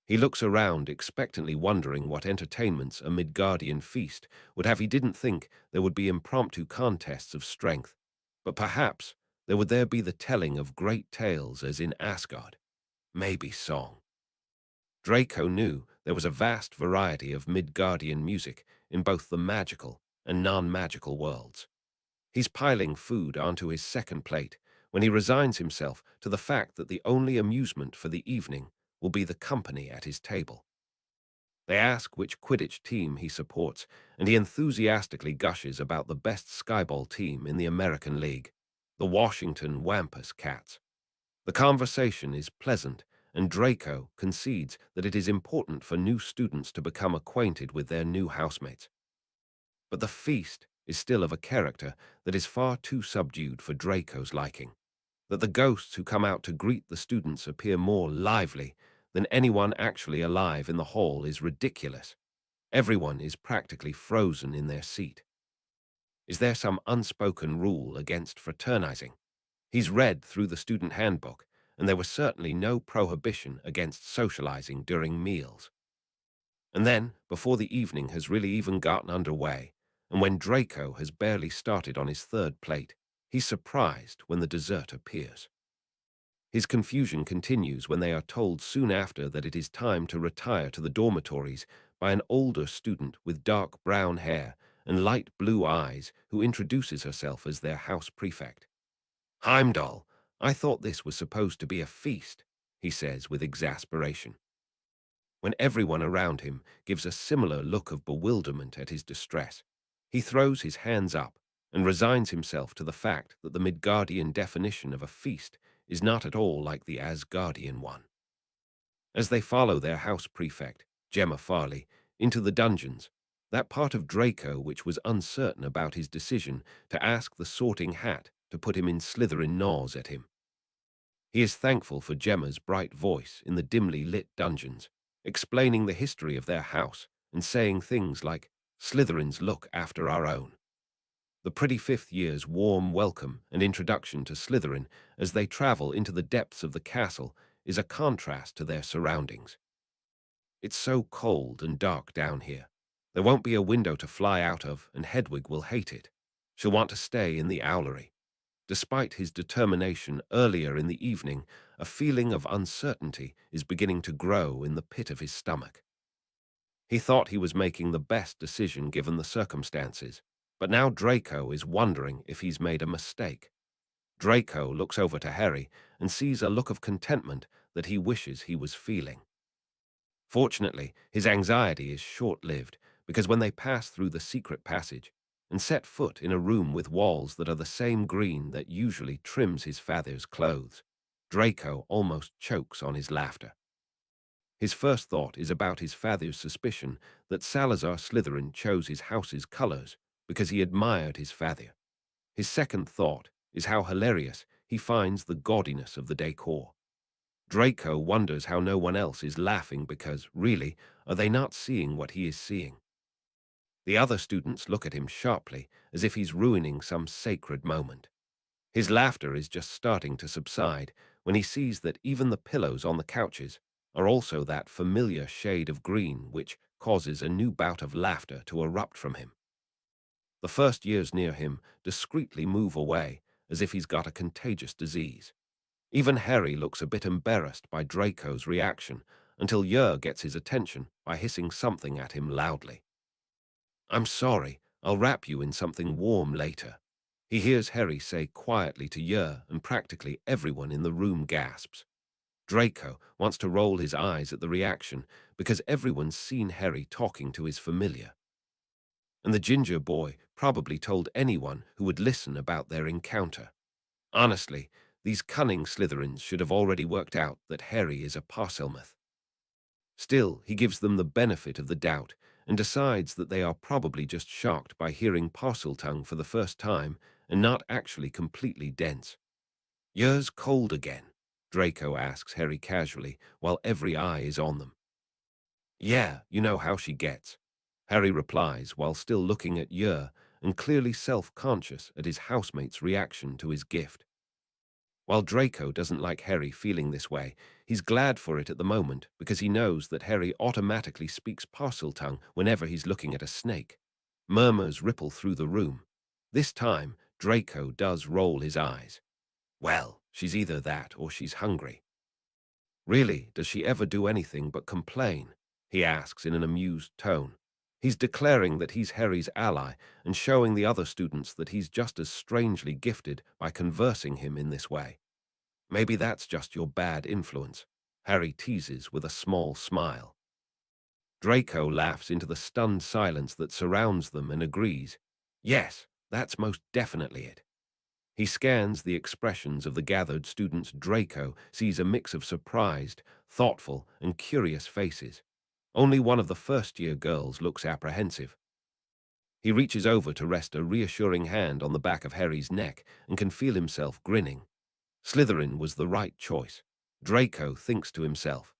He looks around, expectantly wondering what entertainments a Midgardian feast would have. He didn't think there would be impromptu contests of strength, but perhaps there be the telling of great tales as in Asgard. Maybe song. Draco knew there was a vast variety of Midgardian music in both the magical and non-magical worlds. He's piling food onto his second plate when he resigns himself to the fact that the only amusement for the evening will be the company at his table. They ask which Quidditch team he supports, and he enthusiastically gushes about the best skyball team in the American League, the Washington Wampus Cats. The conversation is pleasant, and Draco concedes that it is important for new students to become acquainted with their new housemates. But the feast is still of a character that is far too subdued for Draco's liking. That the ghosts who come out to greet the students appear more lively than anyone actually alive in the hall is ridiculous. Everyone is practically frozen in their seat. Is there some unspoken rule against fraternizing? He's read through the student handbook, and there was certainly no prohibition against socializing during meals. And then, before the evening has really even gotten underway, and when Draco has barely started on his third plate, he's surprised when the dessert appears. His confusion continues when they are told soon after that it is time to retire to the dormitories by an older student with dark brown hair and light blue eyes who introduces herself as their house prefect. "Heimdall, I thought this was supposed to be a feast," he says with exasperation. When everyone around him gives a similar look of bewilderment at his distress, he throws his hands up and resigns himself to the fact that the Midgardian definition of a feast is not at all like the Asgardian one. As they follow their house prefect, Gemma Farley, into the dungeons, that part of Draco which was uncertain about his decision to ask the sorting hat to put him in Slytherin gnaws at him. He is thankful for Gemma's bright voice in the dimly lit dungeons, explaining the history of their house and saying things like, "Slytherins look after our own." The pretty fifth year's warm welcome and introduction to Slytherin as they travel into the depths of the castle is a contrast to their surroundings. "It's so cold and dark down here. There won't be a window to fly out of, and Hedwig will hate it. She'll want to stay in the owlery." Despite his determination earlier in the evening, a feeling of uncertainty is beginning to grow in the pit of his stomach. He thought he was making the best decision given the circumstances, but now Draco is wondering if he's made a mistake. Draco looks over to Harry and sees a look of contentment that he wishes he was feeling. Fortunately, his anxiety is short-lived, because when they pass through the secret passage and set foot in a room with walls that are the same green that usually trims his father's clothes, Draco almost chokes on his laughter. His first thought is about his father's suspicion that Salazar Slytherin chose his house's colors because he admired his father. His second thought is how hilarious he finds the gaudiness of the decor. Draco wonders how no one else is laughing because, really, are they not seeing what he is seeing? The other students look at him sharply, as if he's ruining some sacred moment. His laughter is just starting to subside when he sees that even the pillows on the couches are also that familiar shade of green which causes a new bout of laughter to erupt from him. The first years near him discreetly move away, as if he's got a contagious disease. Even Harry looks a bit embarrassed by Draco's reaction until Yer gets his attention by hissing something at him loudly. "I'm sorry, I'll wrap you in something warm later." He hears Harry say quietly to Yer, and practically everyone in the room gasps. Draco wants to roll his eyes at the reaction because everyone's seen Harry talking to his familiar. And the ginger boy probably told anyone who would listen about their encounter. Honestly, these cunning Slytherins should have already worked out that Harry is a Parselmouth. Still, he gives them the benefit of the doubt and decides that they are probably just shocked by hearing Parseltongue for the first time and not actually completely dense. "Yours cold again?" Draco asks Harry casually while every eye is on them. "Yeah, you know how she gets," Harry replies while still looking at Yer and clearly self-conscious at his housemate's reaction to his gift. While Draco doesn't like Harry feeling this way, he's glad for it at the moment because he knows that Harry automatically speaks Parseltongue whenever he's looking at a snake. Murmurs ripple through the room. This time, Draco does roll his eyes. Well, she's either that or she's hungry. "Really, does she ever do anything but complain?" he asks in an amused tone. He's declaring that he's Harry's ally and showing the other students that he's just as strangely gifted by conversing him in this way. "Maybe that's just your bad influence," Harry teases with a small smile. Draco laughs into the stunned silence that surrounds them and agrees. Yes, that's most definitely it. He scans the expressions of the gathered students. Draco sees a mix of surprised, thoughtful, and curious faces. Only one of the first-year girls looks apprehensive. He reaches over to rest a reassuring hand on the back of Harry's neck and can feel himself grinning. Slytherin was the right choice, Draco thinks to himself.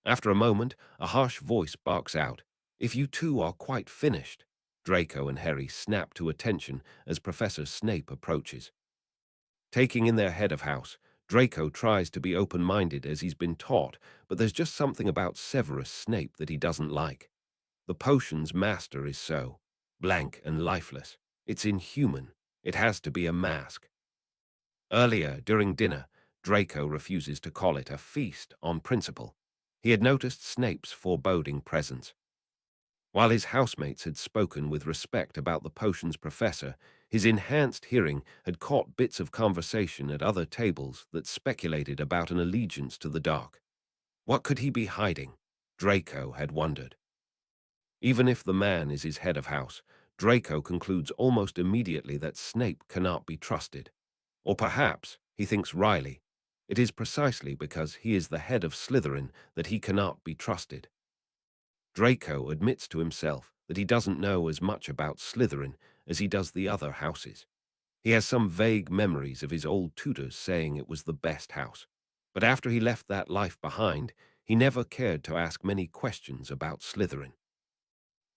After a moment, a harsh voice barks out, "If you two are quite finished." Draco and Harry snap to attention as Professor Snape approaches. Taking in their head of house, Draco tries to be open-minded as he's been taught, but there's just something about Severus Snape that he doesn't like. The potion's master is so blank and lifeless. It's inhuman. It has to be a mask. Earlier, during dinner, Draco refuses to call it a feast on principle. He had noticed Snape's foreboding presence. While his housemates had spoken with respect about the potion's professor, his enhanced hearing had caught bits of conversation at other tables that speculated about an allegiance to the dark. What could he be hiding? Draco had wondered. Even if the man is his head of house, Draco concludes almost immediately that Snape cannot be trusted. Or perhaps, he thinks wryly, it is precisely because he is the head of Slytherin that he cannot be trusted. Draco admits to himself that he doesn't know as much about Slytherin as he does the other houses. He has some vague memories of his old tutors saying it was the best house. But after he left that life behind, he never cared to ask many questions about Slytherin.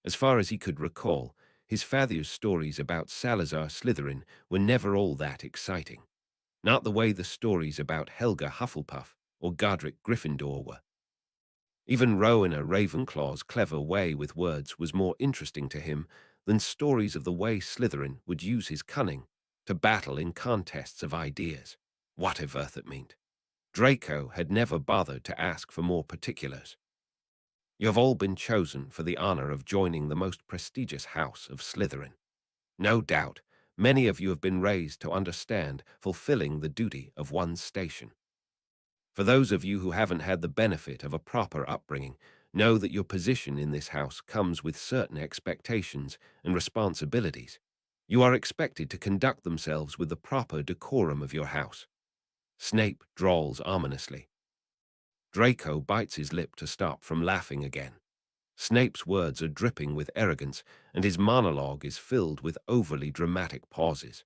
As far as he could recall, his father's stories about Salazar Slytherin were never all that exciting. Not the way the stories about Helga Hufflepuff or Godric Gryffindor were. Even Rowena Ravenclaw's clever way with words was more interesting to him than stories of the way Slytherin would use his cunning to battle in contests of ideas, whatever that meant. Draco had never bothered to ask for more particulars. "You have all been chosen for the honor of joining the most prestigious house of Slytherin. No doubt, many of you have been raised to understand fulfilling the duty of one's station. For those of you who haven't had the benefit of a proper upbringing, know that your position in this house comes with certain expectations and responsibilities. You are expected to conduct themselves with the proper decorum of your house." Snape drawls ominously. Draco bites his lip to stop from laughing again. Snape's words are dripping with arrogance, and his monologue is filled with overly dramatic pauses.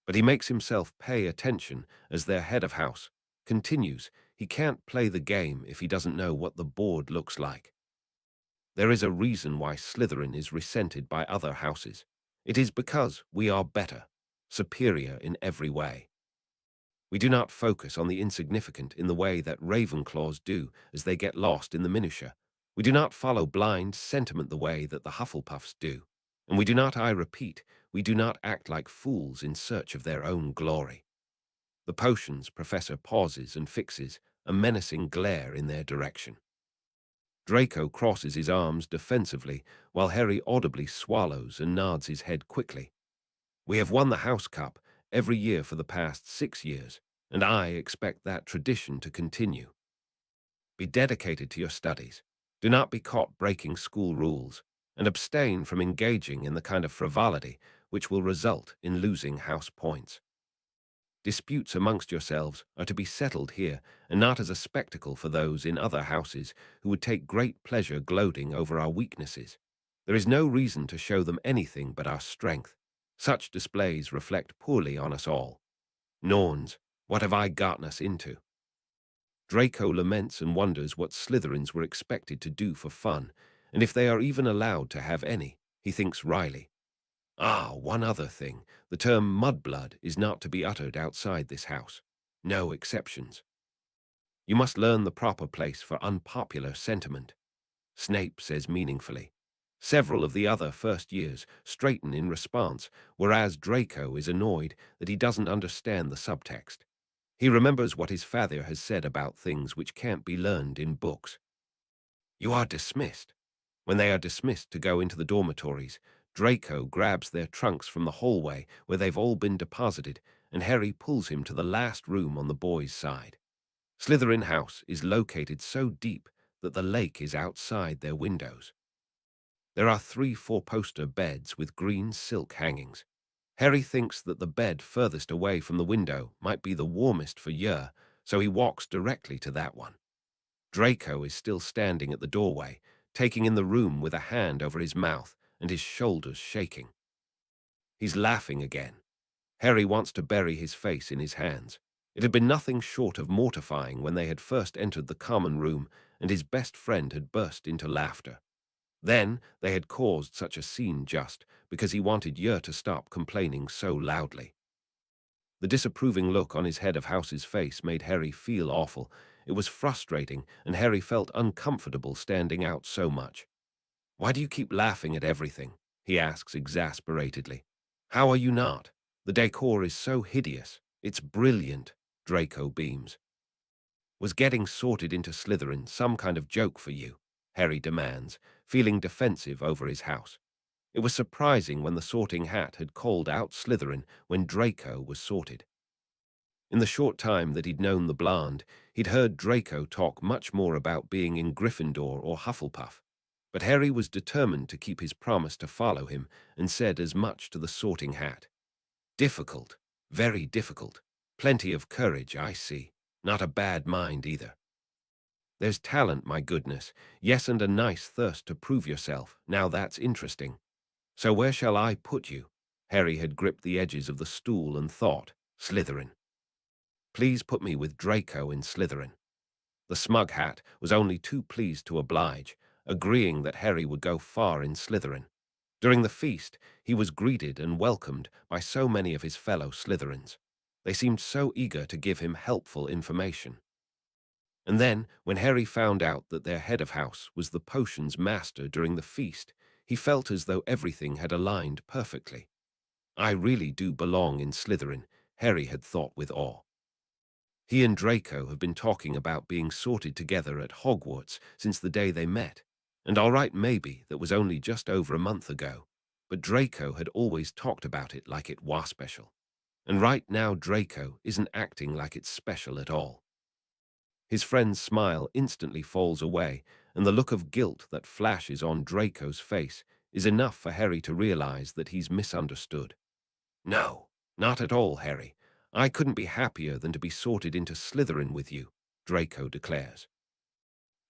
But he makes himself pay attention as their head of house continues. He can't play the game if he doesn't know what the board looks like. There is a reason why Slytherin is resented by other houses. It is because we are better, superior in every way. We do not focus on the insignificant in the way that Ravenclaws do as they get lost in the minutiae. We do not follow blind sentiment the way that the Hufflepuffs do. And we do not, I repeat, we do not act like fools in search of their own glory. The potion's professor pauses and fixes a menacing glare in their direction. Draco crosses his arms defensively while Harry audibly swallows and nods his head quickly. "We have won the House Cup. every year for the past 6 years, and I expect that tradition to continue. Be dedicated to your studies. Do not be caught breaking school rules, and abstain from engaging in the kind of frivolity which will result in losing house points. Disputes amongst yourselves are to be settled here, and not as a spectacle for those in other houses who would take great pleasure gloating over our weaknesses. There is no reason to show them anything but our strength. Such displays reflect poorly on us all. Norns, what have I gotten us into? Draco laments and wonders what Slytherins were expected to do for fun, and if they are even allowed to have any. He thinks wryly. Ah, one other thing. The term mudblood is not to be uttered outside this house. No exceptions. You must learn the proper place for unpopular sentiment. Snape says meaningfully. Several of the other first years straighten in response, whereas Draco is annoyed that he doesn't understand the subtext. He remembers what his father has said about things which can't be learned in books. You are dismissed. When they are dismissed to go into the dormitories, Draco grabs their trunks from the hallway where they've all been deposited, and Harry pulls him to the last room on the boys' side. Slytherin House is located so deep that the lake is outside their windows. There are 3 four-poster beds with green silk hangings. Harry thinks that the bed furthest away from the window might be the warmest for year, so he walks directly to that one. Draco is still standing at the doorway, taking in the room with a hand over his mouth and his shoulders shaking. He's laughing again. Harry wants to bury his face in his hands. It had been nothing short of mortifying when they had first entered the common room and his best friend had burst into laughter. Then they had caused such a scene just because he wanted Yer to stop complaining so loudly. The disapproving look on his head of house's face made Harry feel awful. It was frustrating, and Harry felt uncomfortable standing out so much. Why do you keep laughing at everything? He asks exasperatedly. How are you not? The decor is so hideous. It's brilliant, Draco beams. Was getting sorted into Slytherin some kind of joke for you? Harry demands, feeling defensive over his house. It was surprising when the sorting hat had called out Slytherin when Draco was sorted. In the short time that he'd known the Blonde, he'd heard Draco talk much more about being in Gryffindor or Hufflepuff. But Harry was determined to keep his promise to follow him and said as much to the sorting hat. Difficult, very difficult. Plenty of courage, I see. Not a bad mind either. There's talent, my goodness. Yes, and a nice thirst to prove yourself. Now that's interesting. So where shall I put you? Harry had gripped the edges of the stool and thought, Slytherin. Please put me with Draco in Slytherin. The smug hat was only too pleased to oblige, agreeing that Harry would go far in Slytherin. During the feast, he was greeted and welcomed by so many of his fellow Slytherins. They seemed so eager to give him helpful information. And then, when Harry found out that their head of house was the potions master during the feast, he felt as though everything had aligned perfectly. I really do belong in Slytherin, Harry had thought with awe. He and Draco have been talking about being sorted together at Hogwarts since the day they met. And all right, maybe that was only just over a month ago, but Draco had always talked about it like it was special. And right now Draco isn't acting like it's special at all. His friend's smile instantly falls away, and the look of guilt that flashes on Draco's face is enough for Harry to realize that he's misunderstood. No, not at all, Harry. I couldn't be happier than to be sorted into Slytherin with you, Draco declares.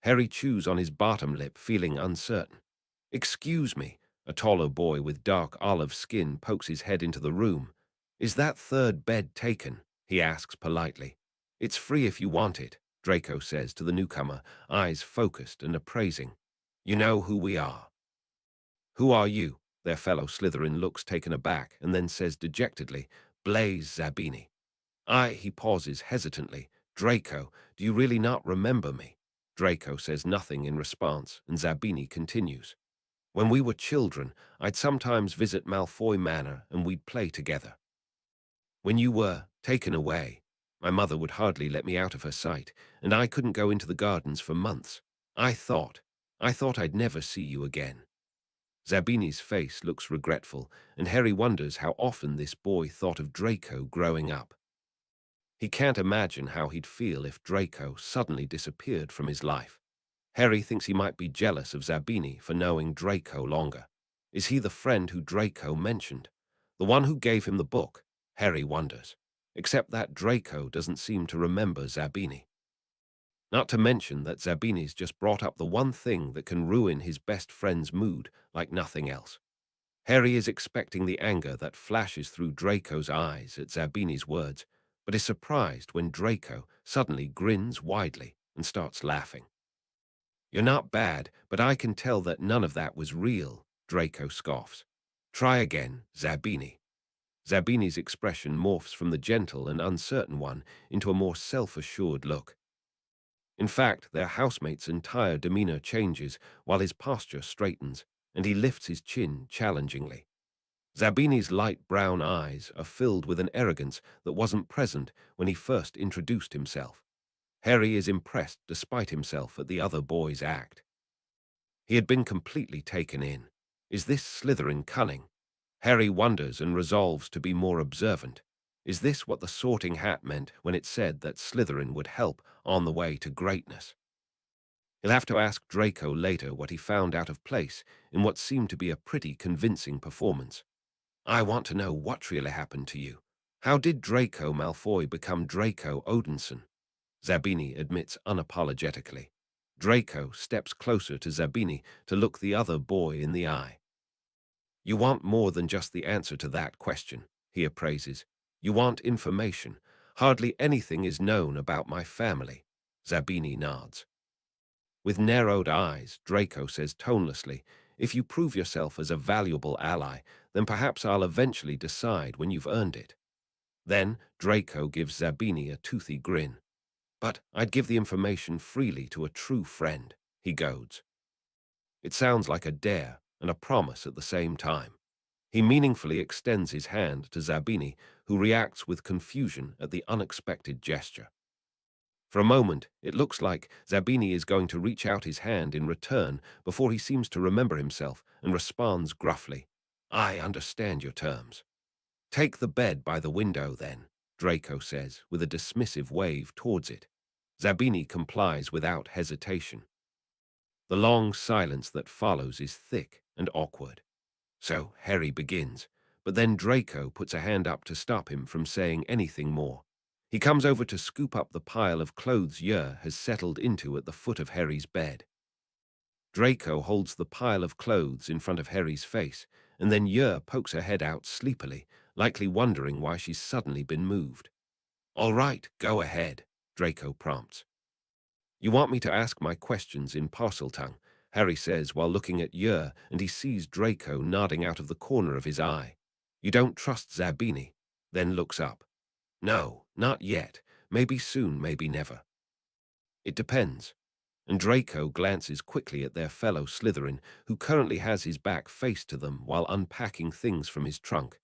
Harry chews on his bottom lip, feeling uncertain. Excuse me, a taller boy with dark olive skin pokes his head into the room. Is that third bed taken? He asks politely. It's free if you want it, Draco says to the newcomer, eyes focused and appraising. You know who we are. Who are you? Their fellow Slytherin looks taken aback and then says dejectedly, Blaise Zabini. He pauses hesitantly. Draco, do you really not remember me? Draco says nothing in response, and Zabini continues. When we were children, I'd sometimes visit Malfoy Manor and we'd play together. When you were taken away, my mother would hardly let me out of her sight, and I couldn't go into the gardens for months. I thought I'd never see you again. Zabini's face looks regretful, and Harry wonders how often this boy thought of Draco growing up. He can't imagine how he'd feel if Draco suddenly disappeared from his life. Harry thinks he might be jealous of Zabini for knowing Draco longer. Is he the friend who Draco mentioned? The one who gave him the book? Harry wonders. Except that Draco doesn't seem to remember Zabini. Not to mention that Zabini's just brought up the one thing that can ruin his best friend's mood like nothing else. Harry is expecting the anger that flashes through Draco's eyes at Zabini's words, but is surprised when Draco suddenly grins widely and starts laughing. "You're not bad, but I can tell that none of that was real," Draco scoffs. "Try again, Zabini." Zabini's expression morphs from the gentle and uncertain one into a more self-assured look. In fact, their housemate's entire demeanor changes while his posture straightens, and he lifts his chin challengingly. Zabini's light brown eyes are filled with an arrogance that wasn't present when he first introduced himself. Harry is impressed despite himself at the other boy's act. He had been completely taken in. Is this Slytherin cunning? Harry wonders and resolves to be more observant. Is this what the Sorting Hat meant when it said that Slytherin would help on the way to greatness? He'll have to ask Draco later what he found out of place in what seemed to be a pretty convincing performance. "I want to know what really happened to you. How did Draco Malfoy become Draco Odinson?" Zabini admits unapologetically. Draco steps closer to Zabini to look the other boy in the eye. "You want more than just the answer to that question," he appraises. "You want information. Hardly anything is known about my family." Zabini nods. With narrowed eyes, Draco says tonelessly, "If you prove yourself as a valuable ally, then perhaps I'll eventually decide when you've earned it." Then Draco gives Zabini a toothy grin. "But I'd give the information freely to a true friend," he goads. It sounds like a dare and a promise at the same time. He meaningfully extends his hand to Zabini, who reacts with confusion at the unexpected gesture. For a moment, it looks like Zabini is going to reach out his hand in return before he seems to remember himself and responds gruffly, "I understand your terms." "Take the bed by the window, then," Draco says, with a dismissive wave towards it. Zabini complies without hesitation. The long silence that follows is thick and awkward. So Harry begins, but then Draco puts a hand up to stop him from saying anything more. He comes over to scoop up the pile of clothes Yer has settled into at the foot of Harry's bed. Draco holds the pile of clothes in front of Harry's face, and then Yer pokes her head out sleepily, likely wondering why she's suddenly been moved. "All right, go ahead," Draco prompts. "You want me to ask my questions in Parseltongue," Harry says while looking at Yer, and he sees Draco nodding out of the corner of his eye. "You don't trust Zabini?" Then looks up. "No, not yet. Maybe soon, maybe never." "It depends." And Draco glances quickly at their fellow Slytherin, who currently has his back faced to them while unpacking things from his trunk.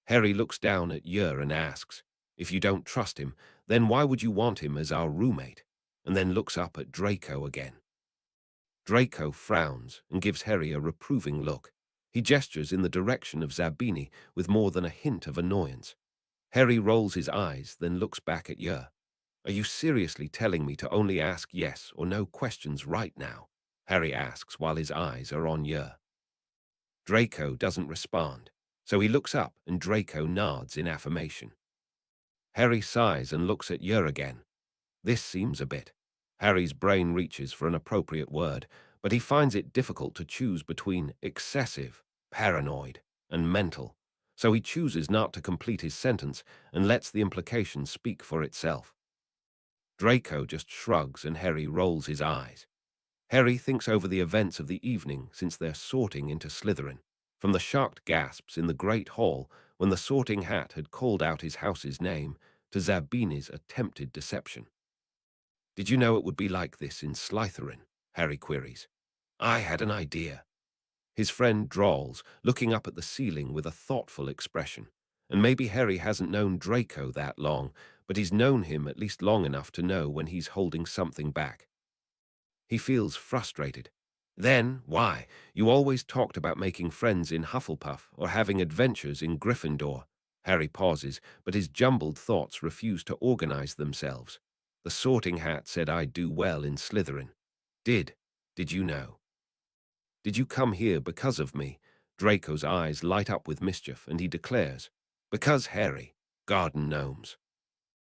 Harry looks down at Yer and asks, "If you don't trust him, then why would you want him as our roommate?" And then looks up at Draco again. Draco frowns and gives Harry a reproving look. He gestures in the direction of Zabini with more than a hint of annoyance. Harry rolls his eyes, then looks back at Yer. "Are you seriously telling me to only ask yes or no questions right now?" Harry asks while his eyes are on Yer. Draco doesn't respond, so he looks up and Draco nods in affirmation. Harry sighs and looks at Yer again. This seems a bit. Harry's brain reaches for an appropriate word, but he finds it difficult to choose between excessive, paranoid, and mental, so he chooses not to complete his sentence and lets the implication speak for itself. Draco just shrugs and Harry rolls his eyes. Harry thinks over the events of the evening since their sorting into Slytherin, from the shocked gasps in the Great Hall when the Sorting Hat had called out his house's name to Zabini's attempted deception. "Did you know it would be like this in Slytherin?" Harry queries. "I had an idea." His friend drawls, looking up at the ceiling with a thoughtful expression. And maybe Harry hasn't known Draco that long, but he's known him at least long enough to know when he's holding something back. He feels frustrated. Then, why? You always talked about making friends in Hufflepuff or having adventures in Gryffindor. Harry pauses, but his jumbled thoughts refuse to organize themselves. The Sorting Hat said I'd do well in Slytherin. Did? Did you know? Did you come here because of me? Draco's eyes light up with mischief, and he declares, because Harry, garden gnomes.